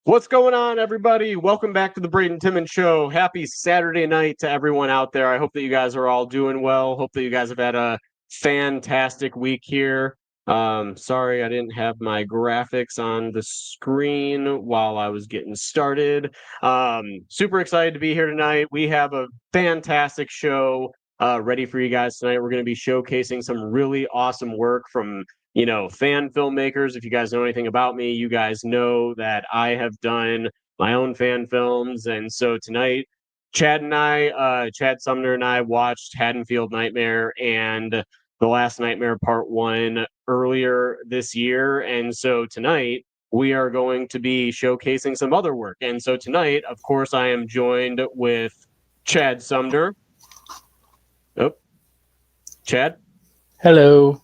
What's going on, everybody? Welcome back to the Braden Timmons Show. Happy Saturday night to everyone out there. I hope that you guys are all doing well. Hope that you guys have had a fantastic week here. Sorry I didn't have my graphics on the screen while I was getting started. Super excited to be here tonight. We have a fantastic show ready for you guys tonight. We're going to be showcasing some really awesome work from fan filmmakers. If you guys know anything about me, you guys know that I have done my own fan films. And so tonight, Chad Sumner and I watched Haddonfield Nightmare and The Last Nightmare Part 1 earlier this year. And so tonight, we are going to be showcasing some other work. And so tonight, of course, I am joined with Chad Sumner. Oh, Chad? Hello.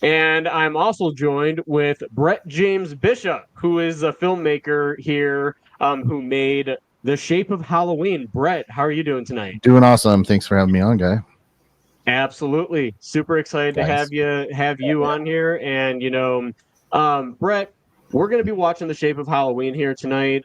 And I'm also joined with Brett James Bishop, who is a filmmaker here who made The Shape of Halloween. Brett, how are you doing tonight? Doing awesome. Thanks for having me on, guy. Absolutely. Super excited to have you on here. And, Brett, we're going to be watching The Shape of Halloween here tonight.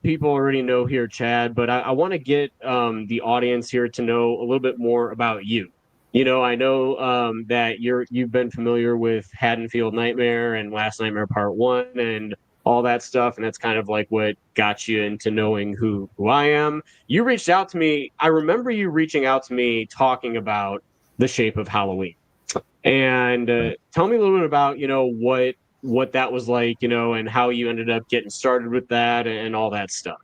People already know here, Chad, but I want to get the audience here to know a little bit more about you. I know that you've been familiar with Haddonfield Nightmare and Last Nightmare Part 1 and all that stuff, and that's kind of like what got you into knowing who I am. You reached out to me. I remember you reaching out to me talking about The Shape of Halloween. And tell me a little bit about, what that was like, and how you ended up getting started with that and all that stuff.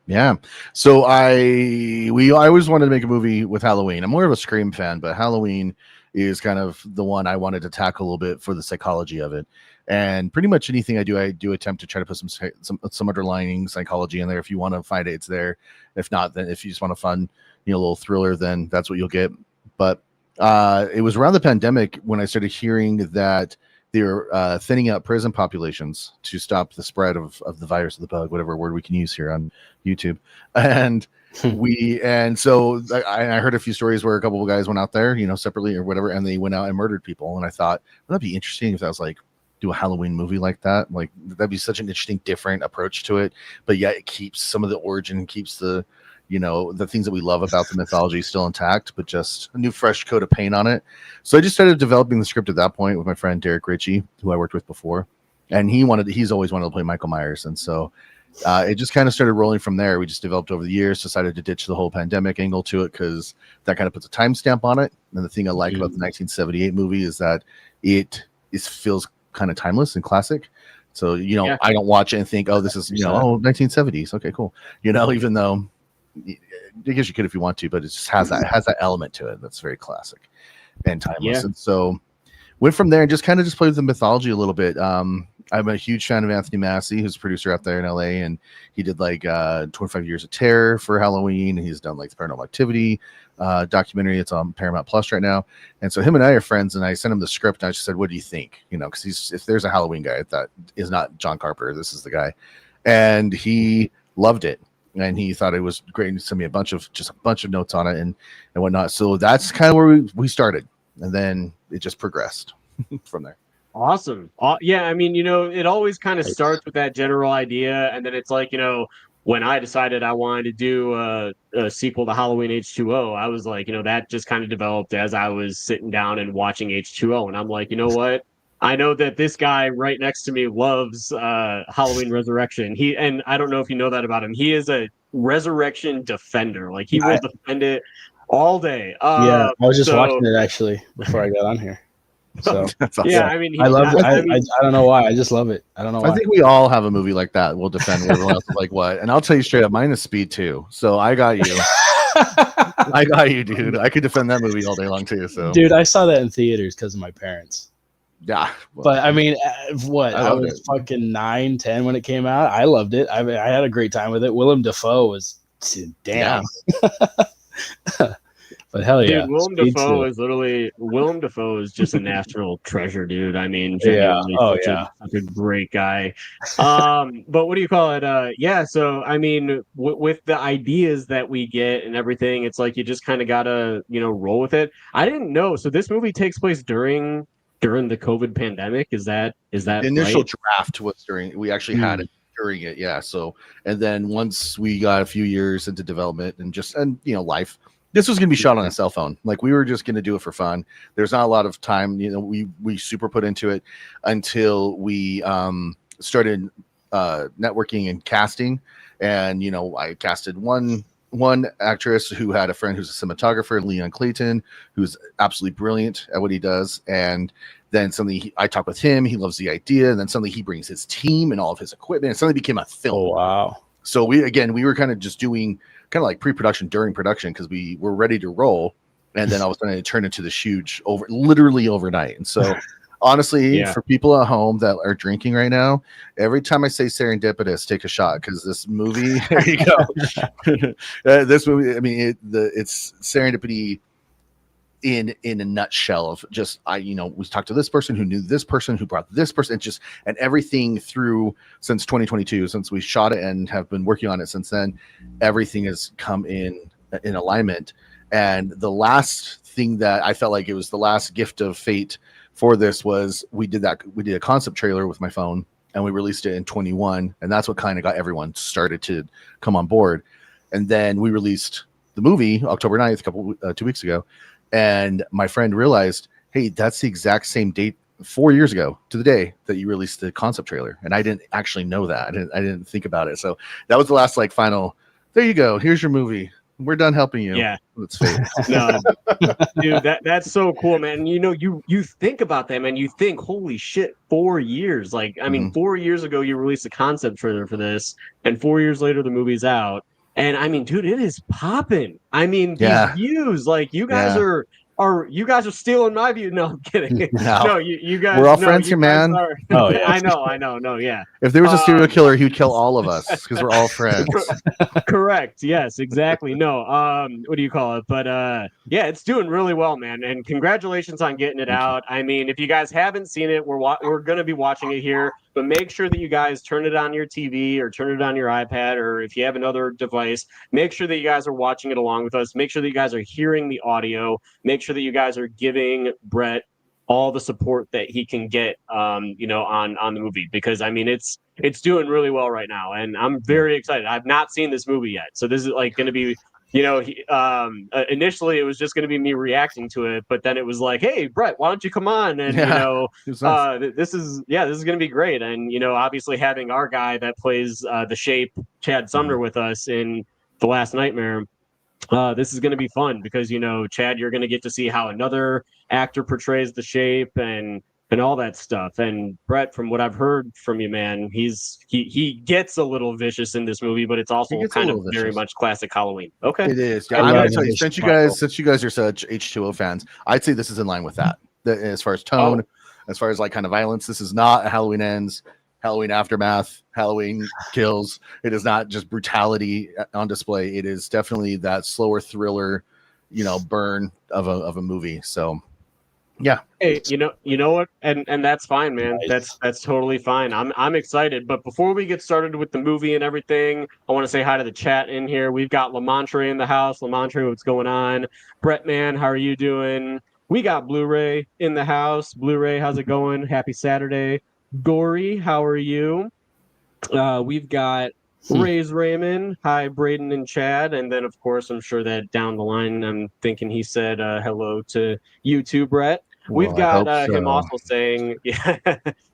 Yeah. So I always wanted to make a movie with Halloween. I'm more of a Scream fan, but Halloween is kind of the one I wanted to tackle a little bit for the psychology of it. And pretty much anything I do attempt to try to put some underlying psychology in there. If you want to find it, it's there. If not, then if you just want a fun, little thriller, then that's what you'll get. But it was around the pandemic when I started hearing that they're thinning out prison populations to stop the spread of the virus of the bug, whatever word we can use here on YouTube. And so I heard a few stories where a couple of guys went out there, separately or whatever, and they went out and murdered people. And I thought, that'd be interesting if that was like, do a Halloween movie like that. Like, that'd be such an interesting, different approach to it. But yet it keeps some of the origin, keeps the things that we love about the mythology still intact, but just a new fresh coat of paint on it. So I just started developing the script at that point with my friend Derek Ritchie, who I worked with before. And he's always wanted to play Michael Myers. And so it just kind of started rolling from there. We just developed over the years, decided to ditch the whole pandemic angle to it because that kind of puts a timestamp on it. And the thing I like about the 1978 movie is that it feels kind of timeless and classic. So, I don't watch it and think, oh, this is, 1970s. Okay, cool. Even though I guess you could if you want to, but it just has that element to it that's very classic and timeless. And so went from there and just played with the mythology a little bit. I'm a huge fan of Anthony Massey, who's a producer out there in LA, and he did like 25 Years of Terror for Halloween, and he's done like the Paranormal Activity documentary. It's on Paramount Plus right now. And so him and I are friends, and I sent him the script and I just said, what do you think? Because if there's a Halloween guy that is not John Carpenter, this is the guy. And he loved it. And he thought it was great, and sent me a bunch of notes on it and whatnot. So that's kind of where we started, and then it just progressed from there. Awesome. Yeah, I mean, it always kind of starts with that general idea, and then it's like, when I decided I wanted to do a sequel to Halloween H2O, I was like, that just kind of developed as I was sitting down and watching H2O, and I'm like, you know what? I know that this guy right next to me loves Halloween Resurrection. And I don't know if you know that about him. He is a Resurrection defender. Like, he will defend it all day. I was just watching it actually before I got on here. So That's awesome. Yeah, I mean, I love it. I don't know why. I just love it. I don't know why. I think we all have a movie like that. We'll defend everyone else is like what. And I'll tell you straight up, mine is Speed 2. So I got you. I got you, dude. I could defend that movie all day long too. So, dude, I saw that in theaters because of my parents. Yeah, but I mean, I was fucking 9, 10 when it came out. I loved it. I had a great time with it. Willem Dafoe was damn. Yeah. But hell yeah, dude, Willem Dafoe is just a national treasure, dude. I mean, such a great guy. But what do you call it? Yeah, so I mean, with the ideas that we get and everything, it's like you just kind of gotta, roll with it. I didn't know. So this movie takes place during during the COVID pandemic. Is that The initial right? draft was we actually had it during it. Yeah. So, and then once we got a few years into development and life, this was going to be shot on a cell phone. Like we were just going to do it for fun. There's not a lot of time, we super put into it until we started networking and casting. And, I casted one actress who had a friend who's a cinematographer, Leon Clayton, who's absolutely brilliant at what he does. And then suddenly I talk with him. He loves the idea. And then suddenly he brings his team and all of his equipment. It suddenly became a film. Oh, wow. So we were kind of just doing kind of like pre-production during production because we were ready to roll. And then all of a sudden it turned into this huge literally overnight. And so honestly, for people at home that are drinking right now, every time I say serendipitous, take a shot because this movie, there you go. This movie, I mean, it's serendipity in a nutshell of just we talked to this person who knew this person who brought this person, and everything through since 2022, since we shot it and have been working on it since then, everything has come in alignment. And the last thing that I felt like it was the last gift of fate for this was we did a concept trailer with my phone and we released it in 21, and that's what kind of got everyone started to come on board. And then we released the movie October 9th 2 weeks ago. And my friend realized, hey, that's the exact same date 4 years ago to the day that you released the concept trailer. And I didn't actually know that. I didn't think about it. So that was the last final. There you go. Here's your movie. We're done helping you. Yeah. It's fate. No, dude, that's so cool, man. You think about that, man. You think, holy shit, 4 years. Like, I mean, 4 years ago you released a concept trailer for this, and 4 years later the movie's out. And I mean, dude, it is popping. I mean, these views, like you guys are you guys are stealing my view. No, I'm kidding. No, you guys. We're all friends here, man. Oh yeah, I know. No, yeah. If there was a serial killer, he would kill all of us because we're all friends. Correct. Yes, exactly. No. What do you call it? But yeah, it's doing really well, man. And congratulations on getting it out. I mean, if you guys haven't seen it, we're going to be watching it here. But make sure that you guys turn it on your TV or turn it on your iPad, or if you have another device, make sure that you guys are watching it along with us. Make sure that you guys are hearing the audio. Make sure that you guys are giving Brett all the support that he can get, on the movie, because I mean, it's doing really well right now. And I'm very excited. I've not seen this movie yet. So this is like going to be, initially it was just going to be me reacting to it, but then it was like, hey, Brett, why don't you come on? And this is going to be great. And obviously having our guy that plays the Shape, Chad Sumner, with us in The Last Nightmare, this is going to be fun because Chad, you're going to get to see how another actor portrays the Shape and all that stuff. And Brett, from what I've heard from you, man, he gets a little vicious in this movie, but it's also kind of very much classic Halloween. Okay, it is. Yeah, I'm gonna tell you, since you guys are such H2O fans, I'd say this is in line with that. As far as tone, as far as like kind of violence, this is not a Halloween Ends, Halloween Aftermath, Halloween Kills. It is not just brutality on display. It is definitely that slower thriller, burn of a movie. So. Yeah. Hey, you know what? And that's fine, man. Nice. That's totally fine. I'm excited. But before we get started with the movie and everything, I want to say hi to the chat in here. We've got Lamontre in the house. Lamontre, what's going on? Brett, man, how are you doing? We got Blu-ray in the house. Blu-ray, how's it going? Happy Saturday. Gory, how are you? We've got Ray's Raymond. Hi, Braden and Chad. And then, of course, I'm sure that down the line, I'm thinking he said hello to you too, Brett. We've got him also saying,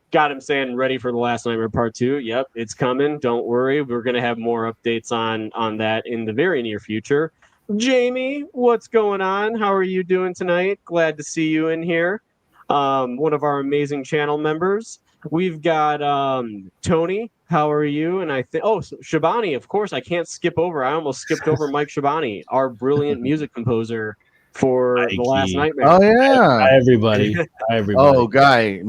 got him saying ready for The Last Nightmare Part 2. Yep, it's coming. Don't worry. We're going to have more updates on that in the very near future. Jamie, what's going on? How are you doing tonight? Glad to see you in here. One of our amazing channel members. We've got Tony. How are you? And I think, Shabani, of course, I can't skip over. I almost skipped over Mike Shabani, our brilliant music composer for The Last Nightmare. Oh yeah. Hi everybody. Oh, Guy,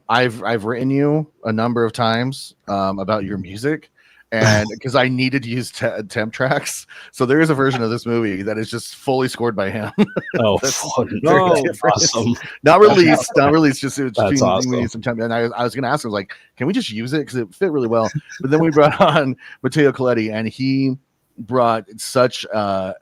I've written you a number of times about your music, and because I needed to use temp tracks, so there is a version of this movie that is just fully scored by him. Awesome. Not released. Just that's awesome. We need some time. And I was going to ask him, like, can we just use it because it fit really well? But then we brought on Matteo Coletti, and he brought such a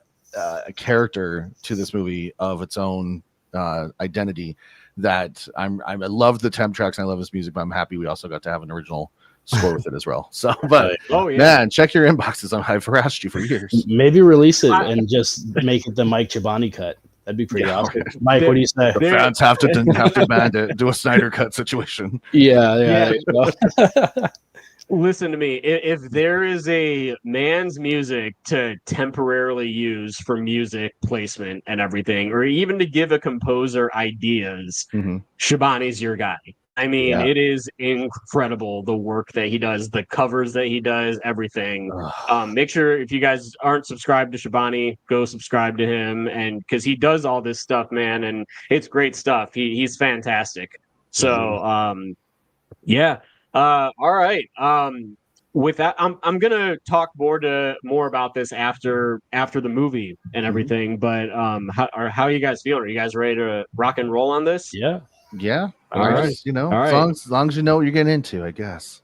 character to this movie of its own identity that I love the temp tracks and I love his music, but I'm happy we also got to have an original score with it as well. So, but man, check your inboxes. I've harassed you for years. Maybe release it and just make it the Mike Chibani cut. That'd be pretty awesome. Mike, what do you say? The fans have to demand it. Do a Snyder cut situation. Yeah. Listen to me. If there is a man's music to temporarily use for music placement and everything, or even to give a composer ideas, Shibani's your guy. I mean, it is incredible the work that he does, the covers that he does, everything. Make sure if you guys aren't subscribed to Shibani, go subscribe to him, and because he does all this stuff, man, and it's great stuff. He's fantastic. So, all right. With that, I'm gonna talk more about this after the movie and everything. But how are you guys feeling? Are you guys ready to rock and roll on this? Yeah. All right. You know, as long as you know what you're getting into, I guess.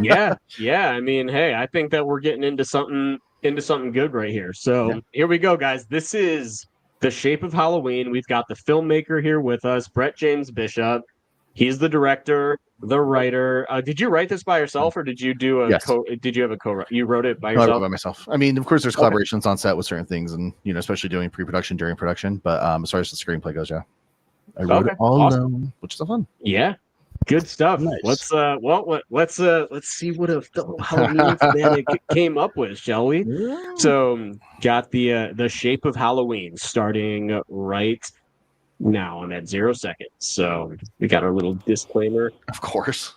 Yeah. I mean, hey, I think that we're getting into something good right here. So here we go, guys. This is The Shape of Halloween. We've got the filmmaker here with us, Brett James Bishop. He's the director, the writer. Did you write this by yourself, or did you do did you have a co? You wrote it by yourself? I wrote it by myself. I mean, of course, there's collaborations on set with certain things, and especially doing pre-production during production. But as far as the screenplay goes, I wrote it all alone, which is fun. Yeah, good stuff. Nice. Let's see what a Halloween fanatic came up with, shall we? Yeah. So, got the Shape of Halloween starting right now. I'm at 0 seconds, so we got our little disclaimer. Of course.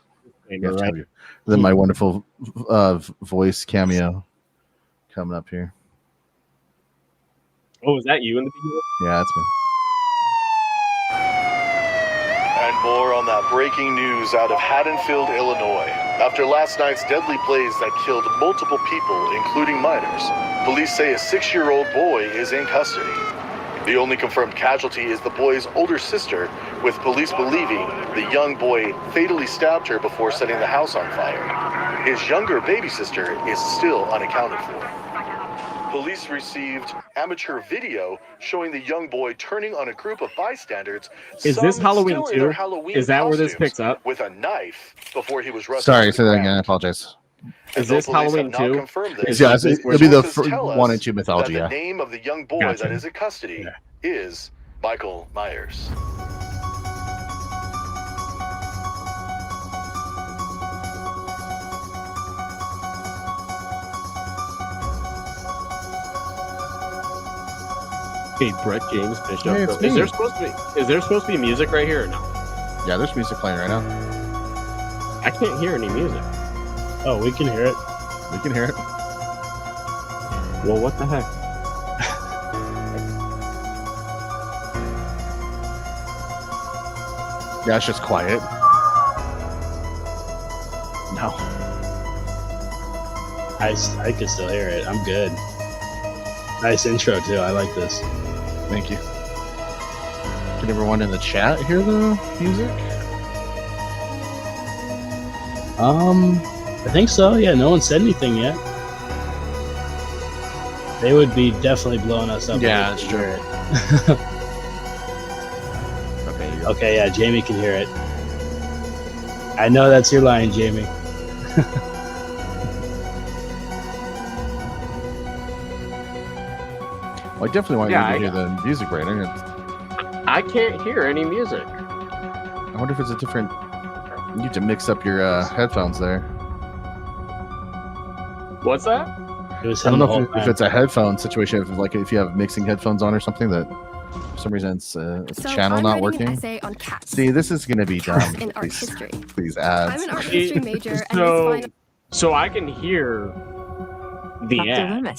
Right? Then my wonderful voice cameo coming up here. Oh, is that you in the video? Yeah, that's me. And more on that breaking news out of Haddonfield, Illinois. After last night's deadly blaze that killed multiple people, including minors, police say a 6-year-old boy is in custody. The only confirmed casualty is the boy's older sister, with police believing the young boy fatally stabbed her before setting the house on fire. His younger baby sister is still unaccounted for. Police received amateur video showing the young boy turning on a group of bystanders. Is this Halloween too? Is that where this picks up? With a knife before he was rushed. Sorry, say that again. I apologize. Is this Halloween too? Yeah, it'll be the 1 and 2 mythology. The name of the young boy that is in custody is Michael Myers. Hey, Brett James Bishop. Hey, it's me. Is there supposed to be music right here or no? Yeah, there's music playing right now. I can't hear any music. Oh, we can hear it. We can hear it. Well, what the heck? Yeah, it's just quiet. No. I can still hear it. I'm good. Nice intro too. I like this. Thank you. Can everyone in the chat hear the music? I think so. Yeah, no one said anything yet. They would be definitely blowing us up. Yeah, that's true. Okay, yeah, Jamie can hear it. I know that's your line, Jamie. Well, I definitely want you to hear the music, Braden. I can't hear any music. I wonder if it's a different. You need to mix up your headphones there. What's that? I don't know if it's a headphone situation. If you have mixing headphones on or something that for some reason it's a channel not working. See, this is going to be dumb. In art history. Please add. I'm an art history major. So I can hear the ad.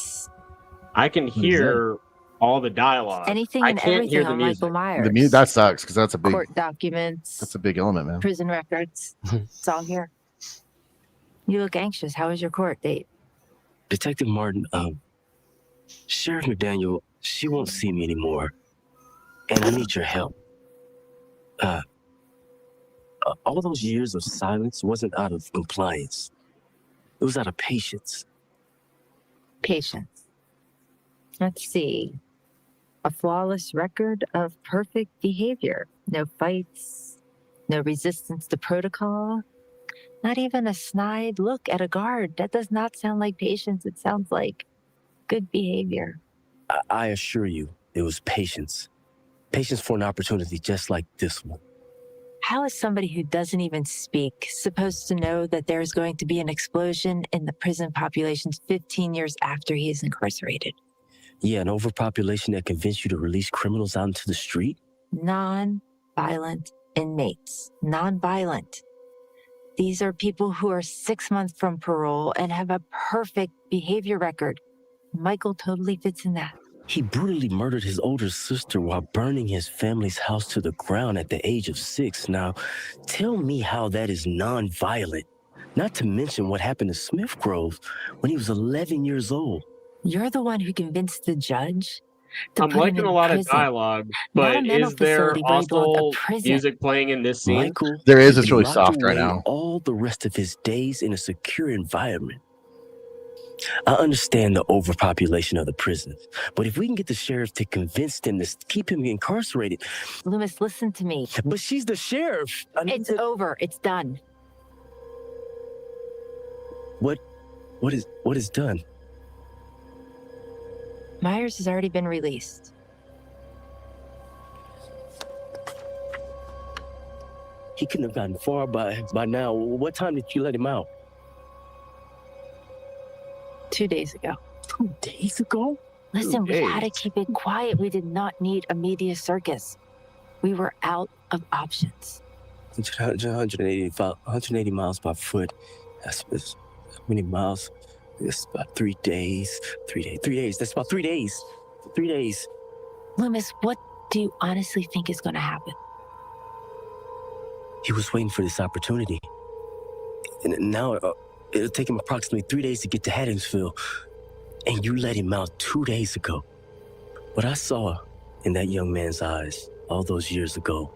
I can hear all the dialogue. Anything and everything on Michael Myers. That sucks because that's a big court documents. That's a big element, man. Prison records. It's all here. You look anxious. How was your court date? Detective Martin, Sheriff McDaniel, she won't see me anymore. And I need your help. All those years of silence wasn't out of compliance. It was out of patience. Patience. Let's see. A flawless record of perfect behavior. No fights, no resistance to protocol, not even a snide look at a guard. That does not sound like patience. It sounds like good behavior. I assure you, it was patience. Patience for an opportunity just like this one. How is somebody who doesn't even speak supposed to know that there's going to be an explosion in the prison population 15 years after he is incarcerated? Yeah, an overpopulation that convinced you to release criminals out into the street? Non-violent inmates. Non-violent. These are people who are 6 months from parole and have a perfect behavior record. Michael totally fits in that. He brutally murdered his older sister while burning his family's house to the ground at the age of 6. Now, tell me how that is non-violent. Not to mention what happened to Smith Grove when he was 11 years old. You're the one who convinced the judge to I'm put him liking in a lot of prison. dialogue, Not a but mental is there facility where he belongs, a also prison. music playing in this scene? Michael, There is. should It's be really locked soft right away now. all the rest of his days in a secure environment. I understand the overpopulation of the prisons, but if we can get the sheriff to convince them to keep him incarcerated... Loomis, listen to me. But she's the sheriff. It's over. It's done. What is done? Myers has already been released. He couldn't have gotten far by now. What time did you let him out? 2 days ago. 2 days ago? Listen, we had to days. keep it quiet. We did not need a media circus. We were out of options. 180 miles by foot. That's how many miles? It's about 3 days. 3 days. 3 days. That's about 3 days. 3 days. Loomis, what do you honestly think is going to happen? He was waiting for this opportunity. And now it'll take him approximately 3 days to get to Haddonsville. And you let him out 2 days ago. What I saw in that young man's eyes all those years ago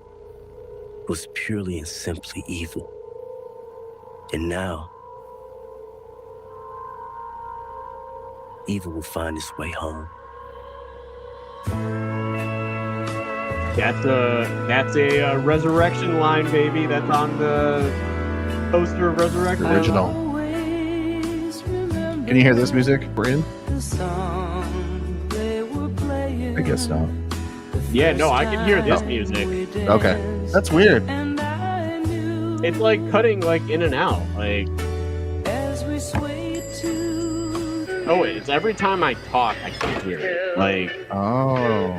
was purely and simply evil. And now, evil will find its way home. That's a resurrection line, baby. That's on the poster of Resurrection. Original. Can you hear this music, Braden? I guess not. Yeah, no, I can hear this music. Okay, that's weird. It's like cutting like in and out. Like, oh, it's every time I talk, I can hear it. Like, Oh.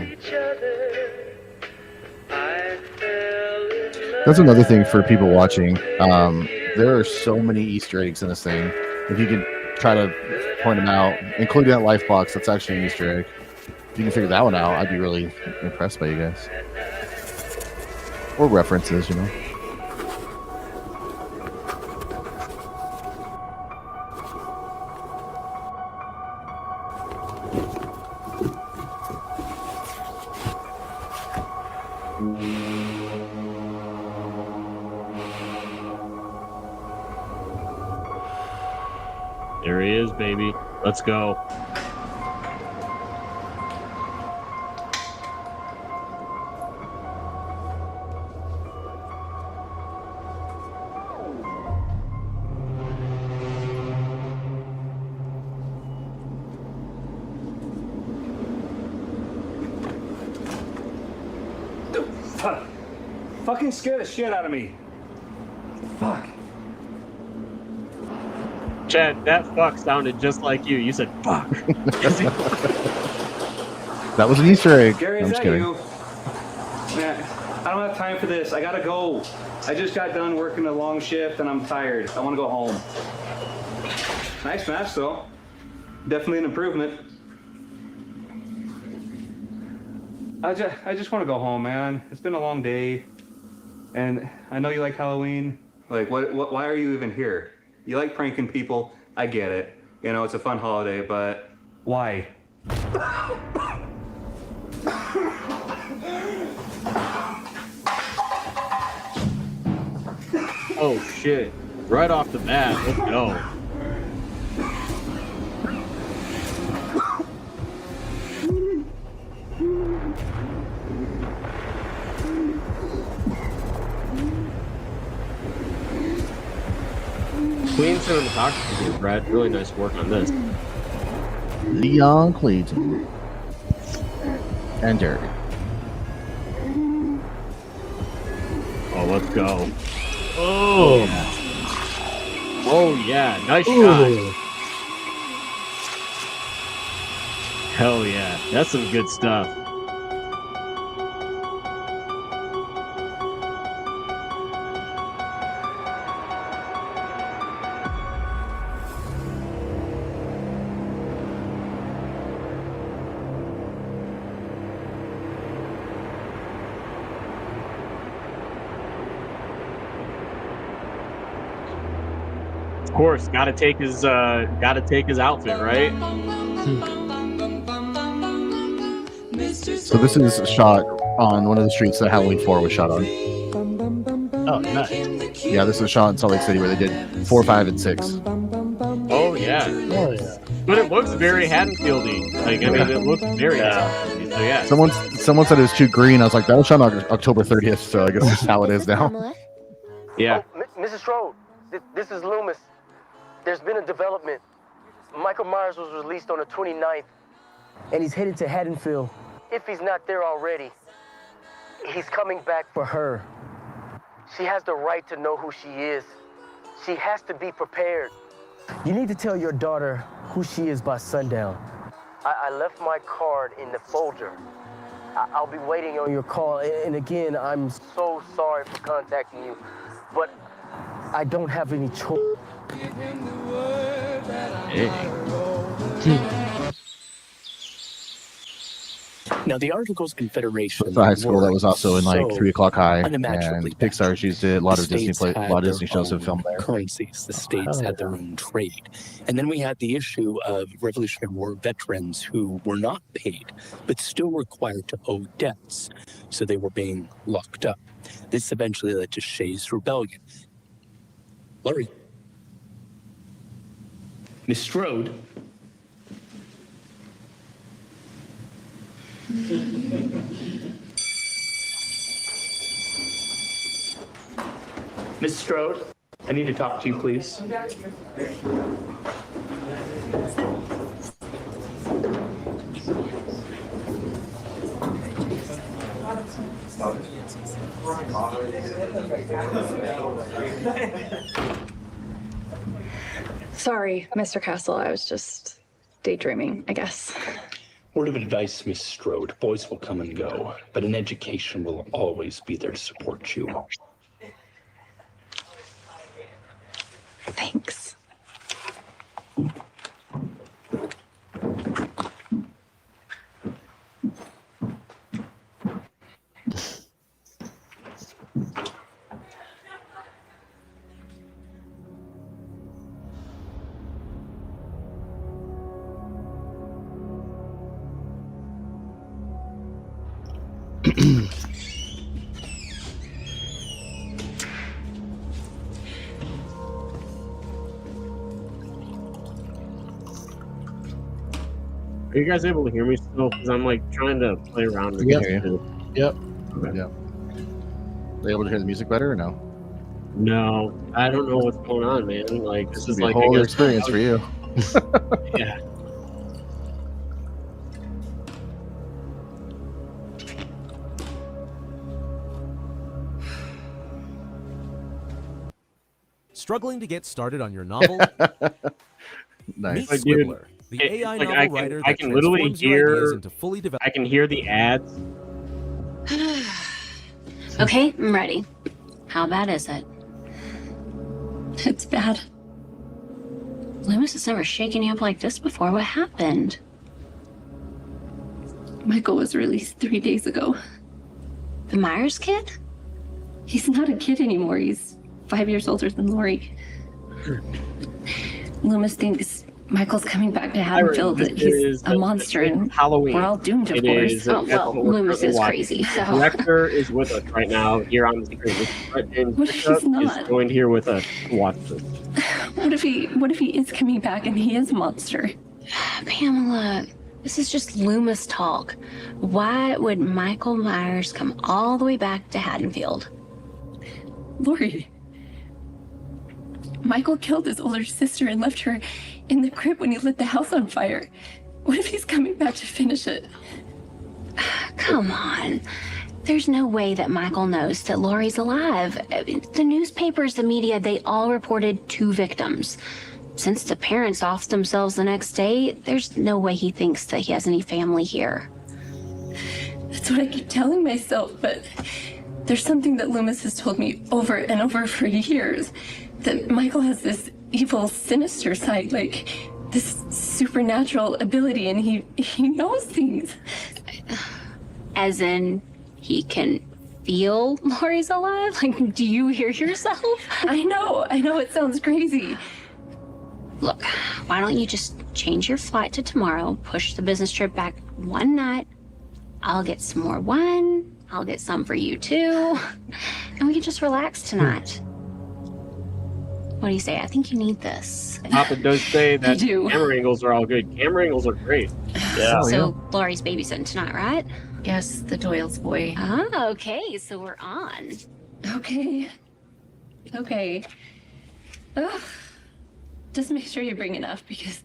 That's another thing for people watching. There are so many Easter eggs in this thing. If you could try to point them out, including that life box, that's actually an Easter egg. If you can figure that one out, I'd be really impressed by you guys. Or references, you know. there he is, baby. Let's go. Fucking scare the shit out of me. Fuck. Chad, that fuck sounded just like you. You said fuck. That was an Easter egg. Gary, I'm is just that kidding. you? Man, I don't have time for this. I gotta go. I just got done working a long shift and I'm tired. I wanna go home. Nice match though. Definitely an improvement. I just want to go home, man. It's been a long day, and I know you like Halloween. Like, why are you even here? You like pranking people. I get it. You know, it's a fun holiday, but why? Oh shit! Right off the bat, let's go. Clean cinematography here, Brad. Really nice work on this. Leon Clayton and Derek. Oh, let's go. Oh, oh yeah, nice shot. Hell yeah, that's some good stuff. Of course, gotta take his outfit, right? So this is a shot on one of the streets that Halloween 4 was shot on. Oh, nice. Yeah, this is a shot in Salt Lake City where they did 4, 5, and 6. Oh yeah. Oh, yeah. But it looks very Haddonfield-y. Like, I mean, it looks very Haddonfield-y. So yeah. Someone said it was too green. I was like, that was shot on October 30th, so I guess that's how it is now. Yeah. Oh, Mrs. Strode, this is Loomis. There's been a development. Michael Myers was released on the 29th, and he's headed to Haddonfield. If he's not there already, he's coming back for her. She has the right to know who she is. She has to be prepared. You need to tell your daughter who she is by sundown. I left my card in the folder. I'll be waiting on your call. And again, I'm so sorry for contacting you, but I don't have any choice. Now, the Articles Confederation. It's a high school that was also in like 3 O'Clock High, and unimaginably Pixar's used it. A lot of Disney shows have own filmed there. Currencies. The states had their own trade. And then we had the issue of Revolutionary War veterans who were not paid, but still required to owe debts. So they were being locked up. This eventually led to Shays' Rebellion. Laurie. Miss Strode. Miss Strode, I need to talk to you, please. Sorry, Mr. Castle, I was just daydreaming, I guess. Word of advice, Miss Strode. Boys will come and go, but an education will always be there to support you. Thanks. Are you guys able to hear me still? Because I'm like trying to play around with Yep. it. Yep. Okay. Yep. Are they able to hear the music better or no? No, I don't know what's going on, man. Like this is Be a like whole I other guess- experience for you. Yeah. Struggling to get started on your novel? Nice. Meet Like, dude, Scribbler, the AI like, novel writer I that can literally transforms your ideas hear. into fully developed. I can hear the ads. Okay, I'm ready. How bad is it? It's bad. Loomis has never shaken you up like this before. What happened? Michael was released 3 days ago. The Myers kid? He's not a kid anymore. He's 5 years older than Lori. Loomis thinks Michael's coming back to Haddonfield. He's a monster, and Halloween. we're all doomed, of It course. is- Oh, that's well, what we're Loomis currently is watching. crazy, The so... director is with us right now here on the screen. And What if he's Bishop not? is joined here with us to watch this. What if he is coming back and he is a monster? Pamela, this is just Loomis talk. Why would Michael Myers come all the way back to Haddonfield? Lori, Michael killed his older sister and left her in the crib when he lit the house on fire. What if he's coming back to finish it? Come on. There's no way that Michael knows that Lori's alive. The newspapers, the media, they all reported 2 victims. Since the parents offed themselves the next day, there's no way he thinks that he has any family here. That's what I keep telling myself, but there's something that Loomis has told me over and over for years. That Michael has this evil, sinister side, like this supernatural ability, and he knows things. As in, he can feel Lori's alive? Like, do you hear yourself? I know, it sounds crazy. Look, why don't you just change your flight to tomorrow, push the business trip back one night. I'll get some more wine. I'll get some for you too. And we can just relax tonight. What do you say? I think you need this. Papa does say that do. camera angles are all good. Camera angles are great. Yeah. So Lori's babysitting tonight, right? Yes, the Doyle's boy. Ah, okay. So we're on. Okay. Ugh. Just make sure you bring enough, because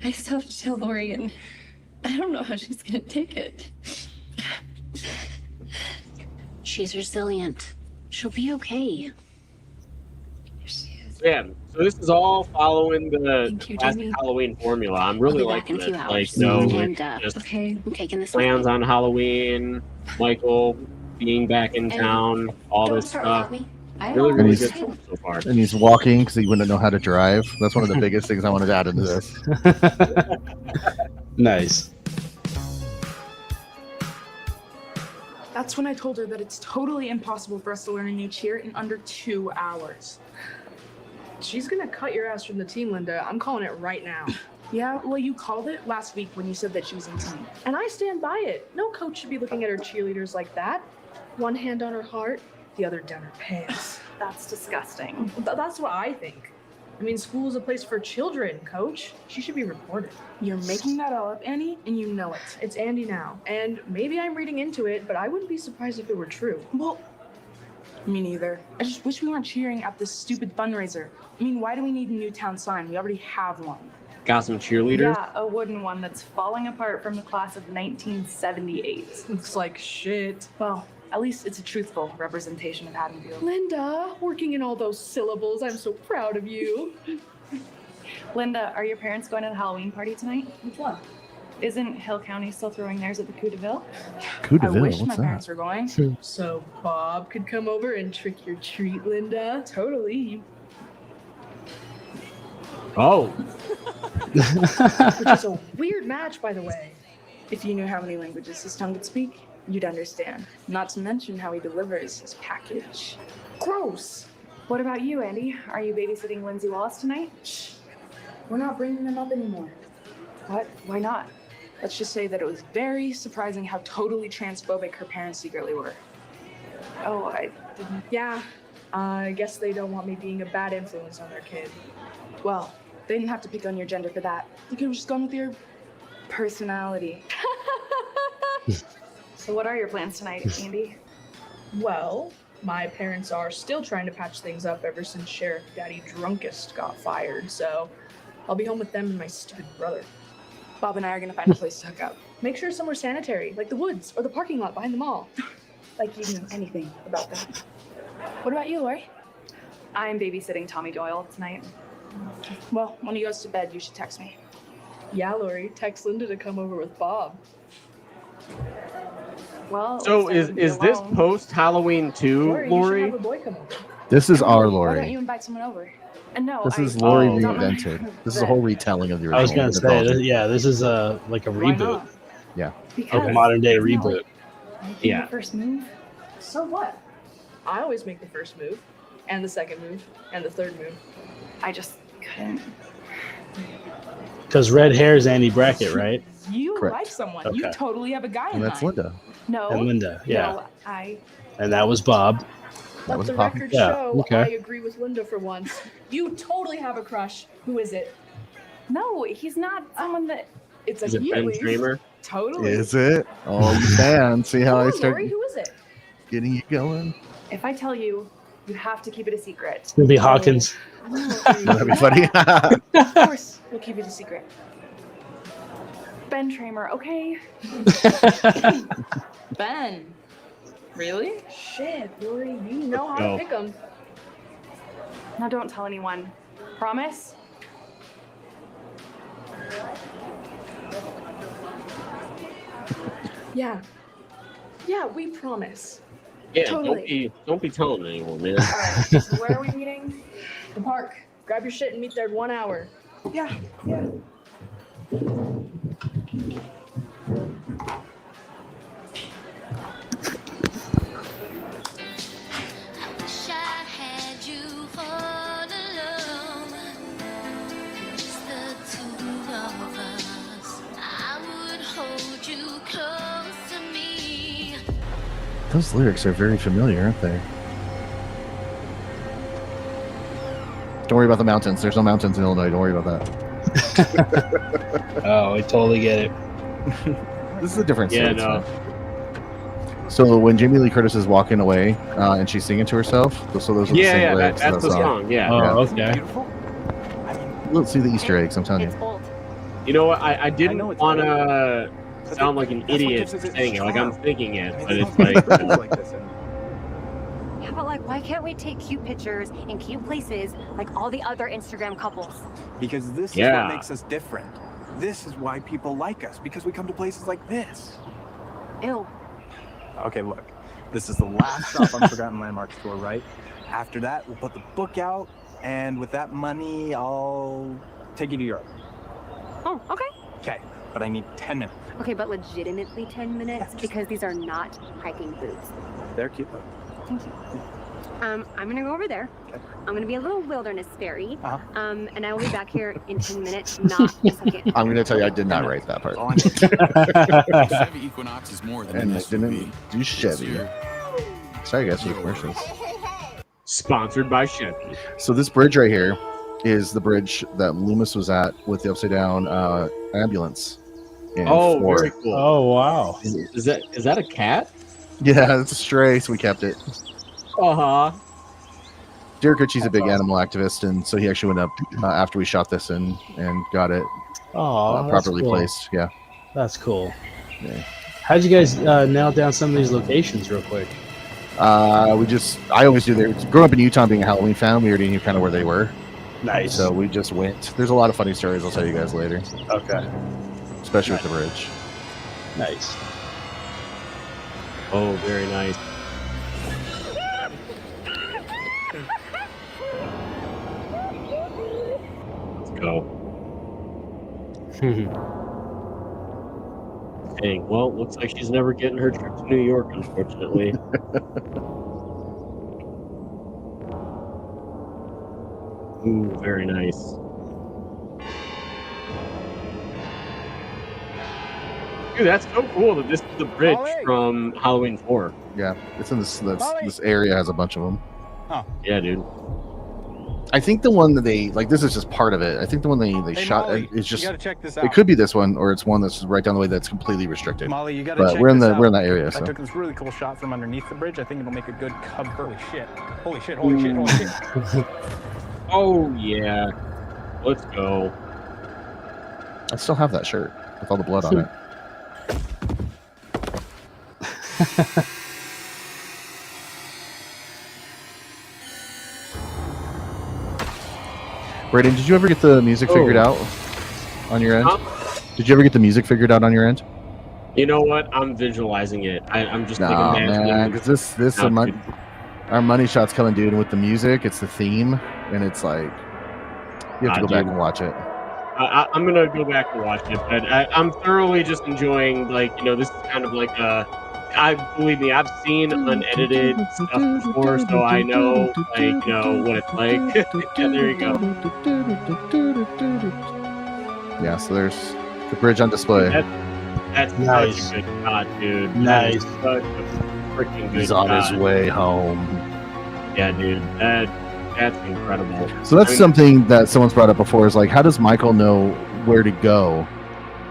I still have to tell Lori, and I don't know how she's gonna take it. She's resilient. She'll be okay. Yeah, so this is all following the Thank you, classic Jamie. Halloween formula. I'm really I'll be back liking in a few this. hours. Like, no, And, just Okay. I'm taking this plans on Halloween, Michael being back in town, all Don't this start stuff. without me. Really, really And good he's- stuff so far. And he's walking because he wouldn't know how to drive. That's one of the biggest things I wanted to add into this. Nice. That's when I told her that it's totally impossible for us to learn a new cheer in under 2 hours. She's gonna cut your ass from the team, Linda. I'm calling it right now. Yeah, well, you called it last week when you said that she was in team. And I stand by it. No coach should be looking at her cheerleaders like that. One hand on her heart, the other down her pants. That's disgusting. That's what I think. I mean, school is a place for children, coach. She should be reported. You're making that all up, Annie, and you know it. It's Andy now. And maybe I'm reading into it, but I wouldn't be surprised if it were true. Well, me neither. I just wish we weren't cheering at this stupid fundraiser. I mean, why do we need a new town sign? We already have one. Got some cheerleaders. Yeah, a wooden one that's falling apart from the class of 1978. Looks like shit. Well, at least it's a truthful representation of Haddonfield. Linda, working in all those syllables. I'm so proud of you. Linda, are your parents going to the Halloween party tonight? Which one? Isn't Hill County still throwing theirs at the Coup de Ville? Coup de I Ville, wish what's my that? parents were going. So Bob could come over and trick your treat, Linda. Totally. Oh, Which is a weird match, by the way. If you knew how many languages his tongue could speak, you'd understand. Not to mention how he delivers his package. Gross. What about you, Andy? Are you babysitting Lindsay Wallace tonight? Shh. We're not bringing them up anymore. What? Why not? Let's just say that it was very surprising how totally transphobic her parents secretly were. Oh, I didn't. Yeah, I guess they don't want me being a bad influence on their kid. Well, they didn't have to pick on your gender for that. You could have just gone with your personality. So what are your plans tonight, Andy? Well, my parents are still trying to patch things up ever since Sheriff Daddy Drunkest got fired, so I'll be home with them and my stupid brother. Bob and I are gonna find a place to hook up. Make sure somewhere sanitary, like the woods or the parking lot behind the mall. Like you know anything about that. What about you, Lori? I'm babysitting Tommy Doyle tonight. Well, when he goes to bed, you should text me. Yeah, Lori, text Linda to come over with Bob. Well, so is this post Halloween too, Lori, you Lori? should have a boy come over. This is our Why don't Lori. you invite someone over? No, This is I Lori Oh. reinvented. This is a whole retelling of the original. I was gonna say, mythology. yeah, this is like a Why reboot, not? Yeah. Because like a modern day isn't that reboot. like making Yeah. the first move. So what? I always make the first move, and the second move, and the third move. I just couldn't. Because red hair is Andy Brackett, right? You Correct. like someone. Okay. You totally have a guy in And that's mind. Linda. No. And Linda, yeah. No, I. And that was Bob. That Let was the Pop. record Yeah, show okay. I agree with Linda for once. You totally have a crush. Who is it? No, he's not someone that. It's Is a it you. Ben Dreamer? Totally. Is it? Oh, you can see how Come I on, start Lori, who is it? getting you going. If I tell you, You have to keep it a secret. It's gonna be Hawkins. That'd be funny. Of course, we'll keep it a secret. Ben Tramer, okay? Ben. Really? Shit, Lori, you know how to pick them. Now don't tell anyone. Promise? Yeah. Yeah, we promise. Yeah, Totally. don't be telling anyone, man. Alright, so where are we meeting? The park. Grab your shit and meet there in 1 hour. Yeah. Those lyrics are very familiar, aren't they? Don't worry about the mountains. There's no mountains in Illinois. Don't worry about that. Oh, I totally get it. This is a different Yeah, state, no. So when Jamie Lee Curtis is walking away and she's singing to herself, so those are the same lyrics. That's the song. Yeah. Oh, okay. We'll see the Easter eggs. I'm telling you. You know what? I didn't want to sound like an idiot saying it. Like I'm thinking it, but it's like. Yeah, but like, why can't we take cute pictures in cute places like all the other Instagram couples? Because this is what makes us different. This is why people like us, because we come to places like this. Ew. Okay, look. This is the last stop on Forgotten Landmarks tour, right? After that, we'll put the book out, and with that money, I'll take you to Europe. Oh, okay. Okay, but I need 10 minutes. Okay, but legitimately 10 minutes because these are not hiking boots. They're cute, though. Thank you. I'm gonna go over there. Okay. I'm gonna be a little wilderness fairy. Uh-huh. And I will be back here in 10 minutes, not a second. I'm going to tell you, I did not write that part. Chevy Equinox is more than And an I SUV. didn't do Chevy. Sorry, guys, for the commercials. Sponsored by Chevy. So this bridge right here is the bridge that Loomis was at with the upside down ambulance. in Oh, 4. very cool. Oh, wow. Is that a cat? Yeah, it's a stray, so we kept it. Uh-huh. Derek Ritchie's a big animal activist, and so he actually went up after we shot this and got it properly placed. Yeah, that's cool. Yeah. How'd you guys nail down some of these locations real quick? I always do there. Growing up in Utah, being a Halloween fan, we already knew kind of where they were. Nice. So we just went. There's a lot of funny stories I'll tell you guys later. Okay. Especially with the bridge. Nice. Oh, very nice. Let's go. Dang, well, looks like she's never getting her trip to New York, unfortunately. Ooh, very nice. Dude, that's so cool that this is the bridge from Halloween 4. Yeah, it's in this area has a bunch of them. Huh. Yeah, dude. I think the one that they like. This is just part of it. I think the one they shot Molly, is just. you gotta check this It out. could be this one, or it's one that's right down the way that's completely restricted. Molly, you gotta But check we're in this the out. we're in that area. I So took this really cool shot from underneath the bridge. I think it'll make a good cover. Holy shit! Holy shit! Holy shit! Holy shit! Oh, yeah. Let's go. I still have that shirt with all the blood on it. Braden, did you ever get the music figured out on your end? Did you ever get the music figured out on your end? You know what? I'm visualizing it. I'm just like Nah, imagining. man, because this our money shot's coming, dude. And with the music, it's the theme, and it's like you have to go back and watch it. I'm gonna go back and watch it, but I'm thoroughly just enjoying, like, you know, this is kind of like believe me, I've seen unedited stuff before, so I know, like, you know, what it's like. Yeah, there you go. Yeah, so there's the bridge on display. That's Nice. such a good shot, dude. Nice. That is such a freaking good He's on his shot. way home. Yeah, dude. That's incredible. So that's I mean, something that someone's brought up before is like, how does Michael know where to go?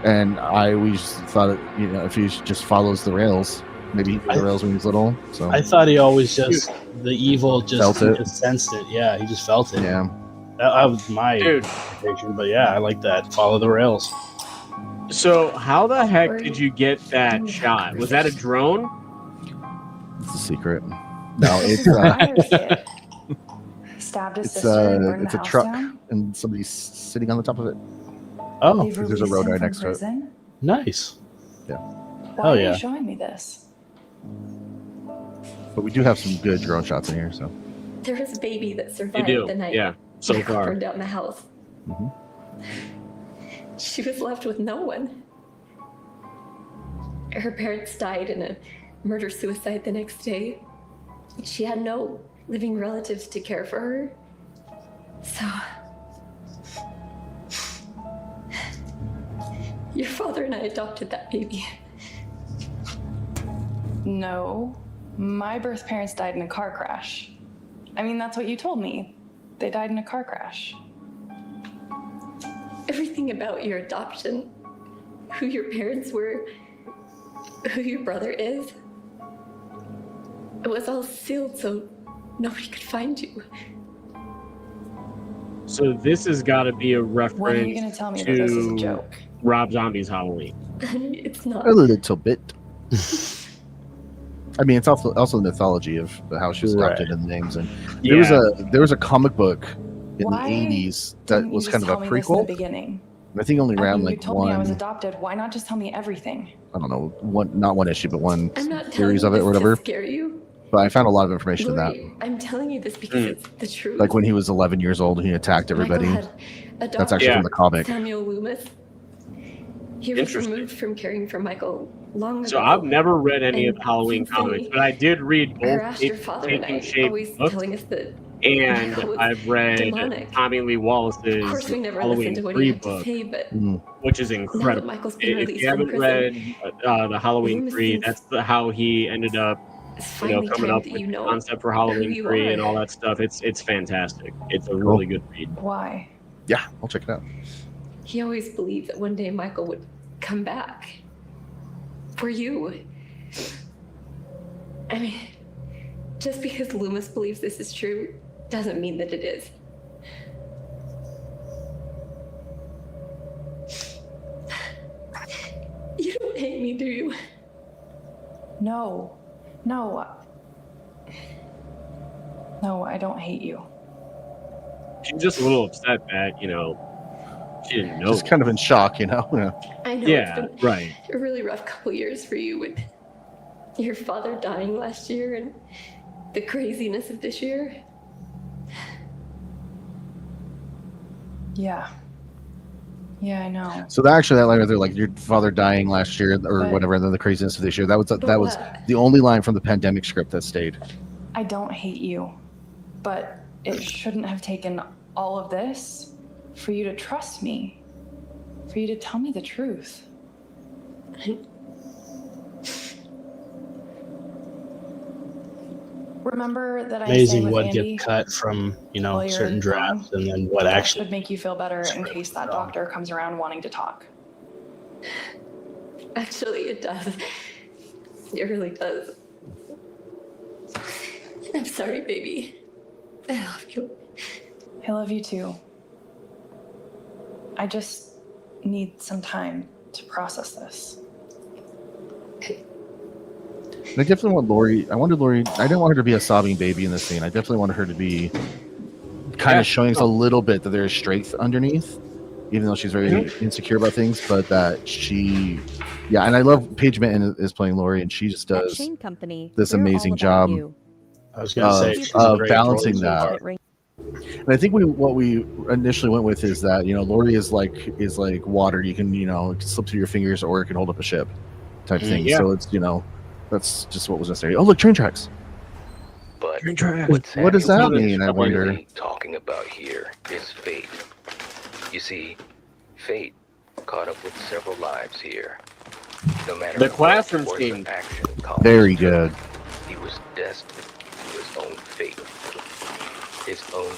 And we just thought, you know, if he just follows the rails, Maybe he knew the rails when he was little. So I thought he always just the evil Felt just it. sensed it. Yeah, he just felt it. yeah. That was my interpretation, but yeah, I like that. Follow the rails. So how the heck did you get that shot? Was that a drone? It's a secret. No, it's Myers did. Stabbed his sister and burned it's the a house truck, down. and somebody's sitting on the top of it. Oh, They've there's a released road him right from next to it. prison. Nice. Yeah, Why Hell are yeah. you showing me this? but we do have some good drone shots in here. So There was a baby that You survived do, the night yeah. So Michael far, burned down the house. Mhm. She was left with no one. Her parents died in a murder-suicide the next day. She had no living relatives to care for her. So, your father and I adopted that baby. No. My birth parents died in a car crash. I mean, that's what you told me. They died in a car crash. Everything about your adoption, who your parents were, who your brother is, it was all sealed so nobody could find you. so this has got to be a reference When are you going to tell me that this is a joke? Rob Zombie's Halloween. It's not. a little bit. I mean, it's also the mythology of how she was adopted and the names. And there was a comic book in Why the 80s that didn't you was just kind of tell a me this in the prequel. beginning? I think only I ran mean, you like told me I was one. adopted. Why not just tell me everything? I don't know, not one issue, but one I'm not telling series you of it this or whatever. to scare you. But I found a lot of information in that. Lori, I'm telling you this because it's the truth. Like when he was 11 years old and he attacked everybody. Michael had That's actually from the comic. Samuel Loomis. He was removed from caring for Michael long ago. So I've never read any of the And Halloween since then, comics, but I did read both harassed your father and Taking I, Shape always books, telling us that and Michael was I've read demonic. Tommy Lee Of Wallace's course, we never Halloween listened to what 3 he had to book, say, but which is now that incredible. Michael's been If released you from haven't prison, read the Halloween Loomis 3, thinks that's how he ended up, finally coming time up that with you the know concept for who Halloween you 3 and are. all that stuff. It's fantastic. It's a really good read. Why? Yeah, I'll check it out. He always believed that one day Michael would come back. For you. I mean, just because Loomis believes this is true doesn't mean that it is. You don't hate me, do you? No. No, I don't hate you. She's just a little upset that, she didn't know. Just kind of in shock, I know Yeah, it's been right. a really rough couple years for you with your father dying last year and the craziness of this year. Yeah. Yeah, I know. So that line right there, like your father dying last year or But- whatever, and then the craziness of this year, that was what? the only line from the pandemic script that stayed. I don't hate you, but it shouldn't have taken all of this for you to trust me, for you to tell me the truth. Remember that I sang Amazing with what Andy gets cut from while you're certain drafts and then what that actually. should make you feel better in case that doctor comes around wanting to talk. Actually, it does. It really does. I'm sorry, baby. I love you. I love you too. I just need some time to process this. I definitely want Lori. I didn't want her to be a sobbing baby in this scene. I definitely wanted her to be kind of showing us a little bit that there is strength underneath, even though she's very insecure about things. But that and I love Paige Benton is playing Lori, and she just does Shane Company, this we're all amazing about job you. I was gonna say she's a of great balancing voice. that. And I think what we initially went with is that Lori is like water. You can it can slip through your fingers or it can hold up a ship, type thing. Yeah. So it's that's just what was necessary. Oh look, train tracks. But Train tracks. What does that mean? I wonder. Really talking about here is fate. You see, fate caught up with several lives here. No matter The what classroom course scene. of action Colin Very took, good. He was destined to his own fate. His own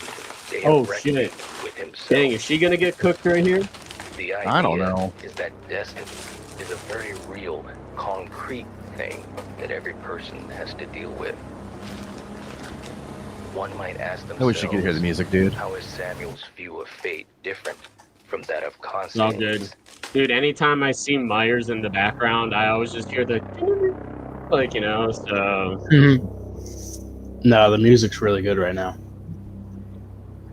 day Oh, of reckoning shit. with himself. Dang, is she going to get cooked right here? The idea I don't know. is that destiny is a very real, concrete thing that every person has to deal with. One might ask themselves, I wish you could hear the music, dude. how is Samuel's view of fate different from that of It's all Constantine's? good. Dude, anytime I see Myers in the background, I always just hear the like, you know, so No, the music's really good right now.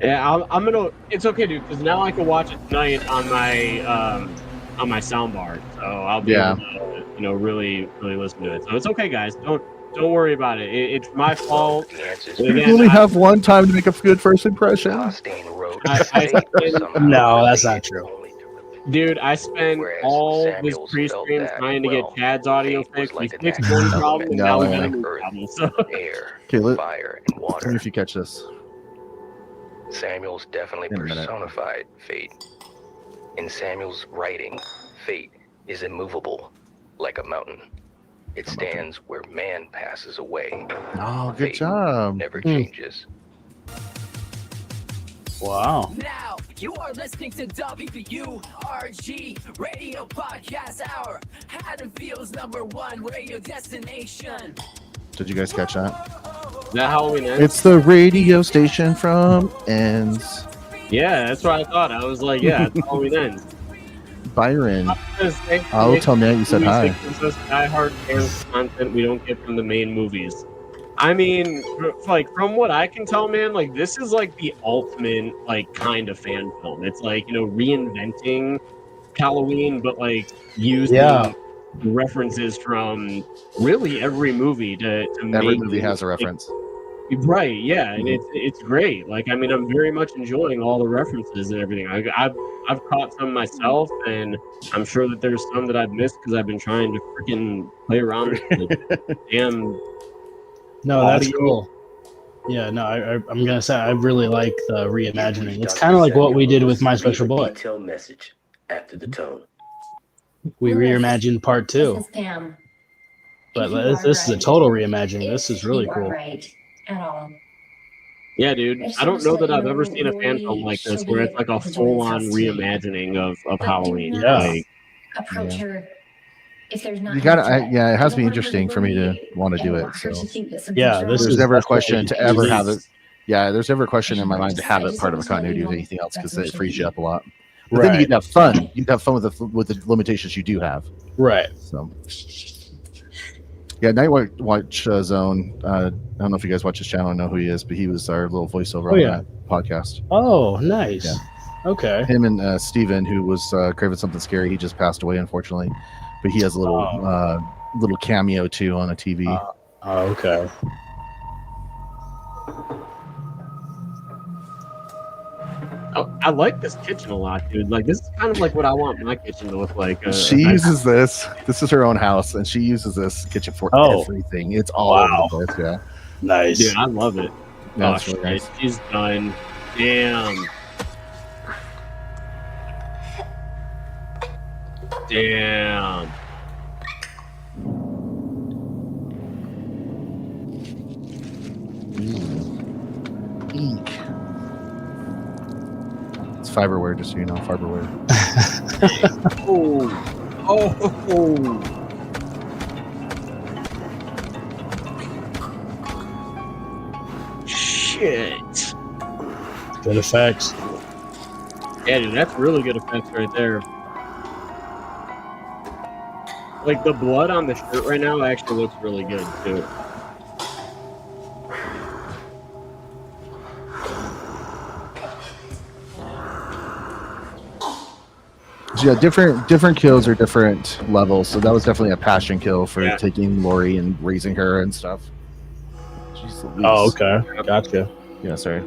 yeah, I'm gonna. It's okay, dude, because now I can watch it tonight on my soundbar, so I'll be able to, you know, really listen to it. So it's okay, guys. Don't worry about it. It's my fault. You only have one time to make a good first impression. No, that's not true. Dude, I spent all this pre-stream trying to get Chad's audio fixed. We fixed one problem, and now we got a new problem. So. Okay, fire, and water. Let me if you catch this. Samuel's definitely personified fate. In Samuel's writing, fate is immovable, like a mountain. It stands where man passes away. Oh, good Fate job. never changes. Wow. Now you are listening to WURG Radio Podcast Hour, Haddonfield's #1 radio destination. Did you guys catch that? Is that Halloween Ends? It's the radio station from Ends. Yeah, that's what I thought. I was like, yeah, it's Halloween Ends. Byron. I'll tell Matt you said hi. Die-hard content we don't get from the main movies. I mean, like, from what I can tell, man, like, this is like the ultimate, like, kind of fan film. It's like, you know, reinventing Halloween, but like using references from really every movie to Every make movie has a reference. Right, yeah, and it's great. Like, I mean, I'm very much enjoying all the references and everything. I've caught some myself, and I'm sure that there's some that I've missed because I've been trying to freaking play around with the damn. No, that's cool. Yeah, no, I'm gonna say I really like the reimagining. It's kind of like what we did with My Special Boy. Detailed message after the tone. We reimagined part 2, This is Pam. but If you this are is a right, total reimagining. This is if really you are cool. right at all. Yeah, dude. If I don't someone know that let I've you ever know seen a fan Lori film like this should where be it's like a at the door of his full-on house tonight. reimagining of Halloween. Yeah. Like, Approach her. If there's not You gotta, enough to yeah, it has to I be don't want her interesting for me to want to do it. So to think that something's Yeah, wrong. this there's is never a definitely question to ever unique. have it. Yeah, there's never a question in my mind to have it just part of a wanted to let continuity you of know anything else because that's it frees you up a lot. But Right. then you get to have fun. You can have fun with the limitations you do have. Right. So yeah, Night Watch Zone. I don't know if you guys watch his channel. I know who he is, but he was our little voiceover on that podcast. Oh, nice. Yeah. Okay. Him and Steven, who was craving something scary. He just passed away, unfortunately. But he has a little little cameo too on a TV. Okay. I like this kitchen a lot, dude. Like, this is kind of like what I want my kitchen to look like. She uses this. This is her own house, and she uses this kitchen for everything. It's all over the place. Yeah. Nice. Dude, I love it. Yeah, Oh, it's really shit. nice. She's done. Damn. Damn. Eek. It's fiberware, just so you know. Fiberware. Oh. Shit. Good effects. Yeah, dude, that's really good effects right there. Like, the blood on the shirt right now actually looks really good, too. So yeah, different kills are different levels. So that was definitely a passion kill for taking Lori and raising her and stuff. Jeez Louise. Oh, okay. Gotcha. Yeah, sorry.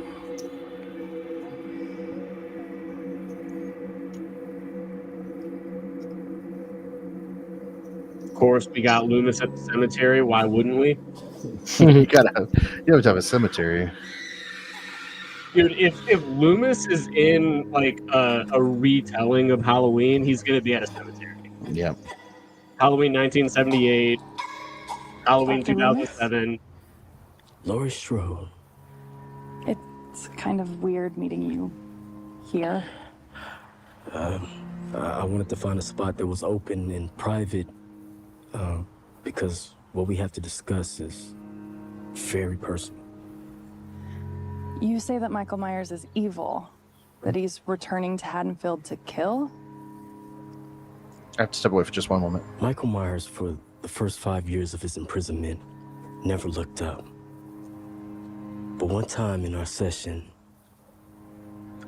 Of course, we got Loomis at the cemetery. Why wouldn't we? You have to have a cemetery. Dude, if Loomis is in like a retelling of Halloween, he's gonna be at a cemetery. Yeah. Halloween 1978, Halloween 2007. Laurie Strode. It's kind of weird meeting you here. I wanted to find a spot that was open and private. because what we have to discuss is very personal. You say that Michael Myers is evil, that he's returning to Haddonfield to kill? I have to step away for just one moment. Michael Myers, for the first 5 years of his imprisonment, never looked up. But one time in our session,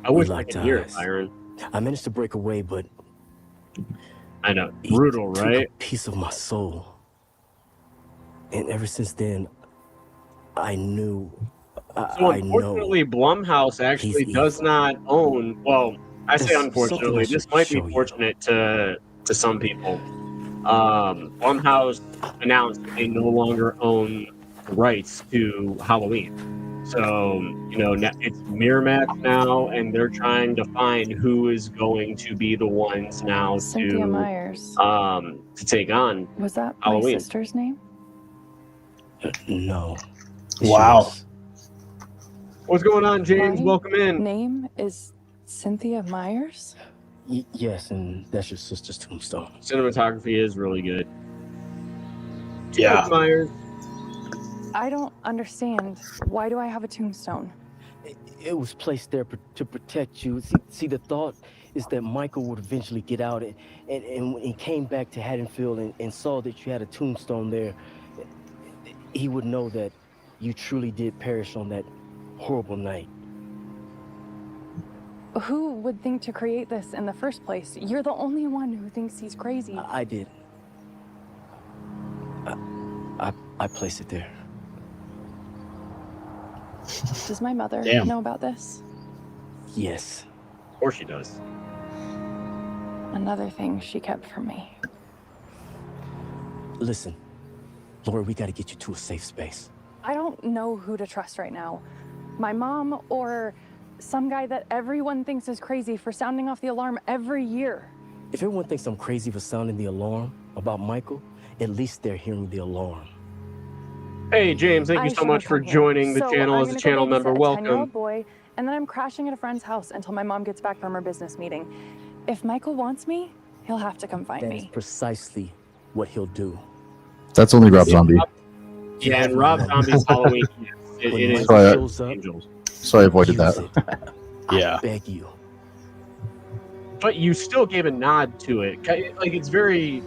I wish I could hear it, Byron. I managed to break away, but I know, brutal, took right? a piece of my soul. And ever since then, I knew. So unfortunately, Blumhouse actually does not own. Well, I say unfortunately. This might be fortunate to some people. Blumhouse announced they no longer own the rights to Halloween. So, you know, it's Miramax now, and they're trying to find who is going to be the ones now Cynthia Myers. to take on Was that Halloween. my sister's name? No. Wow. What's going on, James? My Welcome in. Name is Cynthia Myers? Yes, and that's your sister's tombstone. Cinematography is really good. Yeah. Myers. I don't understand. Why do I have a tombstone? It was placed there to protect you. See, the thought is that Michael would eventually get out, and when he came back to Haddonfield and saw that you had a tombstone there, he would know that you truly did perish on that horrible night. Who would think to create this in the first place? You're the only one who thinks he's crazy. I did. I placed it there. Does my mother know about this? Yes. Of course she does. Another thing she kept from me. Listen, Laura, we got to get you to a safe space. I don't know who to trust right now. My mom or some guy that everyone thinks is crazy for sounding off the alarm every year. If everyone thinks I'm crazy for sounding the alarm about Michael, at least they're hearing the alarm. Hey, James, thank you so much for joining the channel as a channel member. I'm Welcome. 10-year-old boy, and then I'm crashing at a friend's house until my mom gets back from her business meeting. If Michael wants me, he'll have to come find That me. is precisely what he'll do. That's only Rob Zombie. Yeah, and Rob Zombie's Halloween. It is Angels. So I avoided that. Yeah. I beg you. But you still gave a nod to it. Like it's very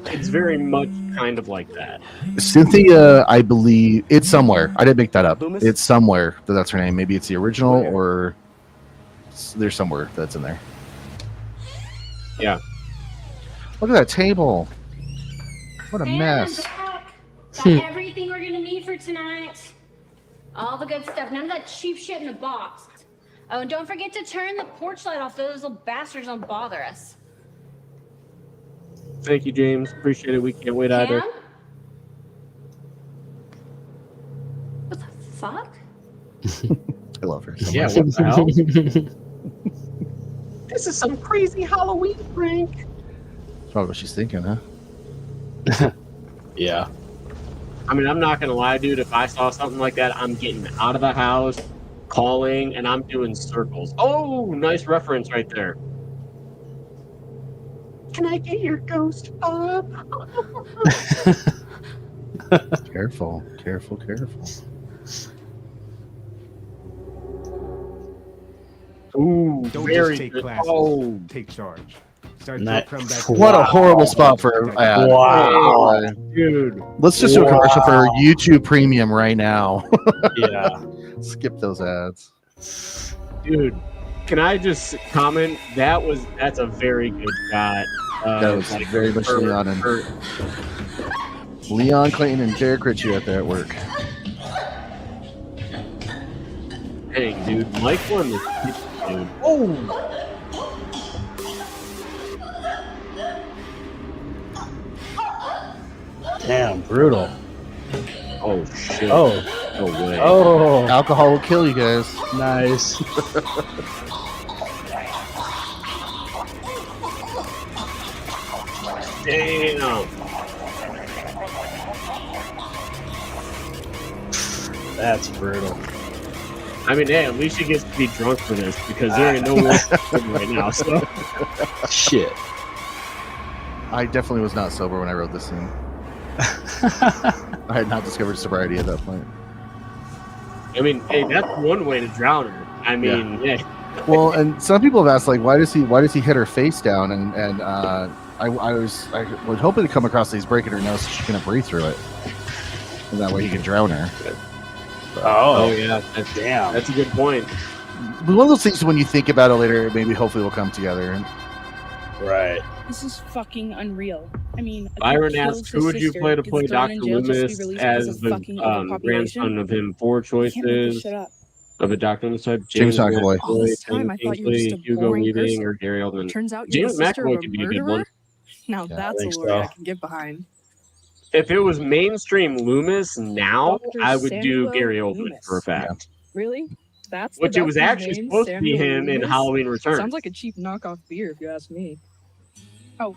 much kind of like that. Cynthia, I believe it's somewhere. I didn't make that up. It's somewhere that's her name. Maybe it's the original or there's somewhere that's in there. Yeah. Look at that table. What a mess. Got everything we're gonna need for tonight. All the good stuff. None of that cheap shit in the box. Oh, and don't forget to turn the porch light off. Those little bastards don't bother us. Thank you, James. Appreciate it. We can't wait either. Cam? What the fuck? I love her. So Yeah, much. what the hell? This is some crazy Halloween prank. That's probably what she's thinking, huh? Yeah. I mean, I'm not gonna lie, dude. If I saw something like that, I'm getting out of the house, calling, and I'm doing circles. Oh, nice reference right there. Can I get your ghost up? Careful, careful, careful. Ooh, Don't very just take good. classes. Oh, Take charge. Start Nice. to come back to What a life. horrible spot for an ad. Wow. dude. Let's just do a commercial for YouTube Premium right now. Yeah. Skip those ads. Dude, can I just comment? That's a very good shot. That was very much Leon and Leon Clayton and Derek Ritchie out there at work. Dang, dude. Mike won this, dude. Oh! Damn, brutal. Oh, shit. Oh. No way. Oh. Alcohol will kill you guys. Nice. Damn. That's brutal. I mean, hey, at least she gets to be drunk for this because there ain't no one right now. So. Shit. I definitely was not sober when I wrote this scene. I had not discovered sobriety at that point. I mean, hey, that's one way to drown her. I mean, yeah. Well, and some people have asked, like, why does he hit her face down? And I was hoping to come across that he's breaking her nose so she couldn't breathe through it, and that way he could drown her. Oh yeah, that's a good point. But one of those things when you think about it later, maybe hopefully we'll come together. Right. This is fucking unreal. I mean, a Byron kid kills asked, his "Who would you sister, play to gets play thrown Dr. in jail just to be Loomis released because as of the fucking overpopulation? grandson of him? Four You can't make this choices shit up. of a Dr. Loomis type: James McAvoy. All this time, Ben I thought you were just Kingsley, a Hugo boring Weaving, person. or Gary Oldman. Turns out you're James the sister McAvoy of a could be a good one. murderer? Now I that's a think lawyer I so. can get behind. If it was mainstream Loomis now, Dr. I would do Samuel Gary Oldman Loomis. for a fact. Really? That's Which the it was doctor's actually name, supposed to be Samuel him in Loomis? Halloween Returns. Sounds like a cheap knockoff beer, if you ask me. Oh,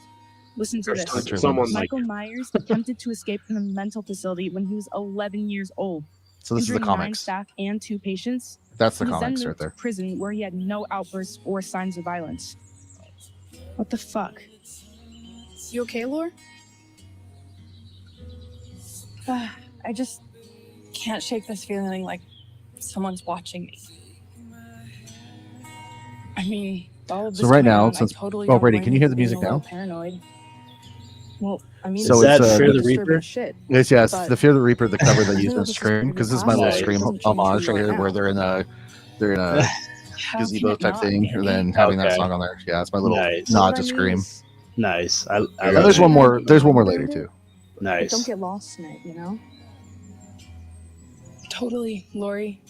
listen to Or this. someone like Michael Myers attempted to escape from a mental facility when he was 11 years old. So this is the injuring 9 comics. staff and 2 patients. That's the He was then comics right moved there. to prison where he had no outbursts or signs of violence. What the fuck? You okay, Lore? I just can't shake this feeling like someone's watching me. I mean, all of So this right time now, around, since I totally oh don't Brady, blame can you you hear for the being music a little now? paranoid. Well, I mean, So is that it's Fear the disturbing Reaper? as shit. Yes, yes, But the Fear the Reaper, the cover they used in this is Scream, your because this is my past, little so it Scream doesn't change who homage you are here, now. where they're in a How gazebo can it type not, thing, and Andy? then having that Okay. song on there. Yeah, it's my little Nice. nod What to I mean Scream. is, Nice. I And love there's it. one more. There's one more Get you later reminded too. but Nice. don't get lost in it, you know? Totally, Lori.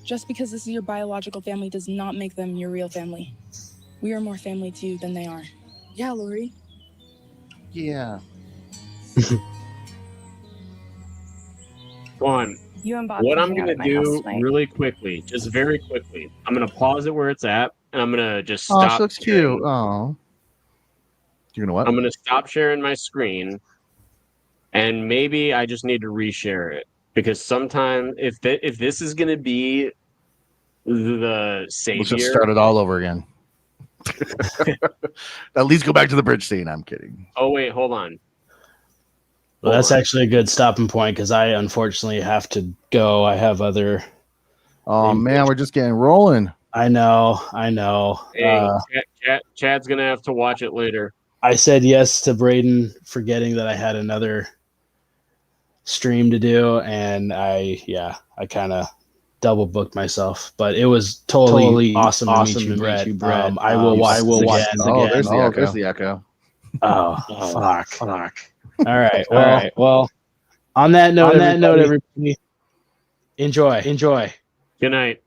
Just because this is your biological family does not make them your real family. We are more family to you than they are. Yeah, Lori. Yeah. one. You and Bob What can I'm hang out gonna at my house do tonight. really quickly, just very quickly, I'm gonna pause it where it's at, and I'm gonna just Oh, she stop. looks cute. Oh. You're gonna what? I'm gonna stop sharing my screen, and maybe I just need to reshare it because sometimes if this is gonna be the savior, Let's just start it all over again. At least go back to the bridge scene. I'm kidding. Oh wait, hold on. Well, that's actually a good stopping point because I unfortunately have to go. I have other. Oh man, we're just getting rolling. I know. Hey, Chad's gonna have to watch it later. I said yes to Braden, forgetting that I had another stream to do, and I kind of double booked myself. But it was totally awesome to meet you, Brett. I will watch this again. Oh, there's the echo. There's the echo. Oh, fuck. All right. Well, on that note, everybody, enjoy. Good night.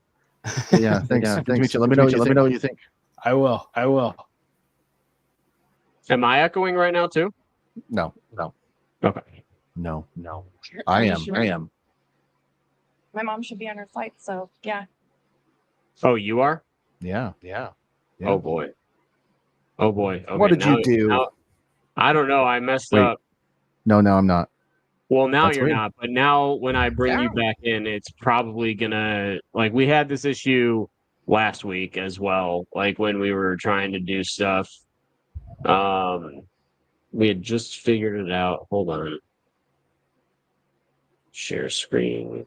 Yeah, thanks. Good to meet you. Let me know what you think. I will. Am I echoing right now too? No. Okay. No. I am. My mom should be on her flight, so yeah. Oh, you are? Yeah. Oh boy. Okay, What did you do? I don't know. I messed Wait. up. No, I'm not. Well, now That's you're weird. not. But now when I bring you back in, it's probably gonna like we had this issue last week as well. Like when we were trying to do stuff. We had just figured it out. Hold on. Share screen.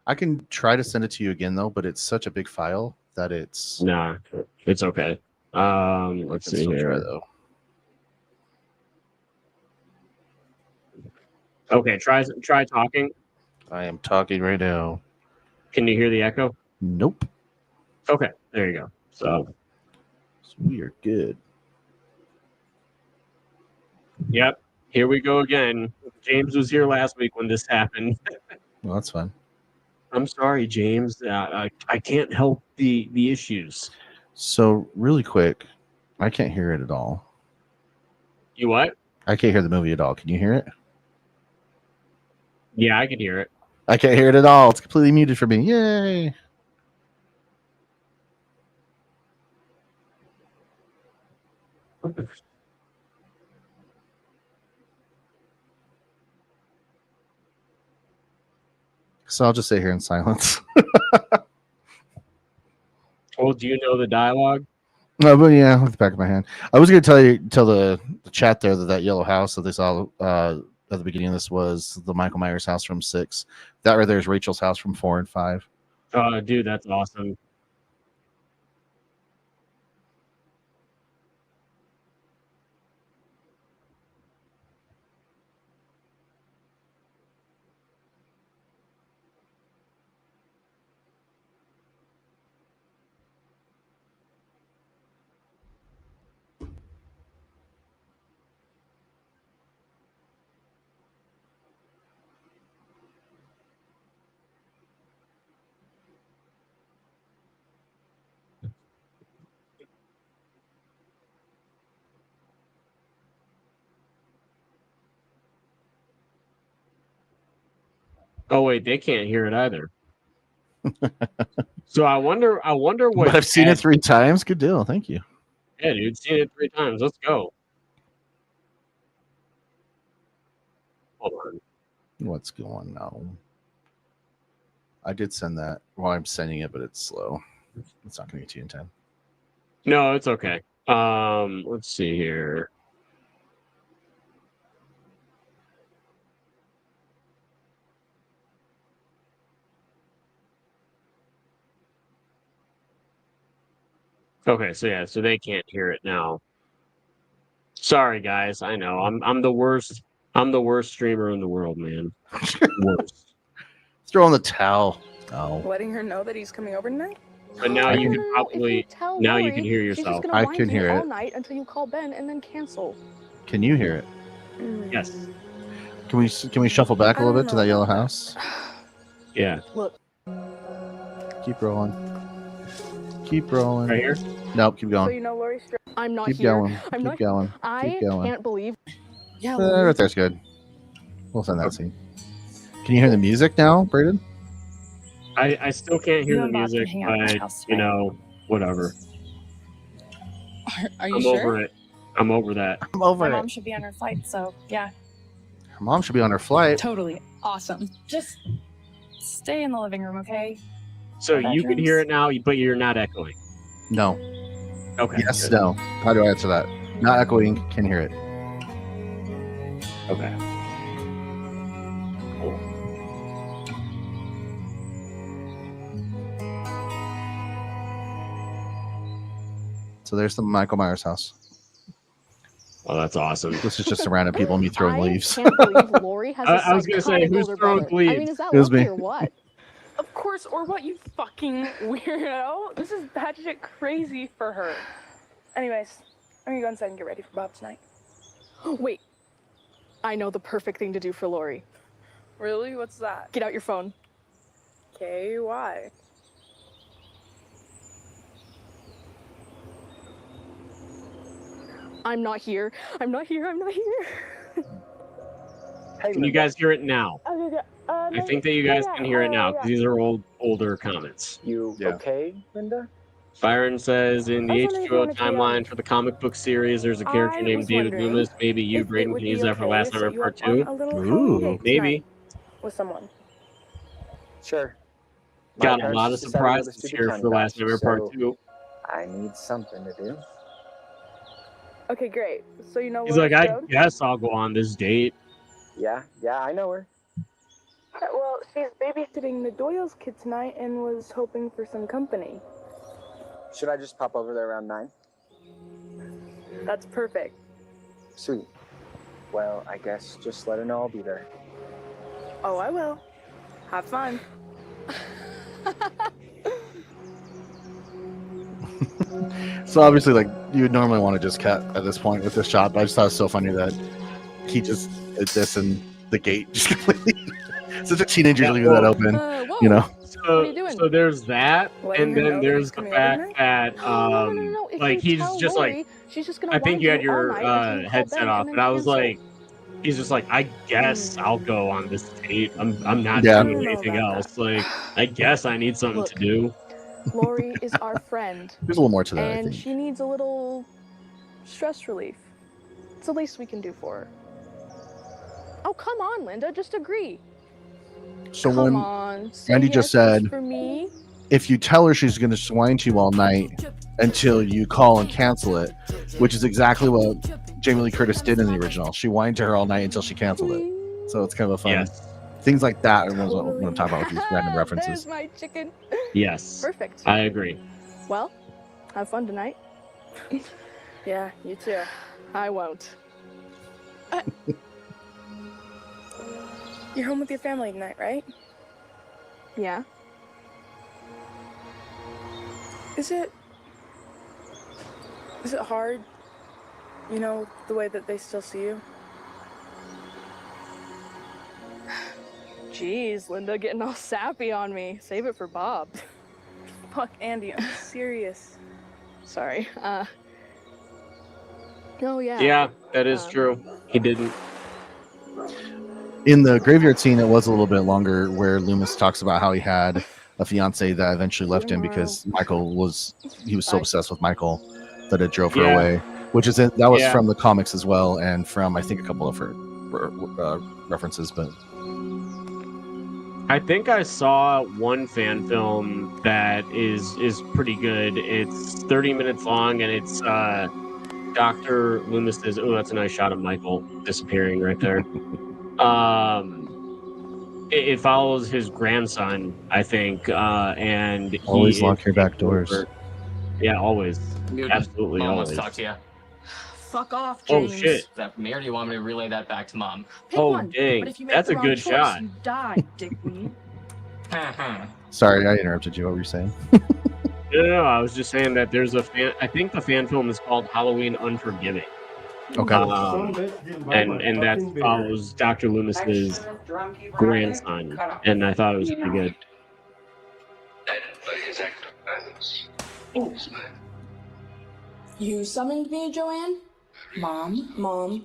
I can try to send it to you again though, but it's such a big file that it's Nah, it's okay. Let's see here. Try, though. Okay, try talking. I am talking right now. Can you hear the echo? Nope. Okay, there you go. So we are good. Yep. Here we go again. James was here last week when this happened. Well, that's fine. I'm sorry, James. I can't help the issues. So really quick, I can't hear it at all. You what? I can't hear the movie at all. Can you hear it? Yeah, I can hear it. I can't hear it at all. It's completely muted for me. Yay. So I'll just sit here in silence. Well, do you know the dialogue? No, but yeah, with the back of my hand. I was going to tell the chat there that yellow house that they saw at the beginning of this was the Michael Myers house from 6. That right there is Rachel's house from 4 and 5. Oh, dude, that's awesome. Oh wait, they can't hear it either. So I wonder what. But I've seen it 3 times. Good deal. Thank you. Yeah, dude, seen it 3 times. Let's go. Hold on. What's going on? I did send that. Well, I'm sending it, but it's slow. It's not going to get to you in time. No, it's okay. Let's see here. Okay, so they can't hear it now. Sorry, guys. I know I'm the worst. I'm the worst streamer in the world, man. Worst. Throw in the towel. Oh. Letting her know that he's coming over tonight? But now you can probably now you can hear She's just yourself. gonna I lie can to you hear all it. night until you call Ben and then cancel. Can you hear it? Yes. Can we shuffle back a little bit to that yellow house? Yeah. Look. Keep rolling. Keep rolling. Right here? Nope. Keep So going. you know Lori, I'm not Keep here. going. I'm Keep not. going. I Keep going. can't believe. Yeah. Right there's good. We'll send that scene. Can you hear the music now, Braden? I still can't hear You the and Bob can music, hang out at my but house you tonight. know, whatever. Are you I'm sure? over it. I'm over that. I'm over My it. mom should be on her flight, so yeah. Her mom should be on her flight. Totally. Awesome. Just stay in the living room, okay? So Our you can bedrooms? hear it now, but you're not echoing. No. Okay. Yes, good. no. How do I answer that? Not echoing. Can hear it. Okay. Cool. So there's the Michael Myers house. Oh, that's awesome. This is just surrounded people and me throwing leaves. I can't believe Lori has a I was gonna say, psychotic who's older throwing brother. leaves? I mean, is that It was lucky me. or what? Of course, or what, you fucking weirdo? This is batshit crazy for her. Anyways, I'm gonna go inside and get ready for Bob tonight. Wait. I know the perfect thing to do for Lori. Really? What's that? Get out your phone. Okay, why? I'm not here. I'm not here. I'm not here. Can you guys hear it now? Okay, I think that you guys can hear it now because these are older comments. You okay, Linda? Byron says in the I was wondering if you H2O wanted to, timeline for the comic book series, there's a character I named was David wondering Loomis. Maybe you, if it Braden, would can be use that for okay Last to Nightmare set you Part up on 2. a little Halloween date Maybe. tonight with someone. Sure. My Got a parents lot of just decided to go to surprises Stupid here County for Last House, Nightmare Part so 2. I need something to do. Okay, great. So you know He's Lori like, I Strode? guess I'll go on this date. Yeah, I know her. Well, she's babysitting the Doyle's kid tonight and was hoping for some company. Should I just pop over there around 9? That's perfect. Sweet. Well, I guess just let her know I'll be there. Oh, I will. Have fun. So obviously, like, you would normally want to just cut at this point with this shot, but I just thought it was so funny that he just did this and the gate just completely. Such a teenager leaving that open, you know. So there's that, Letting and her know then that there's he's the coming over fact that No. If like you he's tell just Lori, like, she's just gonna I lie think to you had all your night until you call headset Ben off, and then but I was cancel. like, he's just like, I guess I'll go on this date. I'm not Yeah. doing anything else. Like, I guess I need something to do. Lori is our friend. There's a little more to that, I And think. she needs a little stress relief. It's the least we can do for her. Oh, come on, Linda. Just agree. So Come when on. Say Andy yes just said, for me. if you tell her she's going to swine to you all night, until you call and cancel it, which is exactly what Jamie Lee Curtis did in the original. She whined to her all night until she canceled it. So it's kind of a fun things like that are what I'm talking about with these random references. There's my chicken. Yes. Perfect. I agree. Well, have fun tonight. Yeah, you too. I won't. You're home with your family tonight, right? Yeah. Is it hard, the way that they still see you? Jeez, Linda getting all sappy on me. Save it for Bob. Fuck, Andy, I'm serious. Sorry. No, yeah. Yeah, that is true. He didn't. In the graveyard scene, it was a little bit longer, where Loomis talks about how he had a fiance that eventually left him because he was so obsessed with Michael that it drove her away. Which is that was from the comics as well, and from I think a couple of her references. But I think I saw one fan film that is pretty good. It's 30 minutes long, and it's Dr. Loomis's. Oh, that's a nice shot of Michael disappearing right there. It follows his grandson, I think, and always lock your back doors. Yeah, always. Muted. Absolutely, Mom always. wants to talk to you. Fuck off, Oh James. shit! Is that for me, or do you want me to relay that back to Mom? Pick Oh one. dang, But if you make that's the a wrong good choice, shot. You die, dickweed. Sorry, I interrupted you. What were you saying? No, I was just saying that there's a fan. I think the fan film is called Halloween Unforgiving. Okay. And that follows Dr. Loomis's grandson, and I thought it was pretty good. You summoned me, Joanne? Mom.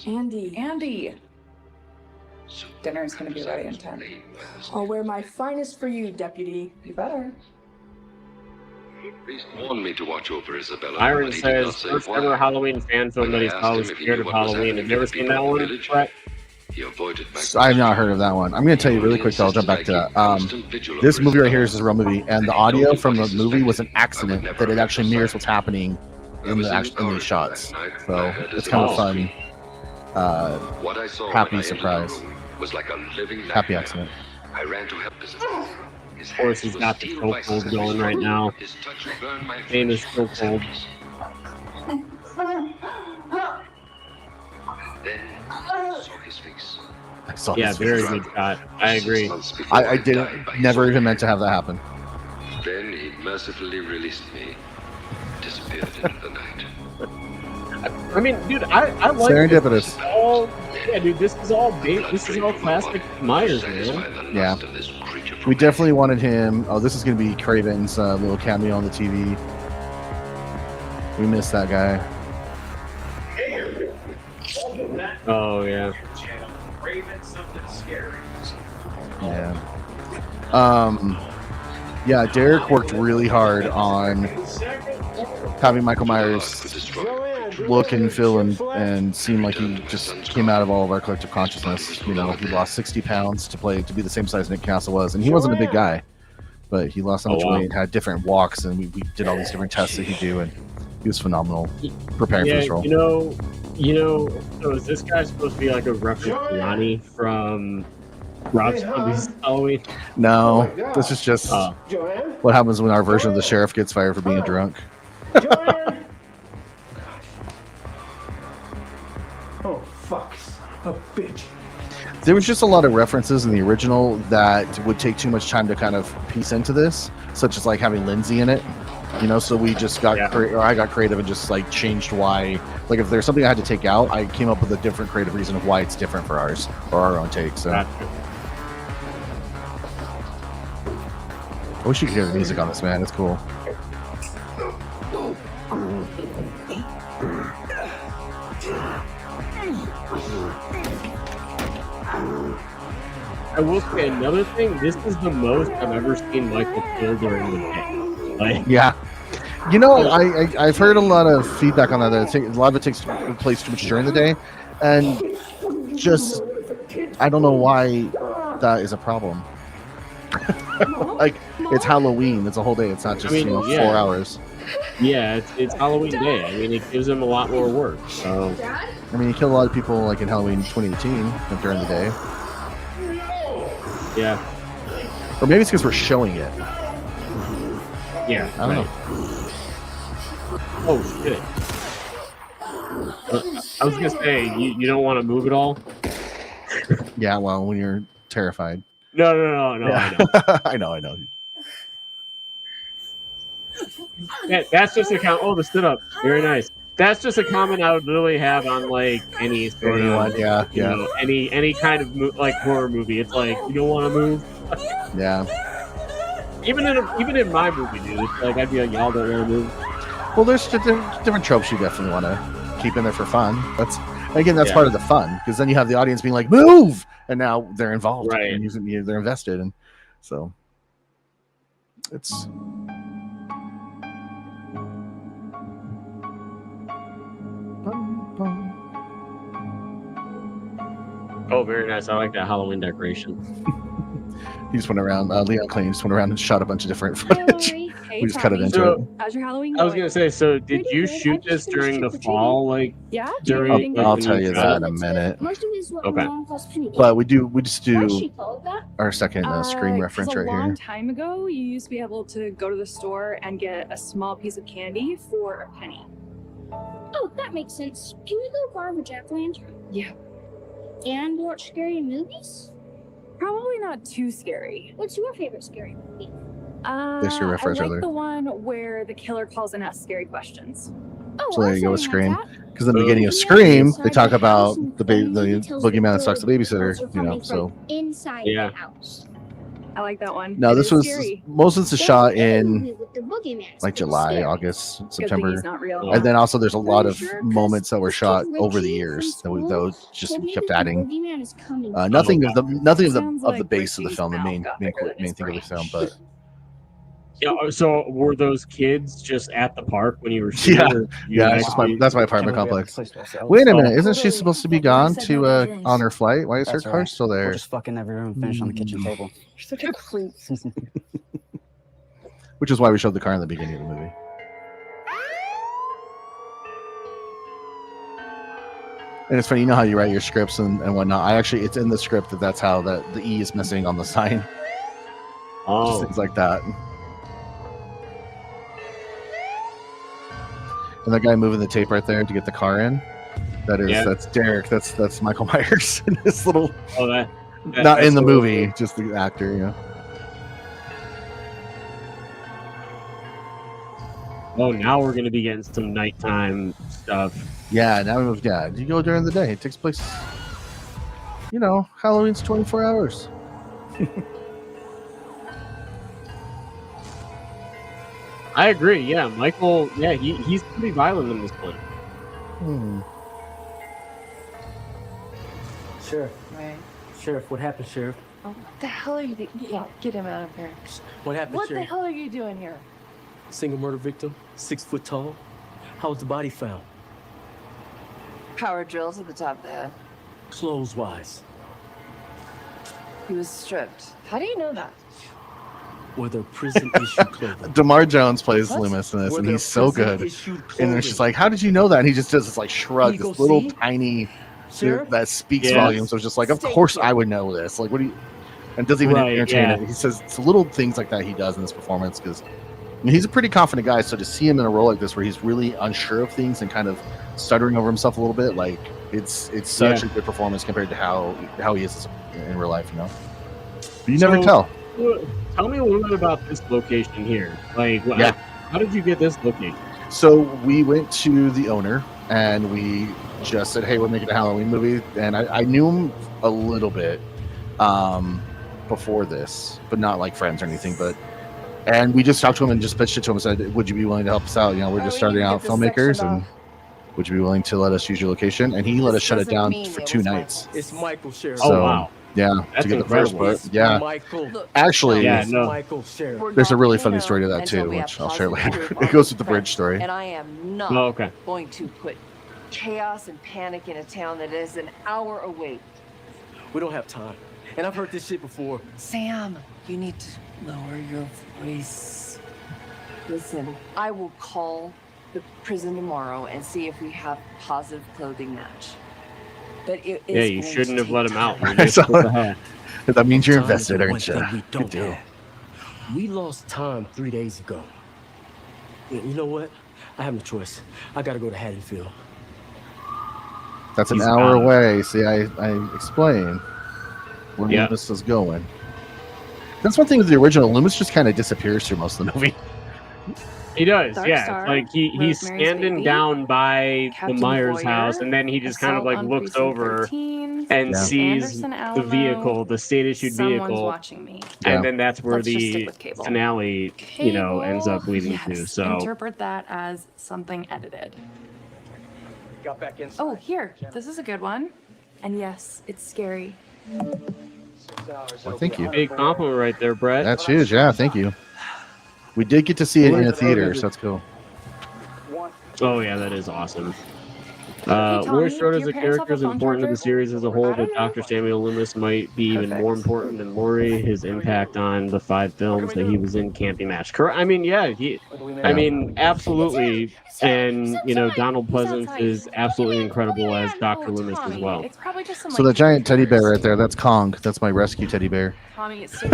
Andy. Dinner's gonna be ready in 10. I'll wear my finest for you, deputy. You better. Warned me to watch over Isabella. Byron but he did not says say first why. ever Halloween fan film that he When I saw asked was him if he Scared knew of what was Halloween. Have you ever seen that happening one, to the Brett? He avoided my I've not heard of that one. I'm going to tell you really quick, though. I'll jump back to that. This movie right here is a real movie, and the audio from the movie was an accident that it actually mirrors what's happening in these shots. So it's kind of fun. What I saw Happy when I entered the surprise. room was like a living Happy nightmare. accident. I ran to help his Of course, he's got the chokehold going right now. His touch burned my Famous chokehold. Then I saw his face. I saw Yeah, his very face. good shot. I agree. I didn't. Never even meant to have that happen. Then he mercifully released me. Disappeared into the night. I mean, dude, I like Serendipitous. This is all, yeah, dude, this is all classic Myers, man. Yeah. We definitely wanted him. Oh, this is going to be Craven's little cameo on the TV. We missed that guy. Oh yeah. Yeah, Derek worked really hard on having Michael Myers look and feel and seem like he just came out of all of our collective consciousness. You know, he lost 60 pounds to be the same size Nick Castle was, and he wasn't a big guy, but he lost so much weight, had different walks, and we did all these different tests that he'd do, and he was phenomenal preparing for this role. So is this guy supposed to be like a reference to Lonnie from Rob Zombie's Halloween? No, this is just what happens when our version of the sheriff gets fired for being a drunk. Oh, fuck. A bitch. There was just a lot of references in the original that would take too much time to kind of piece into this, such as like having Lindsay in it. You know, so we just got I got creative and just like changed why. Like if there's something I had to take out, I came up with a different creative reason of why it's different for ours or our own take. So I wish you could hear the music on this, man. It's cool. I will say another thing. This is the most I've ever seen Michael kill during the day. Like, yeah. You know, I've heard a lot of feedback on that. A lot of it takes place too much during the day, and just I don't know why that is a problem. Like it's Halloween; it's a whole day. It's not just 4 hours. Yeah, it's Halloween Day. I mean, it gives him a lot more work. So I mean, he killed a lot of people like in Halloween 2018 during the day. Yeah. Or maybe it's because we're showing it. Yeah, I don't know. Oh shit! I was gonna say you don't want to move at all. Yeah, well, when you're terrified. No. Yeah. I know. I know. That's just a comment. Oh, the stood up, very nice. That's just a comment I would literally have on like any sort Anyone, of yeah. know, any kind of like horror movie. It's like you don't want to move. Yeah. Even in my movie, dude, it's like I'd be like, y'all don't want to move. Well, there's different tropes you definitely want to keep in there for fun. That's part of the fun, because then you have the audience being like, move, and now they're involved, right? And they're invested, and so it's. Oh, very nice. I like that Halloween decoration. He just went around. Leon Klein just went around and shot a bunch of different footage. We just cut it into it. How's your Halloween? I was gonna say, so did you shoot this during the fall, like? Yeah. During I'll tell you that in a minute. Okay. But we just do our second Scream reference right A long here. time ago, you used to be able to go to the store and get a small piece of candy for a penny. Oh, that makes sense. Can we go carve a jack-o'-lantern? Yeah. And watch scary movies? Probably not too scary. What's your favorite scary movie? There's your reference I like earlier. the one where the killer calls and asks scary questions. So there you go with Scream. Because in the beginning of Scream, they talk about the boogeyman that stalks the babysitter. So inside the house. I like that one. no, It this is was scary. most of this is shot in With the boogeyman. like July, August, Good thing September, he's not real. and then also there's a lot of sure? 'Cause moments that were this kid shot over the Richie years from that school just told me kept that the adding. boogeyman is coming. Nothing of the Sounds of the like base of the Richie's film, the mouth main got main, bigger than main his thing of the brain. film, but. Yeah. So were those kids just at the park when you were shooting? Yeah, or you yeah, it's actually- that's my apartment complex. Wait a minute, isn't she supposed to be gone to on her flight? Why is her car still there? We'll just fuck in every room and finish on the kitchen table. You're such a creep. Which is why we showed the car in the beginning of the movie. And it's funny, you know how you write your scripts and whatnot. It's in the script that's how the E is missing on the sign. Just things like that. And that guy moving the tape right there to get the car in, that's Derek. That's Michael Myers in this little. Oh, that not in the movie, just the actor. Yeah. Oh, now we're gonna be getting some nighttime stuff. Yeah. Now you go during the day. It takes place. Halloween's 24 hours. I agree. Yeah, Michael. Yeah, he's pretty violent in this one. Sheriff. Right. Sheriff, what happened, Sheriff? Oh, what the hell are you doing? Yeah, get him out of here. What happened, What the Sheriff? hell are you doing here? Single murder victim, 6 foot tall. How was the body found? Power drills at the top of the head. Clothes-wise. He was stripped. How do you know that? Were there prison-issued clothing? DeMar Jones plays What? Loomis in this, Were and there he's so good. prison-issued And clothing? it's just like, how did you know that? And he just does this like shrug, Eagle this little C? tiny Sheriff? that speaks Yes. volumes. So it's just like, of course I would know this. Like, what do you? And doesn't even Right, entertain yeah. it. He says it's little things like that he does in this performance because he's a pretty confident guy. So to see him in a role like this where he's really unsure of things and kind of stuttering over himself a little bit, like it's such a good performance compared to how he is in real life. But you never tell. Tell me a little bit about this location here. Like, how did you get this location? So we went to the owner and we just said, hey, we're making a Halloween movie. And I knew him a little bit before this, but not like friends or anything. And we just talked to him and just pitched it to him and said, would you be willing to help us out? We're just starting out filmmakers, and would you be willing to let us use your location? And he let us shut it down for 2 nights. It's Michael, Sheriff. So, wow. Yeah, That's to get incredible. the first part. Yeah. Michael. Actually, Michael, Sheriff. there's a really funny story to that too, which I'll share later. It goes with the bridge story. And I am not going to put chaos and panic in a town that is an hour away. We don't have time. And I've heard this shit before. Sam, you need to lower your voice. Listen, I will call the prison tomorrow and see if we have positive clothing match. But it is you going shouldn't to have take let him out. time. That means you're Time is the invested, one aren't you? thing we Good don't deal. have. We lost time 3 days ago. You know what? I have no choice. I gotta go to Haddonfield. That's an He's hour got him. away. See, I explain where Yeah. Loomis is going. That's one thing with the original. Loomis just kind of disappears through most of the movie. He does, Dark yeah. Star, It's like he's Rosemary's standing Baby, down by Captain the Myers Voyeur, house, and then he just kind of Assault like on looks Precinct over 13, and Yeah. sees Anderson the Alamo, vehicle, the state-issued Someone's vehicle, watching me. Yeah. and then that's where Let's just stick the with Cable. finale, ends up leading to. Yes, So interpret that as something edited. Got back inside. Oh, here. This is a good one. And yes, it's scary. Well, thank you. big compliment right there, Brett. That's huge. Yeah, thank you. We did get to see it in a theater, so that's cool. Oh yeah, that is awesome. Tommy, Laurie do Strode as your a parents have character a is phone important to the charger? series as a whole, but Dr. Samuel Loomis might be even more important than Laurie. His impact on the 5 films that he was in can't be matched. I mean, absolutely. And Donald Pleasance is absolutely incredible as Dr. Loomis as well. It's probably just some So the giant teddy bear right there, that's Kong. That's my rescue teddy bear. Tommy, it's so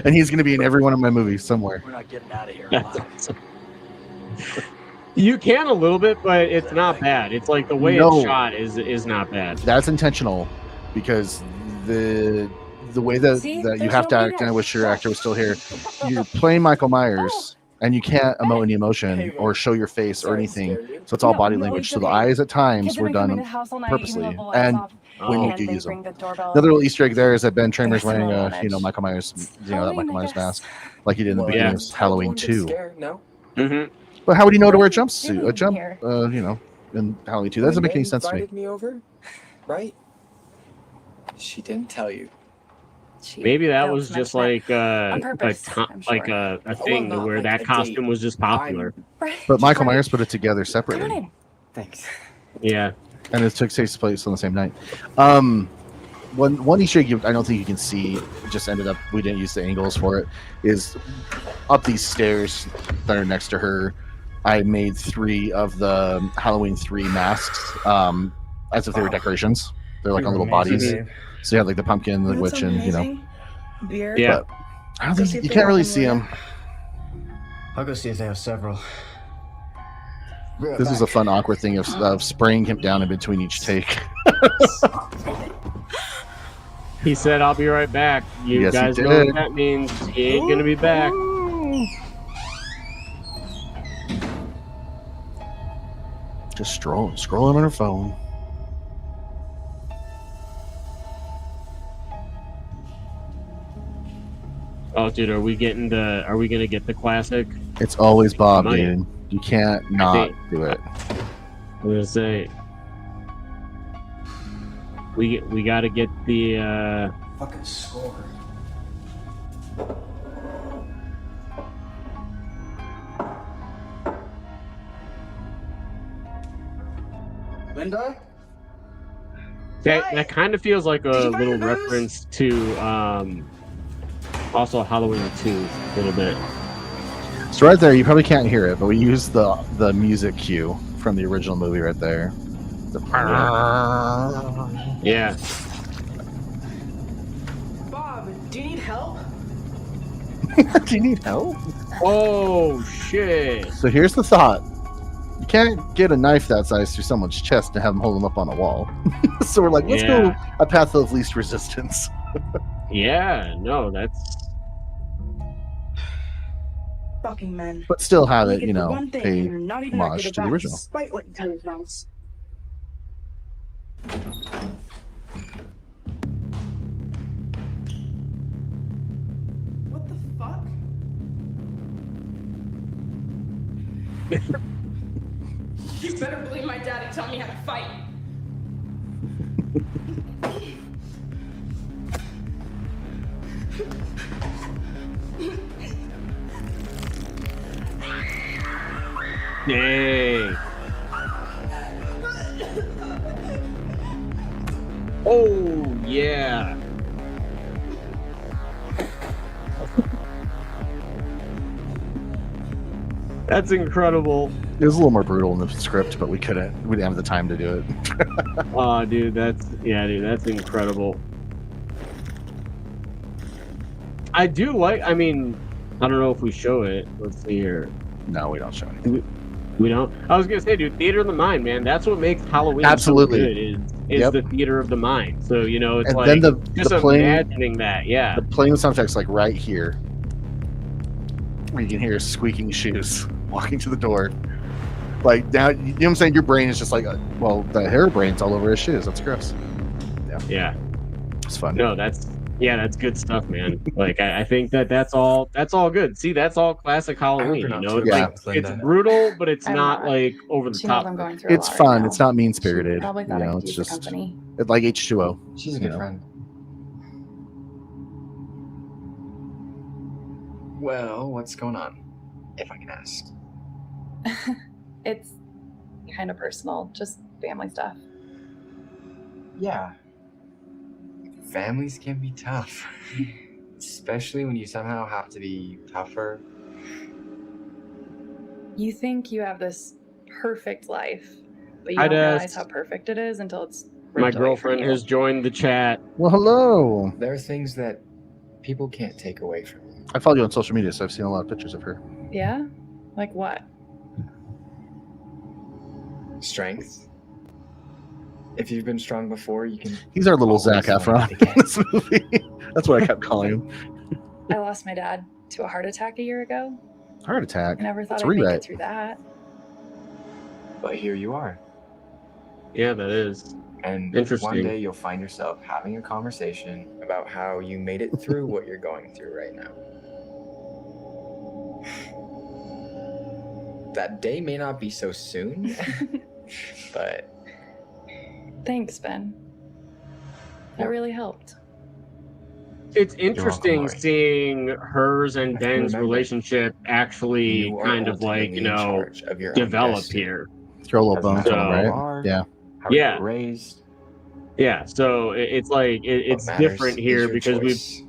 And he's going to be in every one of my movies somewhere. We're not getting out of here. You can a little bit, but it's not bad. It's like the way it's shot is not bad. That's intentional because the way that you have to act, and I wish your actor was still here. You're playing Michael Myers, and you can't emote any emotion or show your face or anything. So it's all body language. So the eyes at times were done purposely, and when you do use them. Another little Easter egg there is that Ben Tramer's wearing a Michael Myers, that Michael Myers mask, like he did in the beginning of Halloween 2. No. Mm-hmm. But how would he know to wear a jumpsuit? In Halloween 2. That doesn't make any sense to me. Invited me over, right? She didn't tell you. Maybe that was just like a thing not where like that a costume was just popular. But Michael Myers put it together separately. Thanks. Yeah. And it took place on the same night. One Easter egg I don't think you can see, just ended up, we didn't use the angles for it, is up these stairs that are next to her. I made 3 of the Halloween 3 masks as if they were decorations. They're like on little bodies. So you have like the pumpkin, the witch, and Beer. Yeah. But I don't think you can't really see them. I'll go see if they have several. This is a fun, awkward thing of spraying him down in between each take. He said, "I'll be right back." You Yes, he guys know did. what that means. He ain't gonna be back. Just scrolling on her phone. Oh, dude, are we gonna get the classic? It's always Bob, Might. dude. You can't not do it. I'm gonna say we got to get the Fucking score. Linda? that kind of feels like a little reference to also Halloween 2 a little bit. So right there, you probably can't hear it, but we use the music cue from the original movie right there. Yeah. Bob, do you need help? Do you need help? Oh shit! So here's the thought: you can't get a knife that size through someone's chest and have them hold them up on a wall. So we're like, let's go a path of least resistance. Yeah, no, that's Fucking men. But still have it, Make for one thing, pay and you're not even that homage good to at the that, original. despite what you tell your friends. What the fuck? You better believe my daddy taught me how to fight. dang. Oh yeah. That's incredible. It was a little more brutal in the script, but we didn't have the time to do it. Oh, dude, that's incredible. I do like, I mean, I don't know if we show it. Let's see here. No, we don't show anything. We don't? I was going to say, dude, theater of the mind, man. That's what makes Halloween Absolutely so good is the theater of the mind. So, you know, it's and like then just imagining that, yeah. The playing soundtrack's like right here, where you can hear squeaking shoes walking to the door. Like now, you know what I'm saying? Your brain is just like, well, the hair brain's all over his shoes. That's gross. Yeah. It's fun. No, that's good stuff, man. Like I think that's all good. See, that's all classic Halloween. You know, it's like it's brutal, but it's not like over the She knows top. I'm going through a It's lot fun. right now. It's not mean spirited. Probably You thought I know, could it's use the just company. it's like H2O. She's a good friend. Well, what's going on, if I can ask? It's kind of personal, just family stuff. Yeah. Families can be tough. Especially when you somehow have to be tougher. You think you have this perfect life, but you Hi, don't Des. realize how perfect it is until it's My ripped away from girlfriend you. has joined the chat. Well, hello. There are things that people can't take away from you. I follow you on social media, so I've seen a lot of pictures of her. Yeah? Like what? Strength. If you've been strong before, you can. He's our little Zac always learn Efron it again. in this movie. That's what I kept calling him. I lost my dad to a heart attack a year ago. Heart attack. I never thought It's I'd make rewrite. it through that. But here you are. Yeah, that is. And Interesting. one day you'll find yourself having a conversation about how you made it through what you're going through right now. That day may not be so soon, but Thanks, Ben. That really helped. It's interesting Lori. seeing hers and Ben's remember, relationship actually you are kind of like, ultimately you in know, charge of your own develop destiny. here. Throw a little Doesn't bone to matter him, who you right? are, Yeah. how you Yeah. were raised. Yeah, so it's like it's matters different is here your because choice.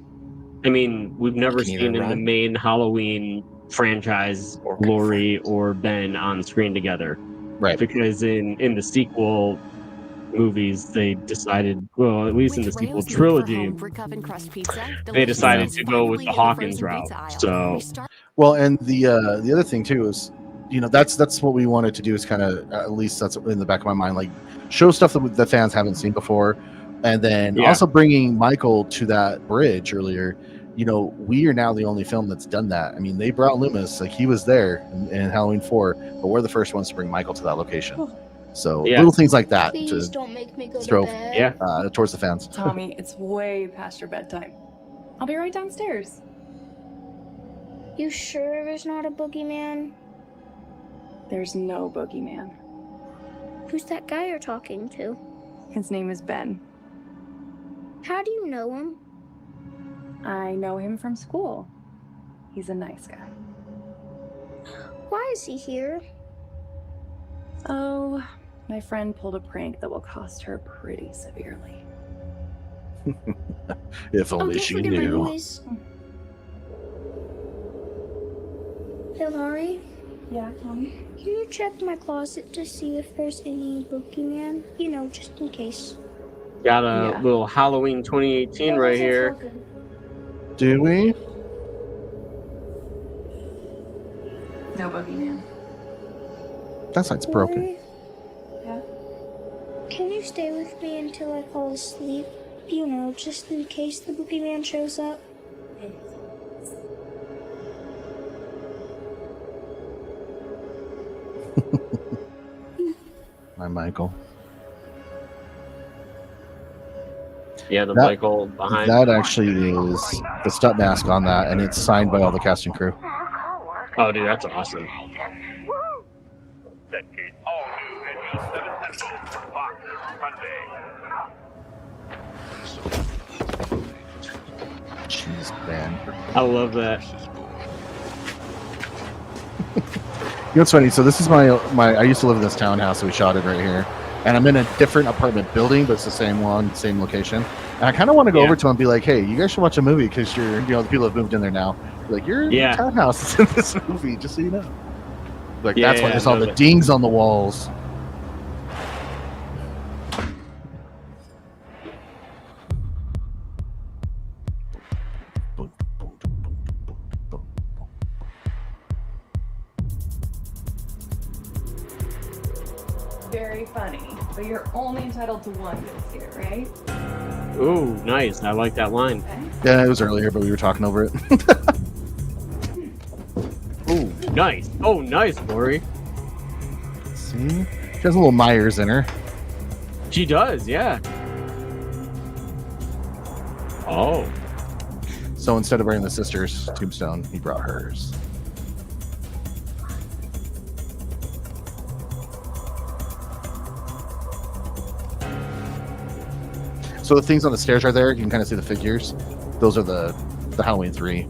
we've never can either seen in the run main Halloween franchise or Lori or Ben on screen together. Right. Because in the sequel movies they decided, well, at least in the sequel trilogy, they decided to go with the Hawkins route. So Well, and the other thing too is, you know, that's what we wanted to do is kind of, at least that's in the back of my mind, like show stuff that the fans haven't seen before, and then also bringing Michael to that bridge earlier. You know, we are now the only film that's done that. I mean, they brought Loomis, like he was there in Halloween 4, but we're the first ones to bring Michael to that location. So little things like that Please to don't make me go throw to bed. towards the fans. Tommy, it's way past your bedtime. I'll be right downstairs. You sure there's not a boogeyman? There's no boogeyman. Who's that guy you're talking to? His name is Ben. How do you know him? I know him from school. He's a nice guy. Why is he here? Oh, my friend pulled a prank that will cost her pretty severely. If only don't she forget my knew. noise. Hey, Laurie. Yeah, Tommy? Can you check my closet to see if there's any boogeyman? You know, just in case. got a little Halloween 2018 right here. Do we? No boogeyman. That side's broken. Laurie, Yeah? can you stay with me until I fall asleep? You know, just in case the boogeyman shows up. My Michael. Yeah, the Michael behind. That actually is the stunt mask on that, and it's signed by all the cast and crew. Oh, dude, that's awesome. Jeez, man. I love that. You know what's funny? So this is my I used to live in this townhouse, so we shot it right here. And I'm in a different apartment building, but it's the same one, same location. And I kind of want to go over to him and be like, hey, you guys should watch a movie because you're, you know, the people have moved in there now. Like, you're in the townhouse in this movie, just so you know. Like that's why there's all the dings on the walls. Very funny, but you're only entitled to one this year, right? Ooh, nice. I like that line. Yeah, it was earlier, but we were talking over it. Ooh, nice. Oh, nice, Lori. See? She has a little Myers in her. She does, yeah. Oh. So instead of wearing the sister's tombstone, he brought hers. So the things on the stairs right there, you can kind of see the figures. Those are the Halloween 3.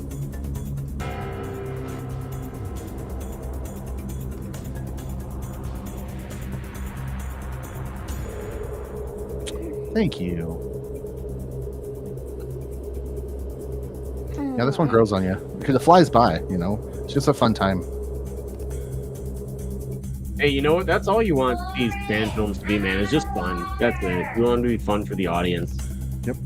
Thank you. Yeah, this one grows on you because it flies by. You know, it's just a fun time. Hey, you know what? That's all you want these fan films to be, man. It's just fun. That's it. You want them to be fun for the audience. Yep.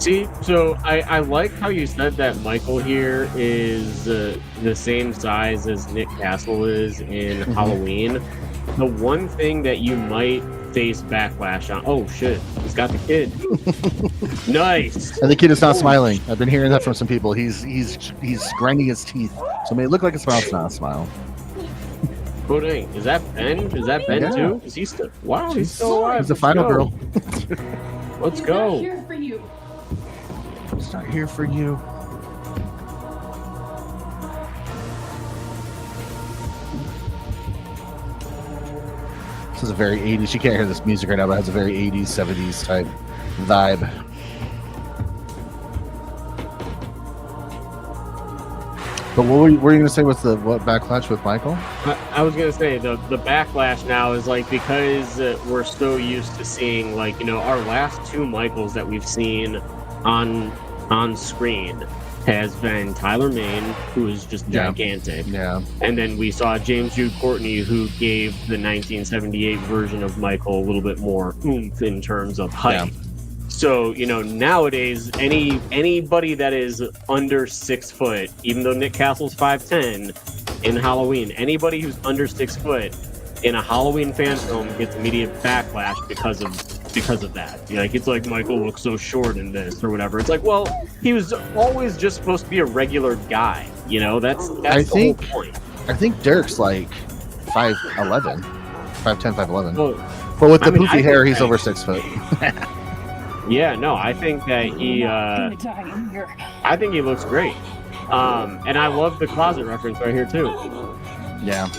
See, so I like how you said that Michael here is the same size as Nick Castle is in Halloween. The one thing that you might face backlash on. Oh shit, he's got the kid. Nice. And the kid is not smiling. I've been hearing that from some people. He's grinding his teeth. So it may look like a smile, it's not a smile. Oh dang, is that Ben? Is that Ben too? Is he still? Wow, he's still alive. He's the final girl. Let's go. Here for you. It's not here for you. This is a very 80s. You can't hear this music right now, but it has a very 80s, 70s type vibe. But what were you going to say with the backlash with Michael? I was going to say the backlash now is like because we're so used to seeing like, you know, our last two Michaels that we've seen on screen has been Tyler Mane, who is just gigantic. Yeah. And then we saw James Jude Courtney, who gave the 1978 version of Michael a little bit more oomph in terms of height. Yeah. So, you know, nowadays, anybody that is under 6 foot, even though Nick Castle's 5'10", in Halloween, anybody who's under 6 foot in a Halloween fan film gets immediate backlash because of that. You know, like, it's like Michael looks so short in this or whatever. It's like, well, he was always just supposed to be a regular guy. You know, that's the whole point. I think Derek's like 5'11", 5'10", 5'11". Well, but with the poofy hair, he's over 6 foot. Yeah, no, I think that I think he looks great. And I love the closet reference right here too. Yeah.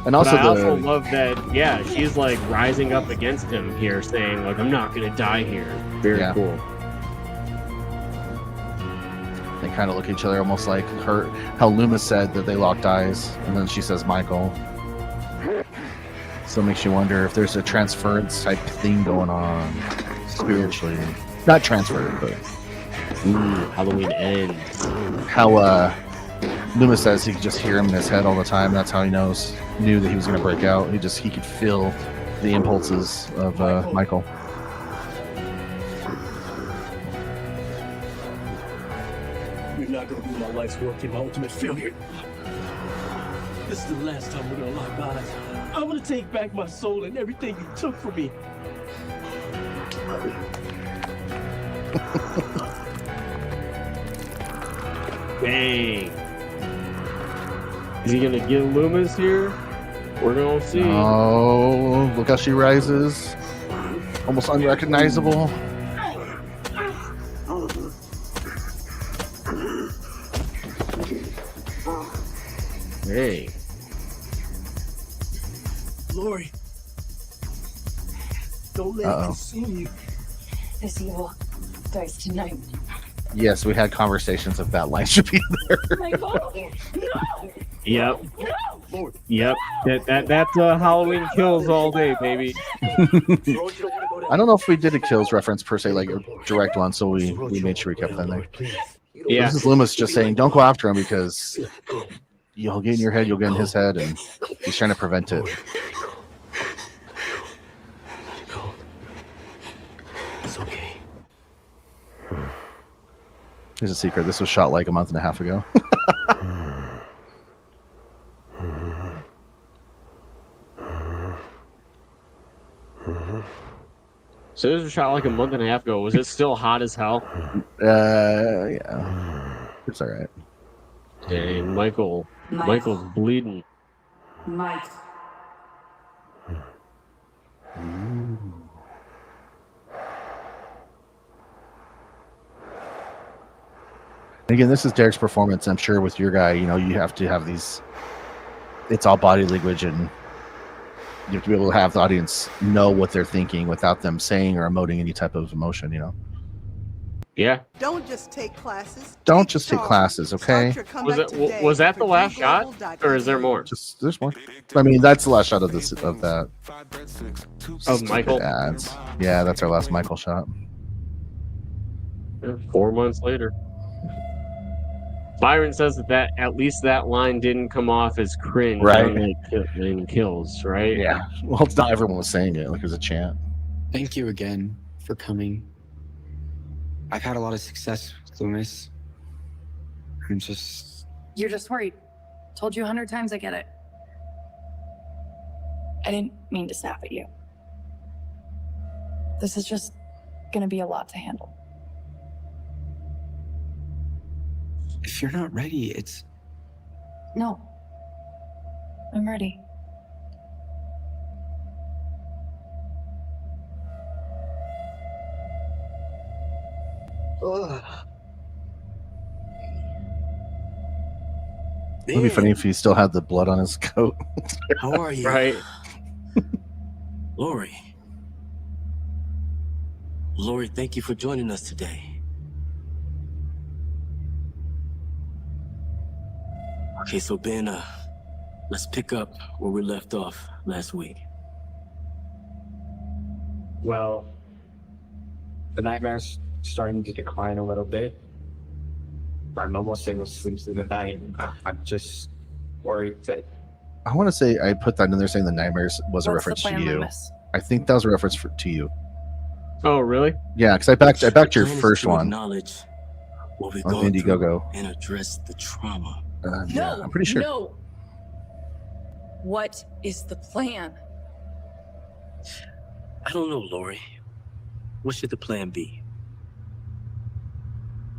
And also I also love that, yeah, she's like rising up against him here, saying like, I'm not gonna die here. Very cool. They kind of look at each other almost like how Loomis said that they locked eyes, and then she says Michael. So it makes you wonder if there's a transference type thing going on spiritually. Not transferred, but Halloween ends. How Loomis says he could just hear him in his head all the time. That's how he knew that he was going to break out. He could feel the impulses of Michael. You're not going to be my life's work and my ultimate failure. This is the last time we're going to lock eyes. I'm going to take back my soul and everything you took from me. Dang. Is he gonna get Loomis here? We're gonna see. Oh, look how she rises. Almost unrecognizable. Hey. Lori. Don't let it consume you. This evil dies tonight. Yes, we had conversations if that line should be there. Michael, no! Yep. Yep. That's Halloween kills all day, baby. Lord, you don't want to go I don't know if we did a kills reference per se, like a direct one, so we made sure we kept that in there. Yeah. This is Loomis just saying, don't go after him because you'll get in your head, you'll get in his head, and he's trying to prevent it. It's okay. Here's a secret. This was shot like a month and a half ago. So this was shot like a month and a half ago. Was it still hot as hell? Yeah. It's all right. Dang, Michael's bleeding. Mike. Again, this is Derek's performance. I'm sure with your guy, you know, you have to have these. It's all body language, and you have to be able to have the audience know what they're thinking without them saying or emoting any type of emotion. You know. Yeah. Don't just take classes. Don't just take classes, okay? Was that the last shot, or is there more? There's more. I mean, that's the last shot of this of that. Of Michael. Ads. Yeah, that's our last Michael shot. 4 months later. Byron says that at least that line didn't come off as cringe, right? In kills, right? Yeah. Well, it's not everyone was saying it. Like it was a chant. Thank you again for coming. I've had a lot of success with Loomis. I'm just... You're just worried. Told you 100 times I get it. I didn't mean to snap at you. This is just gonna be a lot to handle. If you're not ready, it's... No. I'm ready. It would be funny if he still had the blood on his coat. How are you? Right. Lori. Lori, thank you for joining us today. Okay, so Ben, let's pick up where we left off last week. Well, the nightmare's starting to decline a little bit. I'm almost able to sleep through the night. I'm just worried that... I want to say I put that in there saying the nightmares was a What's the reference plan, to you. Loomis? I think that was a reference to you. Oh, really? Yeah, because I backed your The plan is first to one acknowledge what we've on gone through Indiegogo. and address the trauma. Yeah, I'm pretty sure. No. What is the plan? I don't know, Lori. What should the plan be?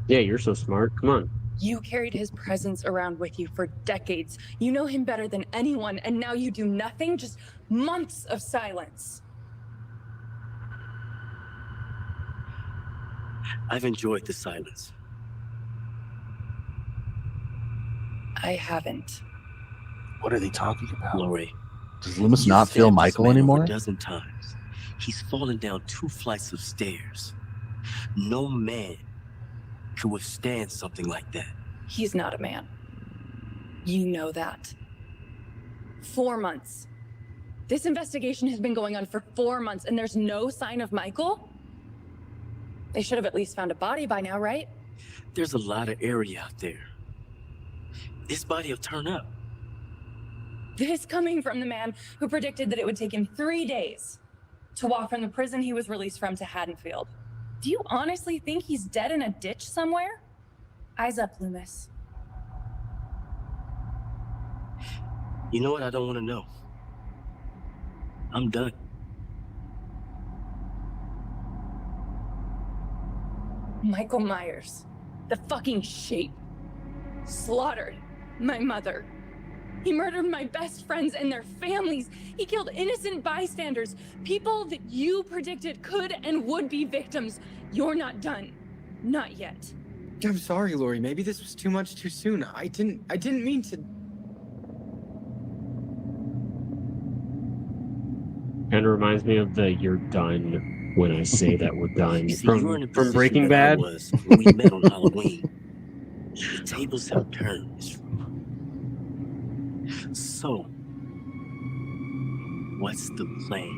Yeah, you're so smart. Come on. You carried his presence around with you for decades. You know him better than anyone, and now you do nothing, just months of silence. I've enjoyed the silence. I haven't. What are they talking about? Lori. Does Loomis not feel Michael anymore? A dozen times. He's fallen down 2 flights of stairs. No man could withstand something like that. He's not a man. You know that. 4 months. This investigation has been going on for 4 months, and there's no sign of Michael? They should have at least found a body by now, right? There's a lot of area out there. This body will turn up. This coming from the man who predicted that it would take him 3 days to walk from the prison he was released from to Haddonfield. Do you honestly think he's dead in a ditch somewhere? Eyes up, Loomis. You know what? I don't want to know. I'm done. Michael Myers, the fucking shape, slaughtered my mother. He murdered my best friends and their families. He killed innocent bystanders, people that you predicted could and would be victims. You're not done. Not yet. I'm sorry, Lori. Maybe this was too much too soon. I didn't mean to... Kind of reminds me of the "you're done" when I say that we're done You see, you were in the from position Breaking that I Bad. was when we met on Halloween. The tables have turned, Miss Rue. So, what's the plan?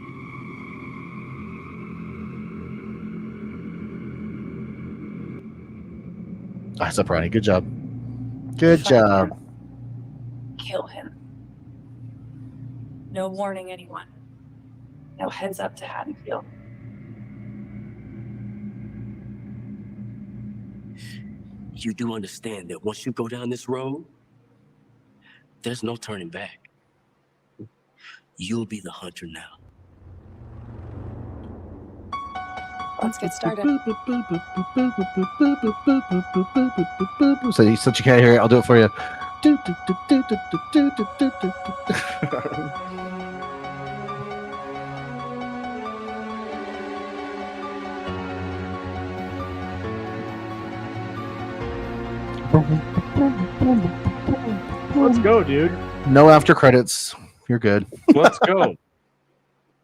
That's up, Ronnie. Good job. Good job. Kill him. No warning anyone. No heads up to Haddonfield. You do understand that once you go down this road, there's no turning back. You'll be the hunter now. Let's get started. So since you can't hear it, I'll do it for you. Let's go, dude. No after credits. You're good. Let's go,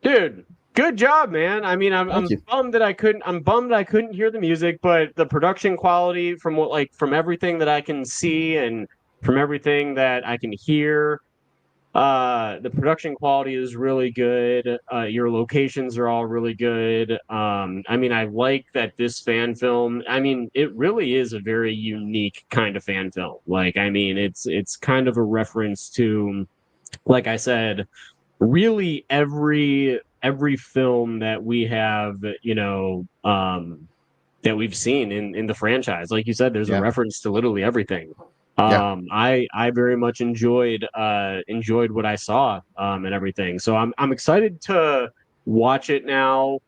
dude. Good job, man. I mean, I'm you. bummed that I couldn't hear the music, but the production quality from everything that I can see and from everything that I can hear, the production quality is really good. Your locations are all really good. I mean, I like that this fan film. I mean, it really is a very unique kind of fan film. Like, I mean, it's kind of a reference to, like I said, really every film that we have, that we've seen in the franchise. Like you said, there's a reference to literally everything. I very much enjoyed what I saw and everything. So I'm excited to watch it now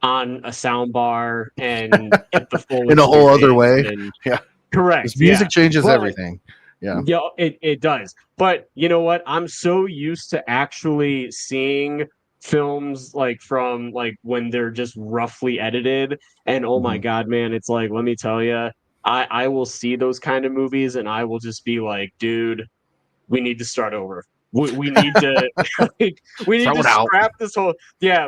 on a sound bar and get the full In a whole other way. and- Yeah. Correct. This music changes But- everything. Yeah. Yeah, it does. But you know what? I'm so used to actually seeing films from when they're just roughly edited, and oh my God, man, it's like, let me tell you, I will see those kind of movies and I will just be like, dude, we need to start over. We need to we need Throw to it out. scrap this whole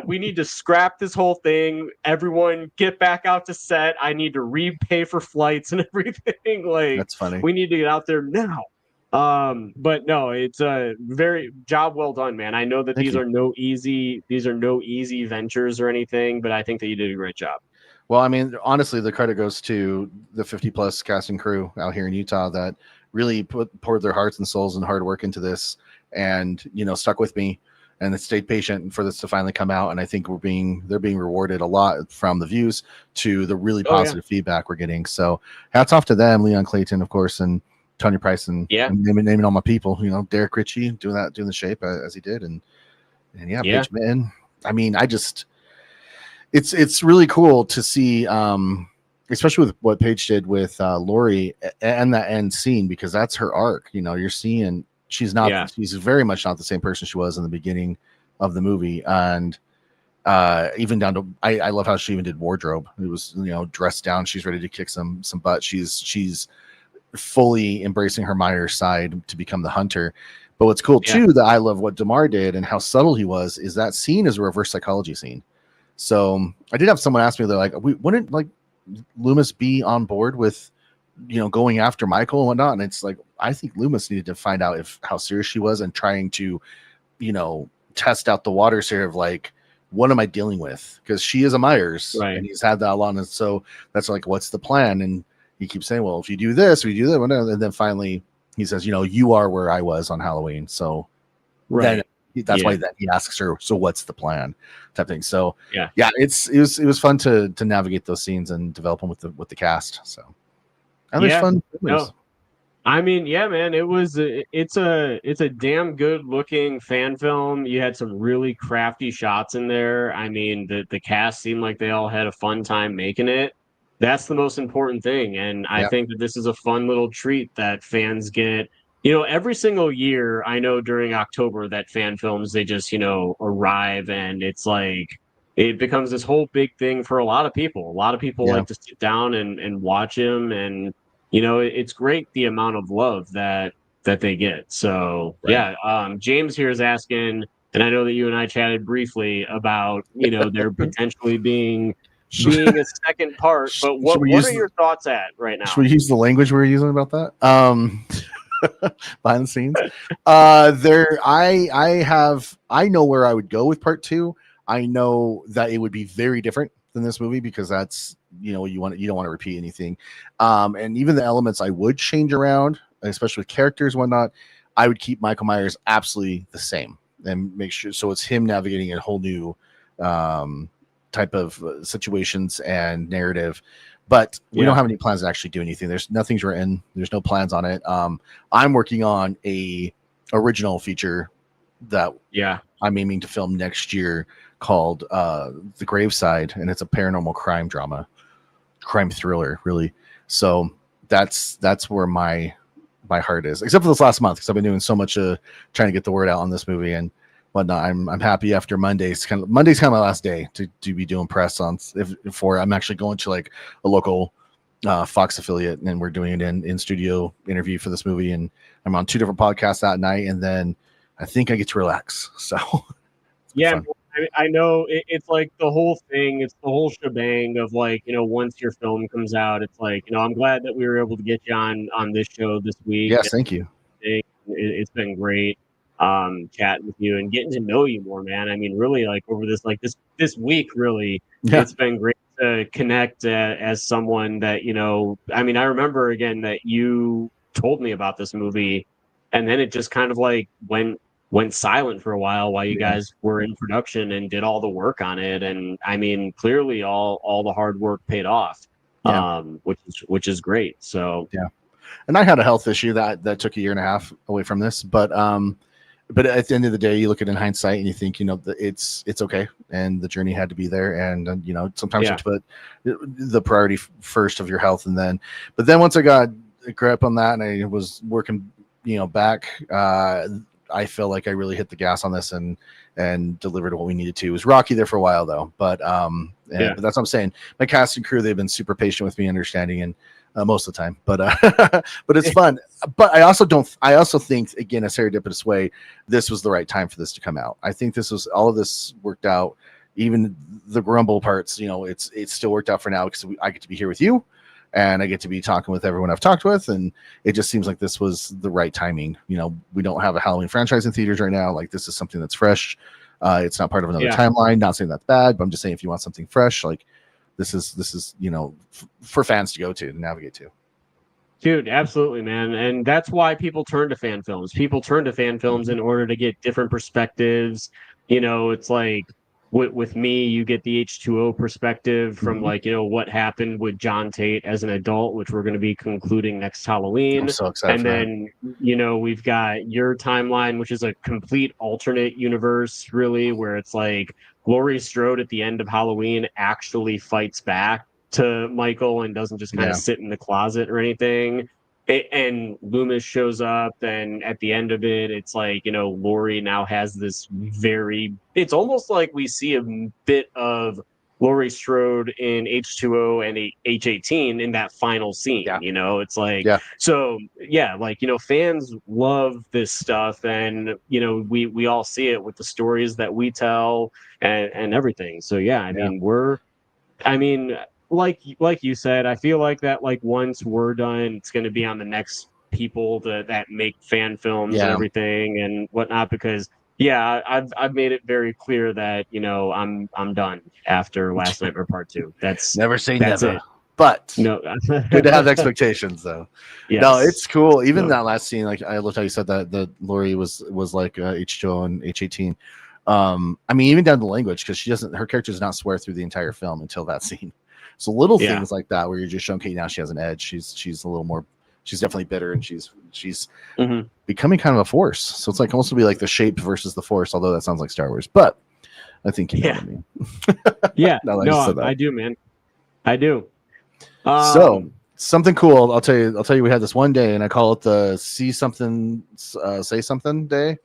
we need to scrap this whole thing. Everyone get back out to set. I need to repay for flights and everything. Like, That's funny. we need to get out there now. But no, it's a very job well done, man. I know that Thank these you. are no easy ventures or anything, but I think that you did a great job. Well, I mean, honestly, the credit goes to the 50+ cast and crew out here in Utah that really poured their hearts and souls and hard work into this, and stuck with me and stayed patient for this to finally come out. And I think they're being rewarded a lot from the views to the really positive feedback we're getting. So hats off to them, Leon Clayton, of course, and Tanya Price, and naming all my people. Derek Ritchie doing the shape as he did, and Paige Mitten. I mean, it's really cool to see, especially with what Paige did with Lori and that end scene, because that's her arc. You're seeing she's very much not the same person she was in the beginning of the movie, and even down to I love how she even did wardrobe. It was dressed down. She's ready to kick some butt. She's fully embracing her Myers side to become the hunter. But what's cool too, that I love what Damar did and how subtle he was, is that scene is a reverse psychology scene. So I did have someone ask me, they're like, wouldn't Loomis be on board with going after Michael and whatnot? And it's like, I think Loomis needed to find out how serious she was and trying to test out the waters here of like, what am I dealing with? Because she is a Myers, and he's had that a lot. And so that's like, what's the plan? And he keeps saying, well, if you do this, if you do that, and then finally he says, you are where I was on Halloween. So then that's why he asks her, so what's the plan, type thing. So it was fun to navigate those scenes and develop them with the cast. So and there's fun. No. I mean, man, it's a damn good looking fan film. You had some really crafty shots in there. I mean, the cast seemed like they all had a fun time making it. That's the most important thing. And I think that this is a fun little treat that fans get. Every single year, I know during October that fan films, they just, arrive, and it's like, it becomes this whole big thing for a lot of people. A lot of people like to sit down and watch them. And, it's great the amount of love that they get. So, James here is asking, and I know that you and I chatted briefly about, there potentially being a second part, but what are your thoughts at right now? Should we use the language we were using about that? Behind the scenes. I know where I would go with part 2. I know that it would be very different than this movie because that's you don't want to repeat anything. And even the elements I would change around, especially with characters and whatnot, I would keep Michael Myers absolutely the same and make sure so it's him navigating a whole new type of situations and narrative. But we don't have any plans to actually do anything. Nothing's written. There's no plans on it. I'm working on a original feature that I'm aiming to film next year called The Graveside, and it's a paranormal crime thriller, really. So that's where my heart is, except for this last month because I've been doing so much trying to get the word out on this movie and whatnot. I'm happy after Monday's kind of my last day to be doing press on for I'm actually going to like a local Fox affiliate and we're doing it in studio interview for this movie, and I'm on 2 different podcasts that night, and then I think I get to relax. So yeah, I know it's like the whole thing. It's the whole shebang of like, once your film comes out, it's like, I'm glad that we were able to get you on this show this week. Yes, thank you. It's been great chatting with you and getting to know you more, man. I mean, really, like over this week, really, it's been great to connect as someone that I mean, I remember again that you told me about this movie, and then it just kind of like went silent for a while you guys were in production and did all the work on it. And I mean, clearly all the hard work paid off, which is great. So and I had a health issue that took a year and a half away from this, but at the end of the day, you look at it in hindsight and you think, it's okay. And the journey had to be there. And, sometimes you have to put the priority first of your health. But then once I got a grip on that and I was working, back, I feel like I really hit the gas on this and delivered what we needed to. It was rocky there for a while though, but that's what I'm saying. My cast and crew, they've been super patient with me, understanding, and most of the time, but it's fun. But I also think, again, a serendipitous way, this was the right time for this to come out. I think all of this worked out. Even the grumble parts, it's still worked out for now because I get to be here with you and I get to be talking with everyone I've talked with. And it just seems like this was the right timing. We don't have a Halloween franchise in theaters right now. Like, this is something that's fresh. It's not part of another timeline. Not saying that's bad, but I'm just saying if you want something fresh, like this is for fans to go to navigate to. Dude, absolutely, man. And that's why people turn to fan films. People turn to fan films in order to get different perspectives. It's like with me, you get the H2O perspective from like, what happened with John Tate as an adult, which we're going to be concluding next Halloween. I'm so excited. And then, we've got your timeline, which is a complete alternate universe, really, where it's like Laurie Strode at the end of Halloween actually fights back to Michael and doesn't just kind of sit in the closet or anything. And Loomis shows up, and at the end of it, it's like, Laurie now has this it's almost like we see a bit of Laurie Strode in H2O and H18 in that final scene. It's like, fans love this stuff, and we all see it with the stories that we tell and everything. So I mean, like you said, I feel like that, like, once we're done, it's going to be on the next people that make fan films and everything and whatnot, because I've made it very clear that I'm done after Last Nightmare Part 2. That's never say that's never. it. But no, good to have expectations though. Yes. No, it's cool. Even that last scene, like I loved how you said that Laurie was like H2O and H18. I mean, even down to the language, because her character does not swear through the entire film until that scene. So little things like that, where you're just showing, okay, now she has an edge. She's a little more. She's definitely bitter, and she's becoming kind of a force. So it's like almost to be like the shape versus the force. Although that sounds like Star Wars, but I think you know what I mean. I do, man. I do. So something cool. I'll tell you. We had this one day, and I call it the see something, say something day.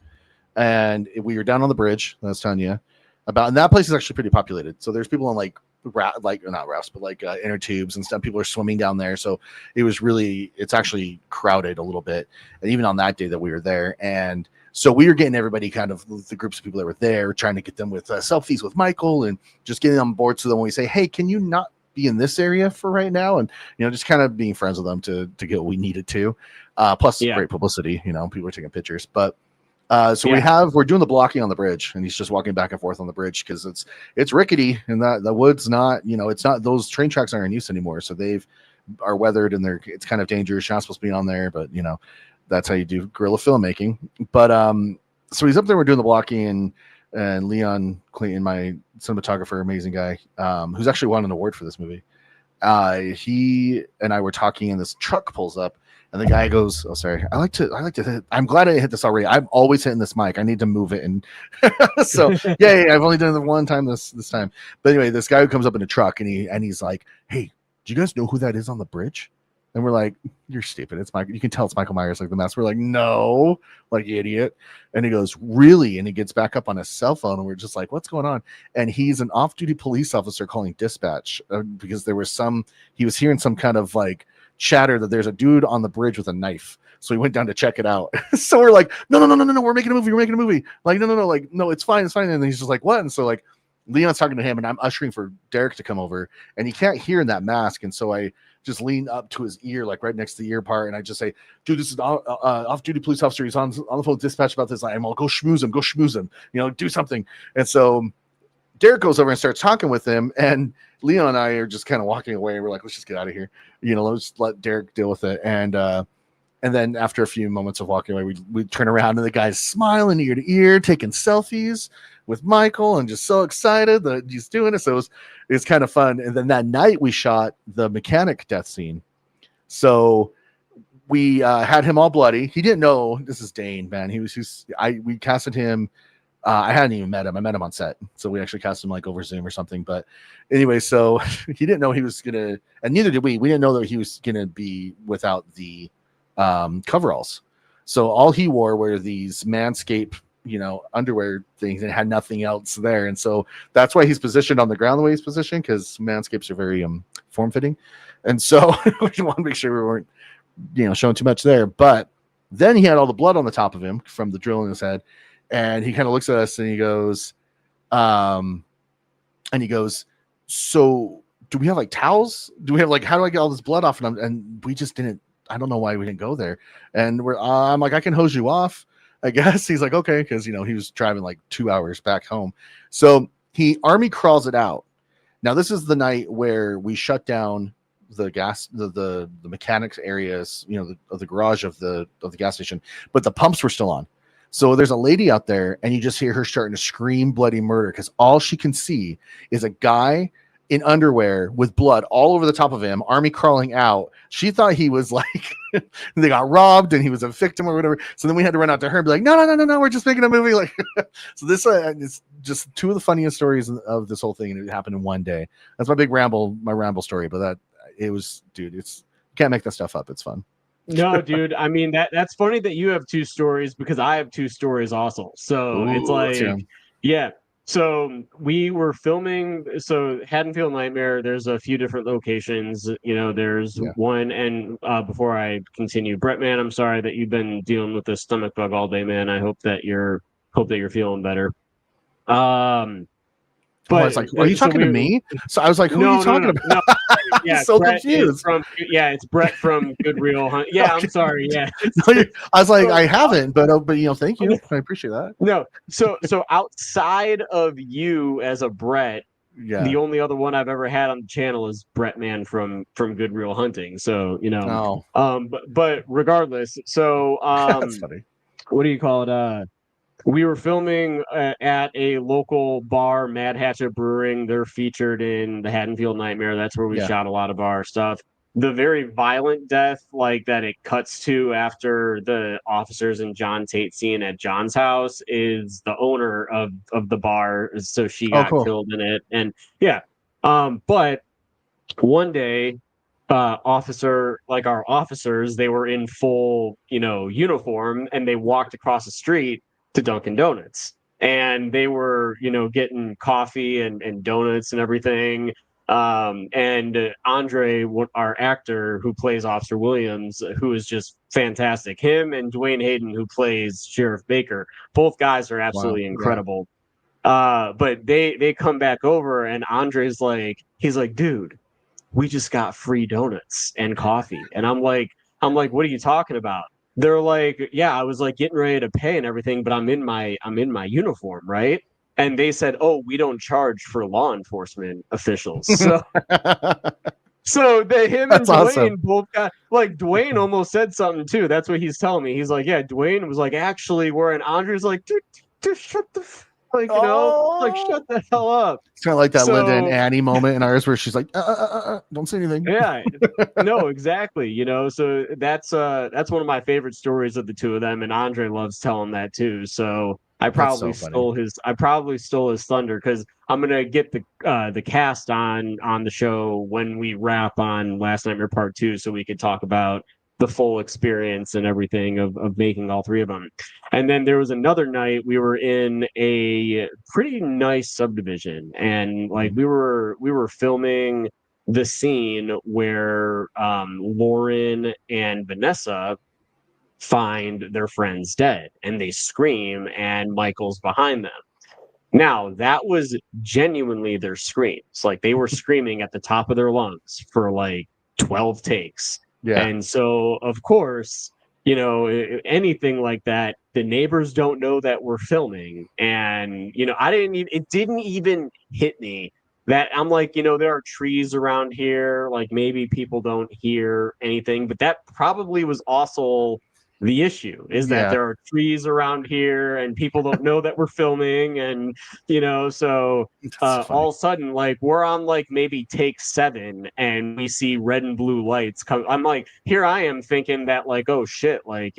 And we were down on the bridge. I was telling you about, and that place is actually pretty populated. So there's people on like not rafts, but like inner tubes and stuff. People are swimming down there. So it's actually crowded a little bit. And even on that day that we were there, and so we were getting everybody, kind of the groups of people that were there, trying to get them with selfies with Michael and just getting on board. So then when we say, hey, can you not be in this area for right now? And, just kind of being friends with them to get what we needed to, plus great publicity, people are taking pictures, but So we're doing the blocking on the bridge, and he's just walking back and forth on the bridge because it's rickety, and that the wood's not, it's not, those train tracks aren't in use anymore. So are weathered, and it's kind of dangerous. You're not supposed to be on there, but that's how you do guerrilla filmmaking. But so he's up there, we're doing the blocking, and Leon Clayton, my cinematographer, amazing guy, who's actually won an award for this movie. He and I were talking, and this truck pulls up. And the guy goes, "Oh, sorry. I like to hit. I'm glad I hit this already. I'm always hitting this mic. I need to move it." And so, yeah, I've only done it one time this time. But anyway, this guy who comes up in a truck, and he's like, "Hey, do you guys know who that is on the bridge?" And we're like, "You're stupid. It's Mike. You can tell it's Michael Myers, like the mask." We're like, "No, like idiot." And he goes, "Really?" And he gets back up on his cell phone, and we're just like, "What's going on?" And he's an off-duty police officer calling dispatch because he was hearing some kind of like chatter that there's a dude on the bridge with a knife. So he went down to check it out. So we're like, no, we're making a movie. Like, no, like, no, it's fine. And then he's just like, what? And so like Leon's talking to him, and I'm ushering for Derek to come over, and he can't hear in that mask. And so I just lean up to his ear, like right next to the ear part, and I just say, "Dude, this is off-duty police officer. He's on the phone with dispatch about this. I'm all, go schmooze him, do something." And so Derek goes over and starts talking with him, and Leon and I are just kind of walking away. We're like, let's just get out of here. Let's let Derek deal with it. And then after a few moments of walking away, we turn around, and the guy's smiling ear to ear, taking selfies with Michael, and just so excited that he's doing it. So it's kind of fun. And then that night we shot the mechanic death scene. So we had him all bloody. He didn't know this is Dane, man. We casted him. I hadn't even met him. I met him on set. So we actually cast him like over Zoom or something. But anyway, so he didn't know he was going to, and neither did we. We didn't know that he was going to be without the coveralls. So all he wore were these Manscaped, underwear things, and had nothing else there. And so that's why he's positioned on the ground the way he's positioned, because Manscapes are very form-fitting. And so we want to make sure we weren't, showing too much there. But then he had all the blood on the top of him from the drill in his head. And he kind of looks at us, and he goes, "So do we have like towels? Do we have like, how do I get all this blood off?" And we just didn't. I don't know why we didn't go there. And I'm like, "I can hose you off, I guess." He's like, "Okay," because he was driving like 2 hours back home. So he army crawls it out. Now this is the night where we shut down the gas, the mechanics areas, of the garage of the gas station, but the pumps were still on. So there's a lady out there, and you just hear her starting to scream bloody murder, because all she can see is a guy in underwear with blood all over the top of him, army crawling out. She thought he was like they got robbed and he was a victim or whatever. So then we had to run out to her and be like, no, we're just making a movie. Like, so this is just two of the funniest stories of this whole thing, and it happened in one day. That's my ramble story. But dude, you can't make that stuff up. It's fun. No, dude. I mean, that's funny that you have two stories, because I have two stories also. So it's like, yeah. So we were filming. So Haddonfield Nightmare, there's a few different locations. There's one. And before I continue, Brett, man, I'm sorry that you've been dealing with this stomach bug all day, man. I hope that you're feeling better. But I was like, "Are you talking to me?" So I was like, "Who are you talking about?" No. Yeah, so Brett confused. It's Brett from Good Real Hunt. Yeah, okay. I'm sorry. Yeah, I was like, I haven't, but thank you. I appreciate that. No, so outside of you as a Brett, the only other one I've ever had on the channel is Brett Man from Good Real Hunting. So but regardless, so that's funny. What do you call it? We were filming at a local bar, Mad Hatchet Brewing. They're featured in the Haddonfield Nightmare. That's where we shot a lot of our stuff. The very violent death, like that it cuts to after the officers and John Tate scene at John's house, is the owner of the bar. So she got killed in it. And but one day, our officers, they were in full, uniform, and they walked across the street to Dunkin' Donuts, and they were, getting coffee and donuts and everything. And Andre, our actor who plays Officer Williams, who is just fantastic, him and Dwayne Hayden, who plays Sheriff Baker, both guys are absolutely incredible. But they come back over, and Andre's like, he's like, "Dude, we just got free donuts and coffee." And I'm like, what are you talking about? they're like, yeah, I was like getting ready to pay and everything, but I'm in my uniform, right? And they said, oh, we don't charge for law enforcement officials. So him and That's Dwayne awesome. both got, like, Dwayne almost said something too. That's what he's telling me. He's like, yeah, Dwayne was like, actually, where, and Andre's like, dude, shut the like, like, shut the hell up. It's kind of like that Linda and So Annie moment in ours where she's like, don't say anything. yeah, no, exactly. So that's one of my favorite stories of the two of them, and Andre loves telling that too. So That's so funny. I probably stole his thunder because I'm gonna get the cast on the show when we wrap on Last Nightmare Part 2, so we could talk about the full experience and everything of making all three of them. And then there was another night we were in a pretty nice subdivision, and like we were filming the scene where Lauren and Vanessa find their friends dead and they scream and Michael's behind them. Now, that was genuinely their screams. Like they were screaming at the top of their lungs for like 12 takes. Yeah. And so, of course, anything like that, the neighbors don't know that we're filming. And, it didn't even hit me that I'm like, there are trees around here. Like maybe people don't hear anything, but that probably was also the issue is that Yeah. there are trees around here and people don't know that we're filming. And, so all of a sudden, like we're on like maybe take 7 and we see red and blue lights come. I'm like, here I am thinking that like, oh shit, like,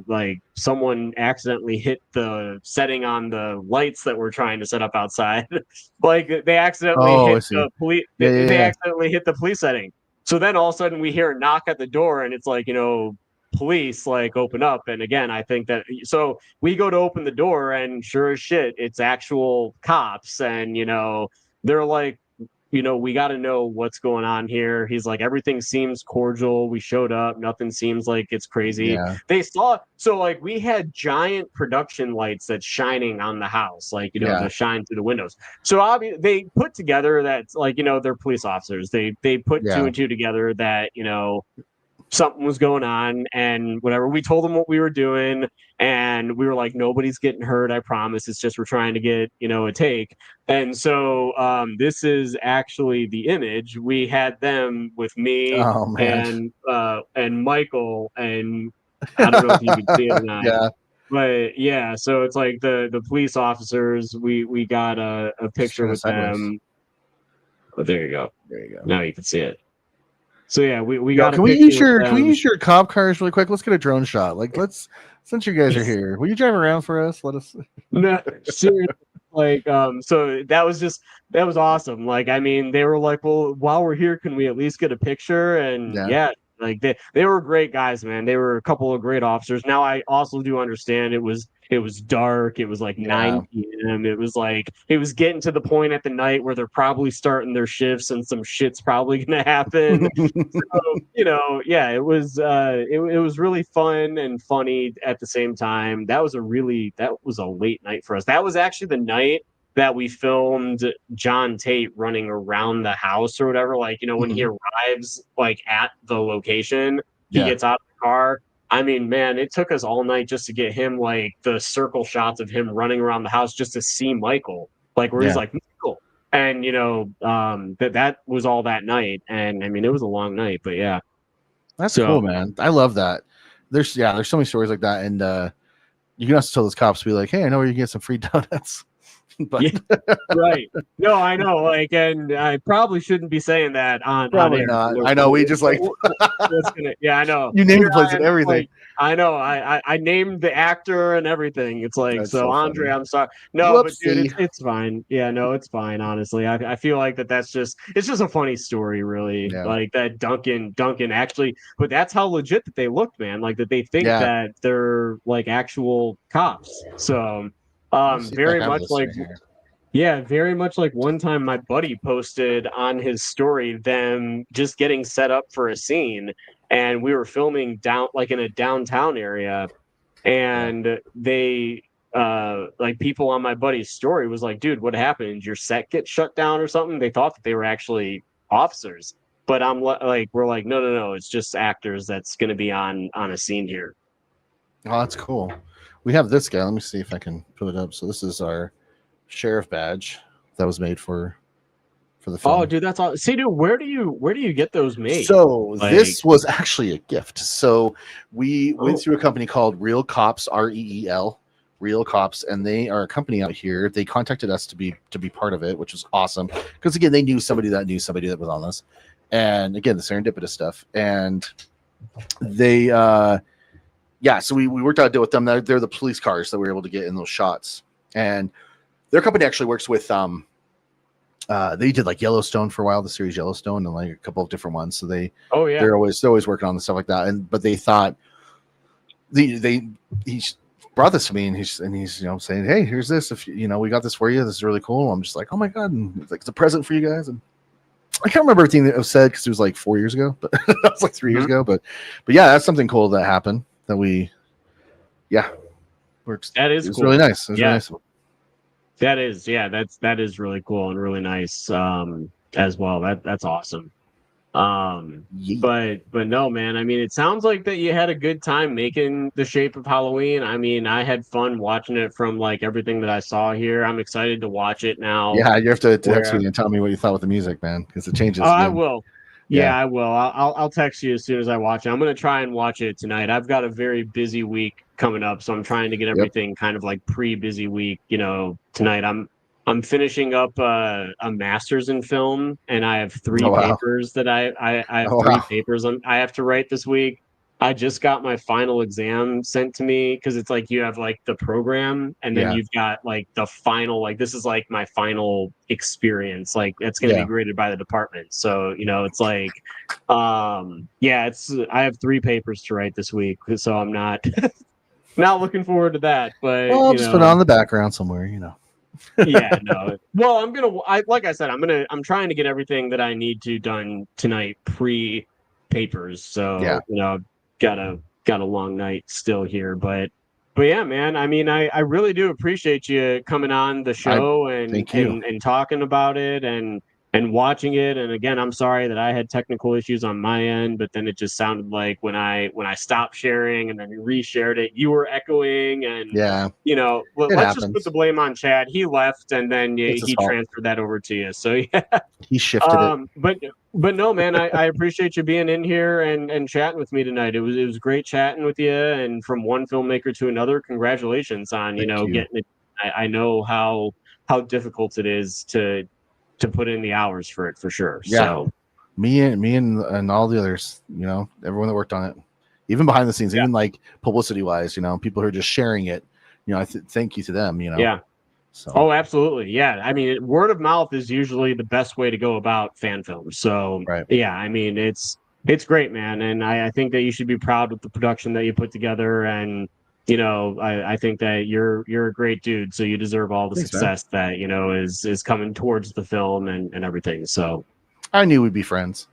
like someone accidentally hit the setting on the lights that we're trying to set up outside. Like they accidentally Oh, I hit see. the police. Yeah, yeah, They yeah. accidentally hit the police setting. So then all of a sudden we hear a knock at the door and it's like, police like open up. And again, I think that so we go to open the door and sure as shit it's actual cops. And they're like, we got to know what's going on here. He's like, everything seems cordial. We showed up, nothing seems like it's crazy. Yeah. They saw, so like we had giant production lights that's shining on the house, like Yeah. to shine through the windows. So obviously they put together that like they're police officers. They put Yeah. two and two together that something was going on and whatever. We told them what we were doing and we were like, nobody's getting hurt, I promise. It's just we're trying to get a take. And so this is actually the image. We had them with me Oh, man. and Michael, and I don't know if you can see it or not. Yeah. But yeah, so it's like the police officers. We got a picture kinda with sideways. them. Oh, there you go. There you go. Now you can see it. So yeah, we Yo, got can a we picture use with your them. can we use your cop cars really quick? Let's get a drone shot. Like since you guys are here, will you drive around for us? Let us No, seriously, like so that was awesome. Like I mean, they were like, well, while we're here, can we at least get a picture? And yeah, like they were great guys, man. They were a couple of great officers. Now I also do understand it was dark. It was like 9 p.m. It was getting to the point at the night where they're probably starting their shifts and some shit's probably gonna happen. So, yeah, it was it was really fun and funny at the same time. That was a late night for us. That was actually the night that we filmed John Tate running around the house or whatever. Like, when he arrives like at the location, he gets out of the car. I mean, man, it took us all night just to get him like the circle shots of him running around the house just to see Michael, like where he's like, Michael. And that was all that night. And I mean, it was a long night, but yeah. That's cool, man. I love that. There's so many stories like that, and you can also tell those cops, be like, hey, I know where you can get some free donuts. But yeah, right. No, I know. Like, and I probably shouldn't be saying that on probably air. not. I know. We just like yeah, I know. You named the place I and am, everything. like, I know. I named the actor and everything. It's like, That's so so Andre, funny. I'm sorry. No, but dude, Whoopsie. it's fine. Yeah, no, it's fine. Honestly, I feel like it's just a funny story, really. Yeah. Like that Duncan actually, but that's how legit that they looked, man. Like that they think that they're like actual cops. So, very much like. Yeah, very much like one time my buddy posted on his story them just getting set up for a scene, and we were filming down like in a downtown area, and they like people on my buddy's story was like, dude, what happened? Your set get shut down or something? They thought that they were actually officers. But I'm like, we're like, no, it's just actors that's gonna be on a scene here. Oh, that's cool. We have this guy. Let me see if I can put it up. So this is our sheriff badge that was made for the film. Oh, dude, that's all. See, dude, where do you get those made? So Like, this was actually a gift. So we went through a company called Real Cops, REEL, Real Cops, and they are a company out here. They contacted us to be part of it, which was awesome because again, they knew somebody that was on this, and again, the serendipitous stuff. And they, yeah, so we worked out a deal with them. They're the police cars that we were able to get in those shots, and their company actually works with they did like Yellowstone for a while, the series Yellowstone, and like a couple of different ones. So they're always working on the stuff like that. But they thought he brought this to me, and he's saying, hey, here's this. If we got this for you. This is really cool. I'm just like, oh my god, and it's like it's a present for you guys. And I can't remember everything that was said because it was like 4 years ago, but that was like 3 years ago. But yeah, that's something cool that happened that we, works. That is it was cool. really nice. It was really nice. That is, that is really cool and really nice as well. That's awesome. But no, man, I mean, it sounds like that you had a good time making The Shape of Halloween. I mean, I had fun watching it from like everything that I saw here. I'm excited to watch it now. Yeah, you have to text me and tell me what you thought with the music, man, because it changes. Oh, I will. Yeah, I will. I'll text you as soon as I watch it. I'm going to try and watch it tonight. I've got a very busy week coming up, so I'm trying to get everything kind of like pre-busy week. Tonight I'm finishing up a master's in film, and I have three papers that I have three papers I have to write this week. I just got my final exam sent to me because it's like you have like the program and then you've got like the final, like this is like my final experience. Like it's going to be graded by the department. So, it's like, I have three papers to write this week. So I'm not, not looking forward to that, but I'll just put it on the background somewhere, yeah, no. Well, like I said, I'm trying to get everything that I need to done tonight pre papers. So, got a long night still here, but yeah, man, I mean, I really do appreciate you coming on the show and talking about it and watching it. And again, I'm sorry that I had technical issues on my end, but then it just sounded like when I stopped sharing and then reshared it, you were echoing and let's just put the blame on Chad. He left and then he transferred that over to you. So yeah, he shifted it. But no, man, I appreciate you being in here and chatting with me tonight. It was great chatting with you, and from one filmmaker to another, congratulations on getting it. I know how difficult it is to put in the hours for it for sure. Yeah. So me and all the others, everyone that worked on it, even behind the scenes, even like publicity wise, people who are just sharing it, I thank you to them, Yeah. So. Oh, absolutely. Yeah. I mean, word of mouth is usually the best way to go about fan films. So yeah, I mean, it's great, man. And I think that you should be proud with the production that you put together. And, I think that you're a great dude. So you deserve all the success that, is coming towards the film and everything. So I knew we'd be friends.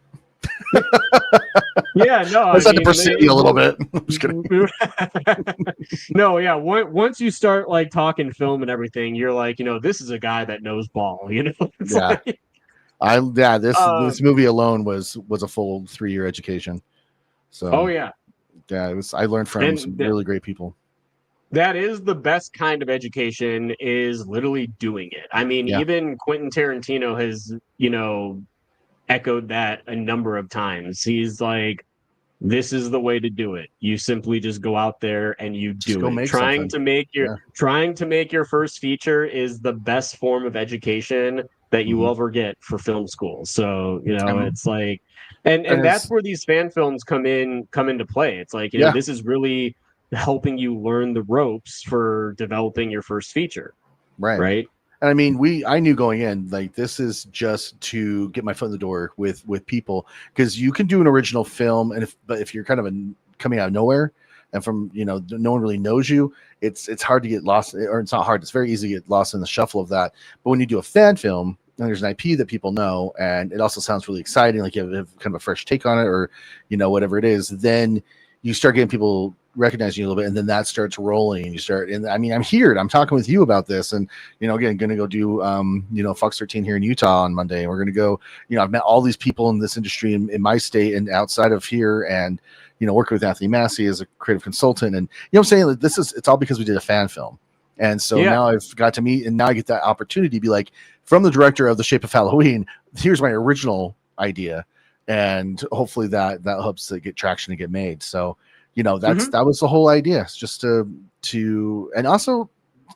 Yeah, no, I had to pursue you a little bit. I'm just kidding. No, yeah. Once you start like talking film and everything, you're like, this is a guy that knows ball. It's like, this movie alone was a full 3-year education. So yeah, it was. I learned from some really great people. That is the best kind of education, is literally doing it. I mean, even Quentin Tarantino has, echoed that a number of times. He's like, this is the way to do it. You simply just go out there and you do it. Trying to make your first feature is the best form of education that you will ever get for film school. So, it's like, and that's where these fan films come into play. It's like, this is really helping you learn the ropes for developing your first feature. Right. And I mean, I knew going in, like, this is just to get my foot in the door with people, because you can do an original film, but if you're kind of coming out of nowhere and from, no one really knows you, it's hard to get lost, or it's not hard. It's very easy to get lost in the shuffle of that. But when you do a fan film and there's an IP that people know, and it also sounds really exciting, like you have kind of a fresh take on it, or, whatever it is, then you start getting people recognize you a little bit, and then that starts rolling. You start, and I mean, I'm here. I'm talking with you about this, and again, going to go do Fox 13 here in Utah on Monday. We're going to go. I've met all these people in this industry in my state and outside of here, and working with Anthony Massey as a creative consultant, and I'm saying that it's all because we did a fan film. And so now I've got to meet, and now I get that opportunity to be like, from the director of The Shape of Halloween, here's my original idea. And hopefully that helps to get traction and get made. So, that was the whole idea. It's just to and also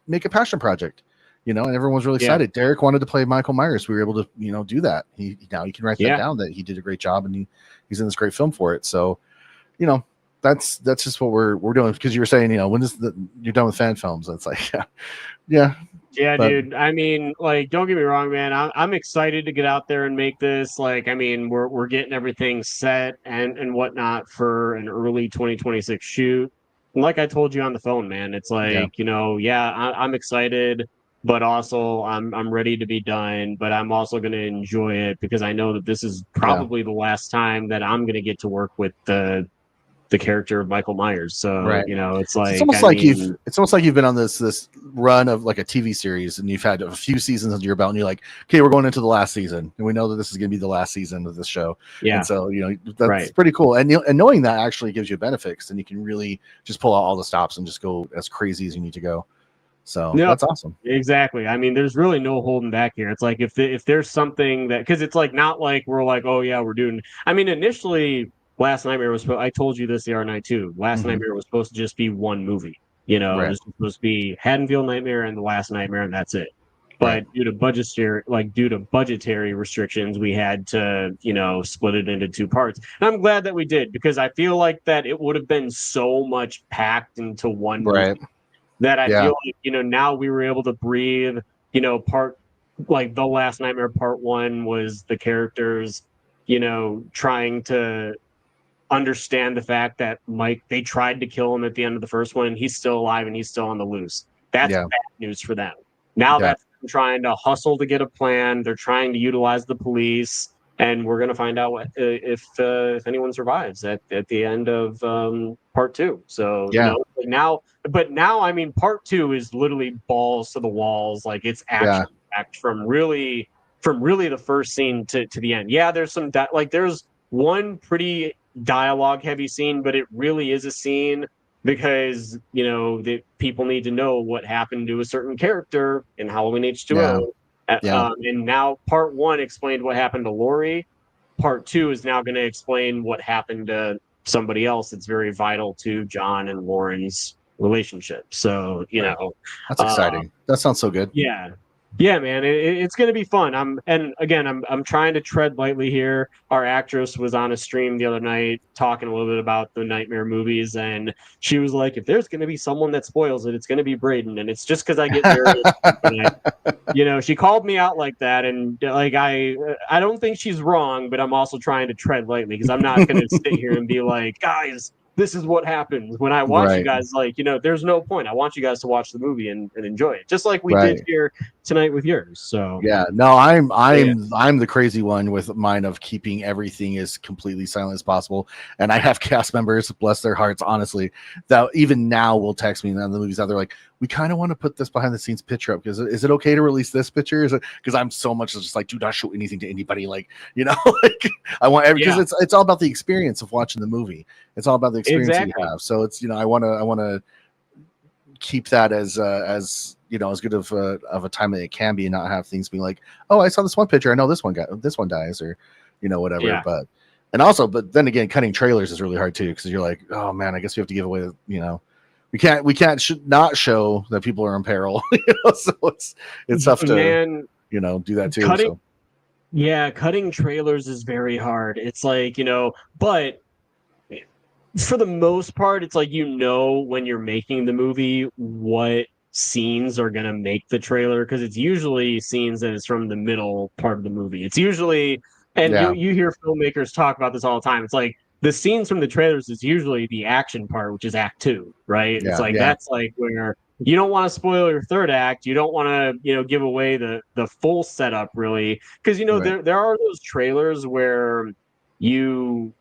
make a passion project, and everyone was really excited. Derek wanted to play Michael Myers. We were able to, do that. Now he can write that down, that he did a great job, and he's in this great film for it. So, that's just what we're doing. Because you were saying, when you're done with fan films, it's like, yeah. But, dude. I mean, like, don't get me wrong, man. I'm excited to get out there and make this. Like, I mean, we're getting everything set and whatnot for an early 2026 shoot. And like I told you on the phone, man, it's like, I'm excited, but also I'm ready to be done. But I'm also going to enjoy it because I know that this is probably the last time that I'm going to get to work with the character of Michael Myers. So, it's like, it's almost like you've been on this run of like a TV series, and you've had a few seasons under your belt, and you're like, okay, we're going into the last season, and we know that this is going to be the last season of this show. And so, that's pretty cool. And knowing that actually gives you benefits, then you can really just pull out all the stops and just go as crazy as you need to go. So that's awesome. Exactly. I mean, there's really no holding back here. It's like if there's something that, because it's like not like we're like, oh yeah, we're doing. I mean, initially, Last Nightmare was. I told you this the other night too. Last Nightmare was supposed to just be one movie. It was supposed to be Haddonfield Nightmare and The Last Nightmare, and that's it. But due to budgetary restrictions, we had to, split it into two parts. And I'm glad that we did, because I feel like that it would have been so much packed into one movie that I feel like, now we were able to breathe. Part like The Last Nightmare Part 1 was the characters, trying to understand the fact that Mike, they tried to kill him at the end of the first one, and he's still alive and he's still on the loose. That's bad news for them. Now that's them trying to hustle to get a plan. They're trying to utilize the police, and we're going to find out if anyone survives at the end of part 2. So now, I mean, part 2 is literally balls to the walls. Like, it's action packed from really the first scene to the end. Yeah, there's some there's one pretty dialogue heavy scene, but it really is a scene because that people need to know what happened to a certain character in Halloween H2O. And now part 1 explained what happened to Laurie. Part 2 is now going to explain what happened to somebody else that's very vital to John and Lauren's relationship. So that's exciting. That sounds so good. Yeah, man, it's going to be fun. I'm trying to tread lightly here. Our actress was on a stream the other night talking a little bit about the Nightmare movies, and she was like, if there's going to be someone that spoils it, it's going to be Braden. And it's just because I get nervous. She called me out like that, and like I don't think she's wrong, but I'm also trying to tread lightly because I'm not going to sit here and be like, guys, this is what happens when I watch you guys. Like, there's no point. I want you guys to watch the movie and enjoy it, just like we did here tonight with yours. So I'm the crazy one with mine of keeping everything as completely silent as possible. And I have cast members, bless their hearts, honestly, that even now will text me on the movies out. They're like, we kind of want to put this behind the scenes picture up, because is it okay to release this picture? Is it, because I'm so much just like, do not show anything to anybody, like, like I want because it's all about the experience of watching the movie. It's all about the experience you have. So it's I want to keep that as as good of a time that it can be, and not have things being like, oh, I saw this one picture, I know this one dies, or whatever. But then again, cutting trailers is really hard too, because you're like, oh man, I guess we have to give away we can't not show that people are in peril. So it's tough to do that too. Cutting trailers is very hard. It's like, but for the most part, it's like, when you're making the movie, what scenes are going to make the trailer, because it's usually scenes that is from the middle part of the movie. It's usually, and you hear filmmakers talk about this all the time. It's like the scenes from the trailers is usually the action part, which is act 2, right? It's like that's like where you don't want to spoil your third act. You don't want to, give away the full setup, really, because there are those trailers where you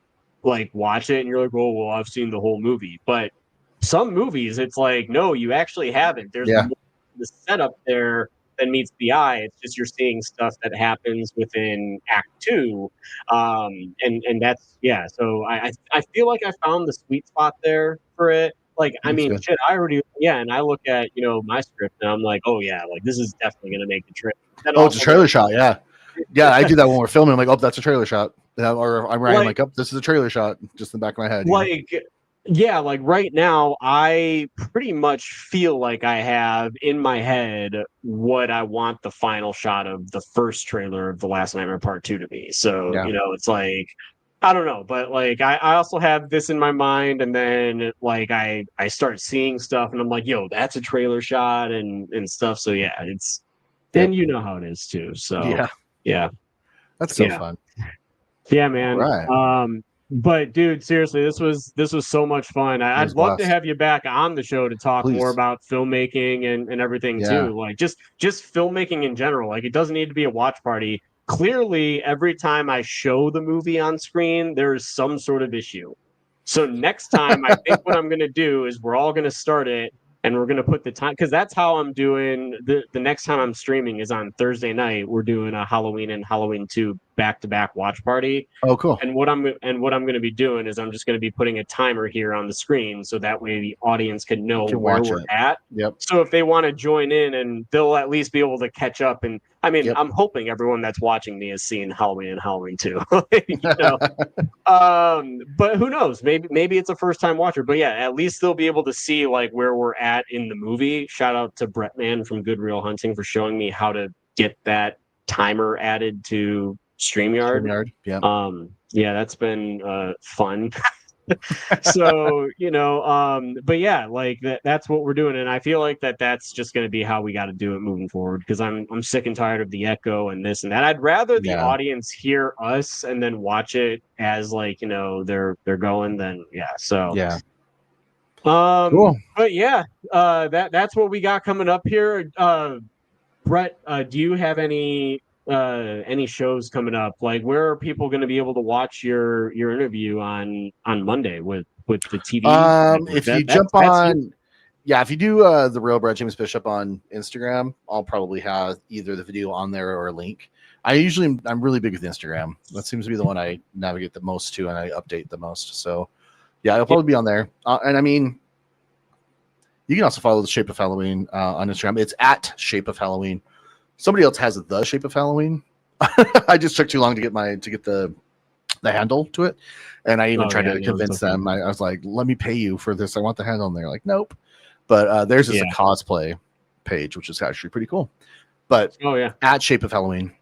like watch it and you're like, oh well, I've seen the whole movie. But some movies, it's like, no, you actually haven't. There's more the setup there than meets the eye. It's just you're seeing stuff that happens within Act Two, and that's yeah. So I feel like I found the sweet spot there for it. Like, I That's mean, good. shit, and I look at my script and I'm like, oh yeah, like this is definitely gonna make the trip. Then Oh, it's a also trailer shot. Yeah. Yeah, I do that when we're filming. I'm like, oh, that's a trailer shot. Or I'm writing like, oh, this is a trailer shot, just in the back of my head. like yeah, like right now I pretty much feel like I have in my head what I want the final shot of the first trailer of The Last Nightmare Part 2 to be. So, Yeah. it's like I don't know, but like I also have this in my mind, and then like I start seeing stuff and I'm like, yo, that's a trailer shot and stuff. So yeah, it's then you know how it is too. So yeah. That's so Yeah. fun. Yeah, man. Right. But dude, seriously, this was so much fun. I'd was love to blast. have you back on the show to talk more Please. about filmmaking and everything Yeah. too. Like just filmmaking in general. Like it doesn't need to be a watch party. Clearly, every time I show the movie on screen, there is some sort of issue. So next time, I think what I'm gonna do is we're all gonna start it and we're gonna put the time, because that's how I'm doing the next time I'm streaming is on Thursday night. We're doing a Halloween and Halloween 2 back-to-back watch party. Oh, cool. And what I'm going to be doing is I'm just going to be putting a timer here on the screen so that way the audience can know You can where watch we're it. at. Yep. So if they want to join in, and they'll at least be able to catch up. And I mean, I'm hoping everyone that's watching me has seen Halloween and Halloween 2. But who knows? Maybe it's a first time watcher. But yeah, at least they'll be able to see like where we're at in the movie. Shout out to Brettman from Good Real Hunting for showing me how to get that timer added to StreamYard. Yeah. Yeah, that's been fun. So but yeah, like that's what we're doing, and I feel like that's just going to be how we got to do it moving forward, because I'm sick and tired of the echo and this and that. I'd rather the audience hear us and then watch it as like they're going than so yeah. Cool. But yeah, that's what we got coming up here. Brett, do you have any shows coming up? Like, where are people going to be able to watch your interview on Monday with the TV? If you jump on, if you do the Real Brett James Bishop on Instagram, I'll probably have either the video on there or a link. I'm really big with Instagram. That seems to be the one I navigate the most to and I update the most. So yeah, it'll probably be on there. And I mean, you can also follow the Shape of Halloween on Instagram. It's at Shape of Halloween. Somebody else has the Shape of Halloween. I just took too long to get the handle to it, and I even tried to convince them. I was like, "Let me pay you for this. I want the handle." And they're like, "Nope." But theirs is a cosplay page, which is actually pretty cool. But at Shape of Halloween.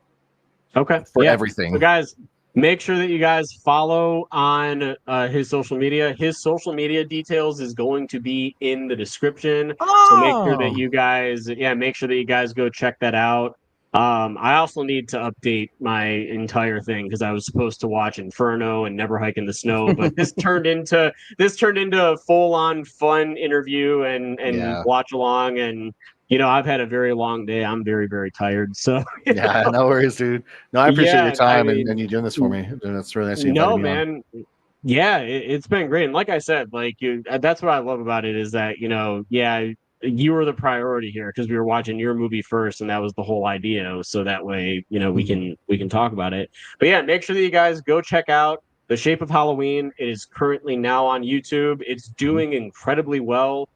Okay. For everything. So guys, make sure that you guys follow on his social media. His social media details is going to be in the description. So make sure that you guys go check that out. I also need to update my entire thing because I was supposed to watch Inferno and Never Hike in the Snow, but this turned into a full-on fun interview and watch along. And I've had a very long day. I'm very, very tired. So no worries, dude. No, I appreciate your time and you doing this for me. That's really nice. No, man. Yeah, it's been great. And like I said, like that's what I love about it is that you were the priority here because we were watching your movie first, and that was the whole idea. So that way, we can talk about it. But yeah, make sure that you guys go check out The Shape of Halloween. It is currently now on YouTube. It's doing incredibly well.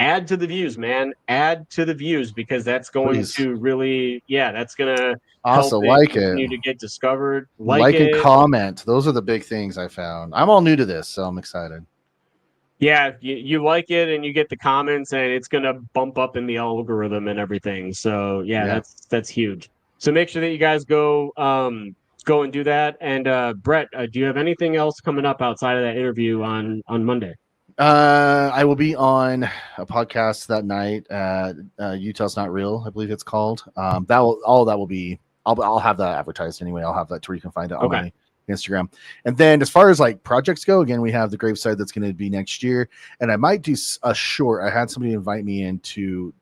Add to the views, man. Add to the views because that's going to really, that's gonna also help like continue it. to get discovered. Like it. and comment. Those are the big things I found. I'm all new to this, so I'm excited. Yeah, you like it and you get the comments, and it's gonna bump up in the algorithm and everything. So that's huge. So make sure that you guys go and do that. And Brett, do you have anything else coming up outside of that interview on Monday? I will be on a podcast that night. Utah's Not Real, I believe it's called. I'll have that advertised anyway. I'll have that to where you can find it on my Instagram. And then as far as like projects go, again, we have the Graveside that's going to be next year, and I might do a short. I had somebody invite me in to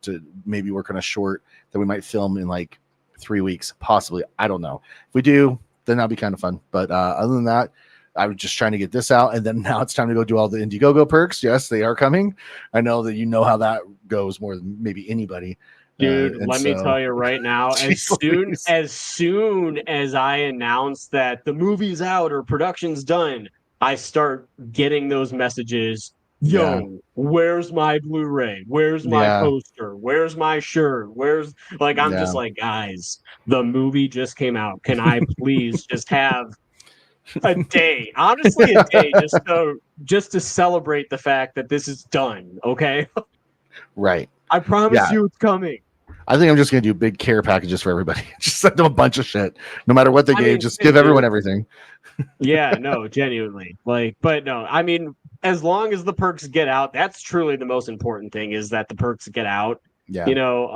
maybe work on a short that we might film in like 3 weeks, possibly. I don't know. If we do, then that'll be kind of fun. But other than that, I was just trying to get this out, and then now it's time to go do all the Indiegogo perks. Yes, they are coming. I know that you know how that goes more than maybe anybody. Dude, and let me so tell you right now, Jeez as soon as I announce that the movie's out or production's done, I start getting those messages. Yeah. Yo, where's my Blu-ray? Where's my Yeah. poster? Where's my shirt? Where's like I'm just Yeah. like, guys, the movie just came out. Can I please just have a day? Honestly, a day just to celebrate the fact that this is done, okay? Right. I promise Yeah. you it's coming. I think I'm just gonna do big care packages for everybody. Just send them a bunch of shit, no matter what they I gave. mean, Just same, give everyone dude. everything. Yeah, no, genuinely. Like, but no, I mean, as long as the perks get out, that's truly the most important thing is that the perks get out. Yeah. You know,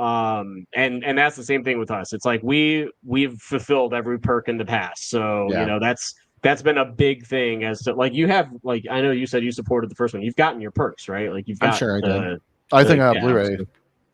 and that's the same thing with us. It's like we've fulfilled every perk in the past. So, you Yeah. know, that's been a big thing as to like you have like I know you said you supported the first one. You've gotten your perks, right? Like you've I'm got sure I did. I think I have yeah, Blu-ray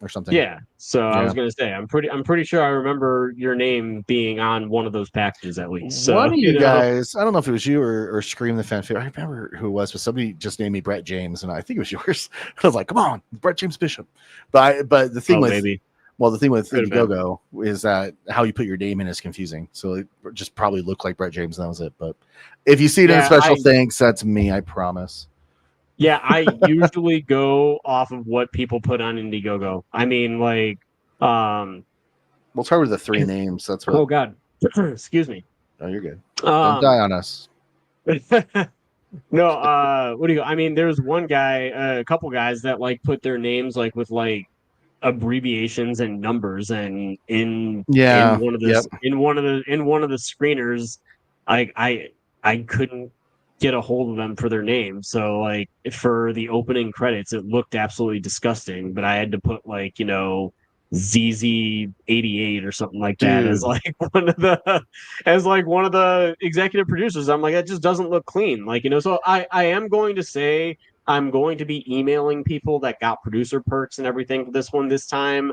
or something. yeah. So I Yeah. was gonna say I'm pretty sure I remember your name being on one of those packages at least. So One of you know. guys, I don't know if it was you or Scream the Fan Favorite. I remember who it was, but somebody just named me Brett James, and I think it was yours. I was like, "Come on, Brett James Bishop." But the thing with maybe. Well, the thing with Could have been. Indiegogo is that how you put your name in is confusing. So it just probably looked like Brett James, and that was it. But if you see it in a special thanks, that's me. I promise. Yeah, I usually go off of what people put on Indiegogo. I mean, like, we'll start with the three names. That's what. Oh God, excuse me. Oh, you're good. Don't die on us. No, what do you? I mean, there's one guy, a couple guys that like put their names like with like abbreviations and numbers, and in one of the in one of the screeners, I couldn't get a hold of them for their name. So like for the opening credits, it looked absolutely disgusting, but I had to put like, you know, ZZ88 or something like that as like one of the executive producers. I'm like, that just doesn't look clean. Like, you know, so I am going to say I'm going to be emailing people that got producer perks and everything for this one this time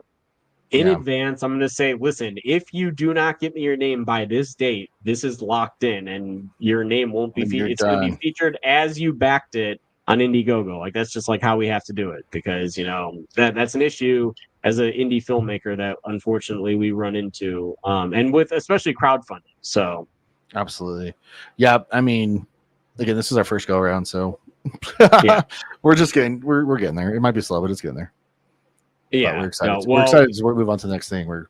in advance. I'm going to say, listen, if you do not get me your name by this date, this is locked in and your name won't be it's going to be featured as you backed it on Indiegogo. Like that's just like how we have to do it because, you know, that's an issue as an indie filmmaker that unfortunately we run into and with especially crowdfunding. So absolutely. Yeah, I mean, again, this is our first go around, so yeah. we're getting there. It might be slow, but it's getting there. Yeah, but we're excited. No, We're excited to move on to the next thing. We're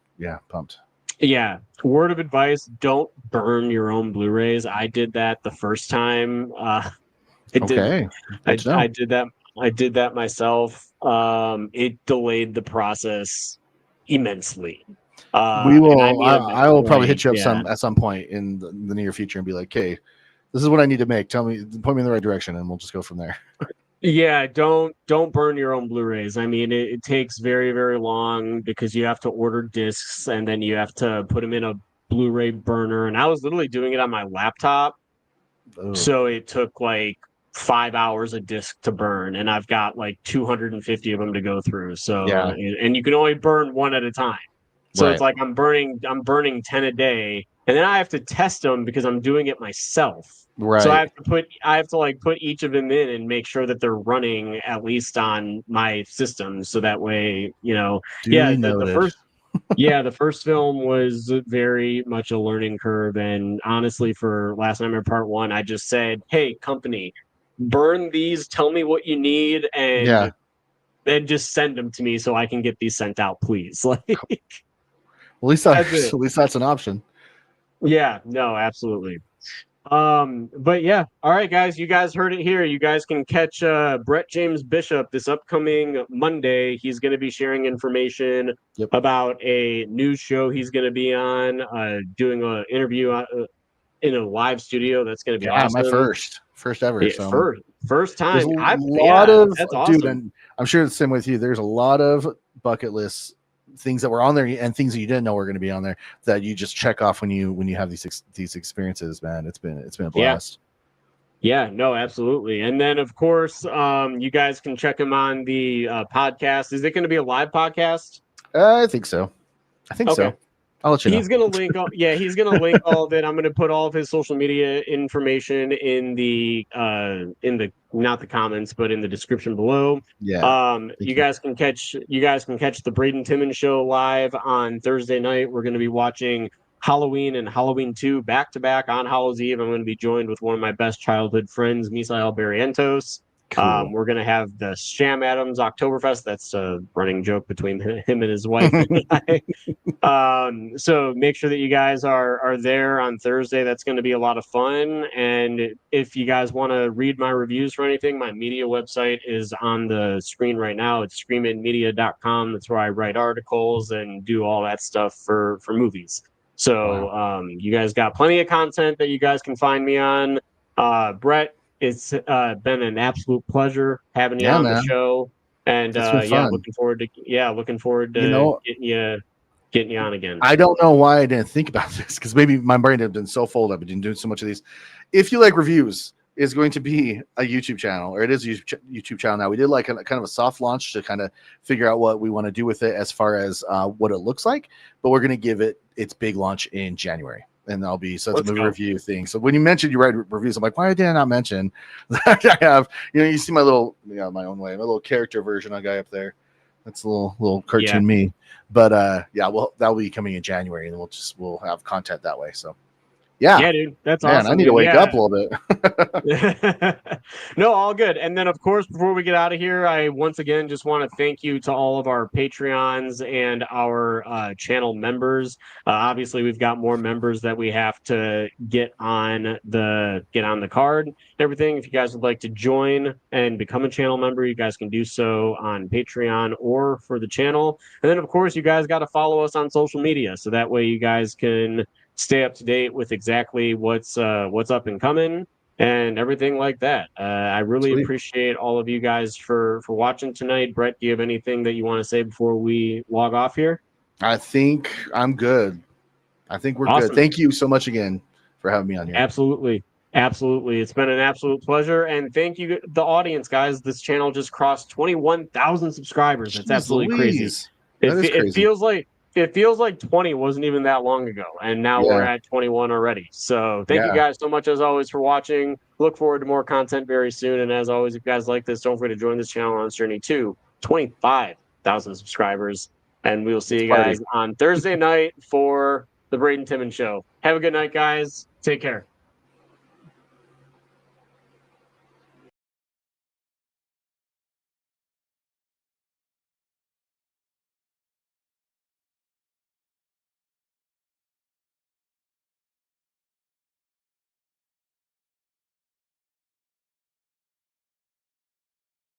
pumped. Yeah, word of advice: don't burn your own Blu-rays. I did that the first time. I did that. I did that myself. It delayed the process immensely. We will. I will probably like, hit you up at some point in the near future and be like, "Hey, this is what I need to make. Point me in the right direction, and we'll just go from there." Yeah, don't burn your own Blu-rays. I mean, it takes very, very long because you have to order discs and then you have to put them in a Blu-ray burner. And I was literally doing it on my laptop, so it took like 5 hours a disc to burn, and I've got like 250 of them to go through. So, and you can only burn one at a time. So it's like I'm burning 10 a day, and then I have to test them because I'm doing it myself. Right. So I have to like put each of them in and make sure that they're running at least on my system. So that way, you know, the first film was very much a learning curve. And honestly, for Last Nightmare Part 1, I just said, hey, company, burn these, tell me what you need, and then just send them to me so I can get these sent out, please. Like, at least that's an option. Yeah, no, absolutely. But yeah, all right, guys, you guys heard it here. You guys can catch Brett James Bishop this upcoming Monday. He's going to be sharing information about a news show he's going to be on, doing an interview in a live studio. That's going to be awesome. My first ever. Yeah, so first time. There's a lot of that's awesome. Dude, and I'm sure it's the same with you. There's a lot of bucket lists, things that were on there and things that you didn't know were going to be on there that you just check off when you have these experiences, man. It's been a blast. Yeah, no, absolutely. And then of course, you guys can check him on the podcast. Is it going to be a live podcast? I think so. I'll let you know. He's gonna link all. Yeah, he's gonna link all of it. I'm gonna put all of his social media information in the not the comments, but in the description below. Yeah. You guys can catch the Braden Timmons Show live on Thursday night. We're gonna be watching Halloween and Halloween 2 back to back on Hallows Eve. I'm gonna be joined with one of my best childhood friends, Misael Barrientos. Cool. We're gonna have the Sham Adams Oktoberfest. That's a running joke between him and his wife and I. So make sure that you guys are there on Thursday. That's going to be a lot of fun. And if you guys want to read my reviews for anything, my media website is on the screen right now. It's screaminmedia.com. That's where I write articles and do all that stuff for movies. So you guys got plenty of content that you guys can find me on. Brett, it's been an absolute pleasure having you on the show. And It's been fun. looking forward to getting you on again. I don't know why I didn't think about this, because maybe my brain had been so full up. I've been doing so much of these. If you like reviews, is going to be a YouTube channel, or it is a YouTube channel now. We did like kind of a soft launch to kind of figure out what we want to do with it as far as what it looks like. But we're going to give it its big launch in January. And that'll be it's a movie review thing. So when you mentioned you write reviews, I'm like, why did I not mention that I have? You see my little, my own way, my little character version of guy up there. That's a little cartoon me. But that'll be coming in January, and we'll have content that way. So yeah, dude, that's awesome. I need to wake up a little bit. No, all good. And then, of course, before we get out of here, I once again just want to thank you to all of our Patreons and our channel members. Obviously, we've got more members that we have to get on the card and everything. If you guys would like to join and become a channel member, you guys can do so on Patreon or for the channel. And then, of course, you guys got to follow us on social media, so that way you guys can stay up to date with exactly what's up and coming and everything like that. I really appreciate all of you guys for watching tonight. Brett, do you have anything that you want to say before we log off here? I think I'm good. I think we're good. Thank you so much again for having me on here. Absolutely. It's been an absolute pleasure. And thank you, the audience, guys. This channel just crossed 21,000 subscribers. That's absolutely crazy. It feels like 20 wasn't even that long ago, and now we're at 21 already. So thank you guys so much, as always, for watching. Look forward to more content very soon. And as always, if you guys like this, don't forget to join this channel on this journey to 25,000 subscribers. And we will see you guys on Thursday night for the Braden Timmons Show. Have a good night, guys. Take care.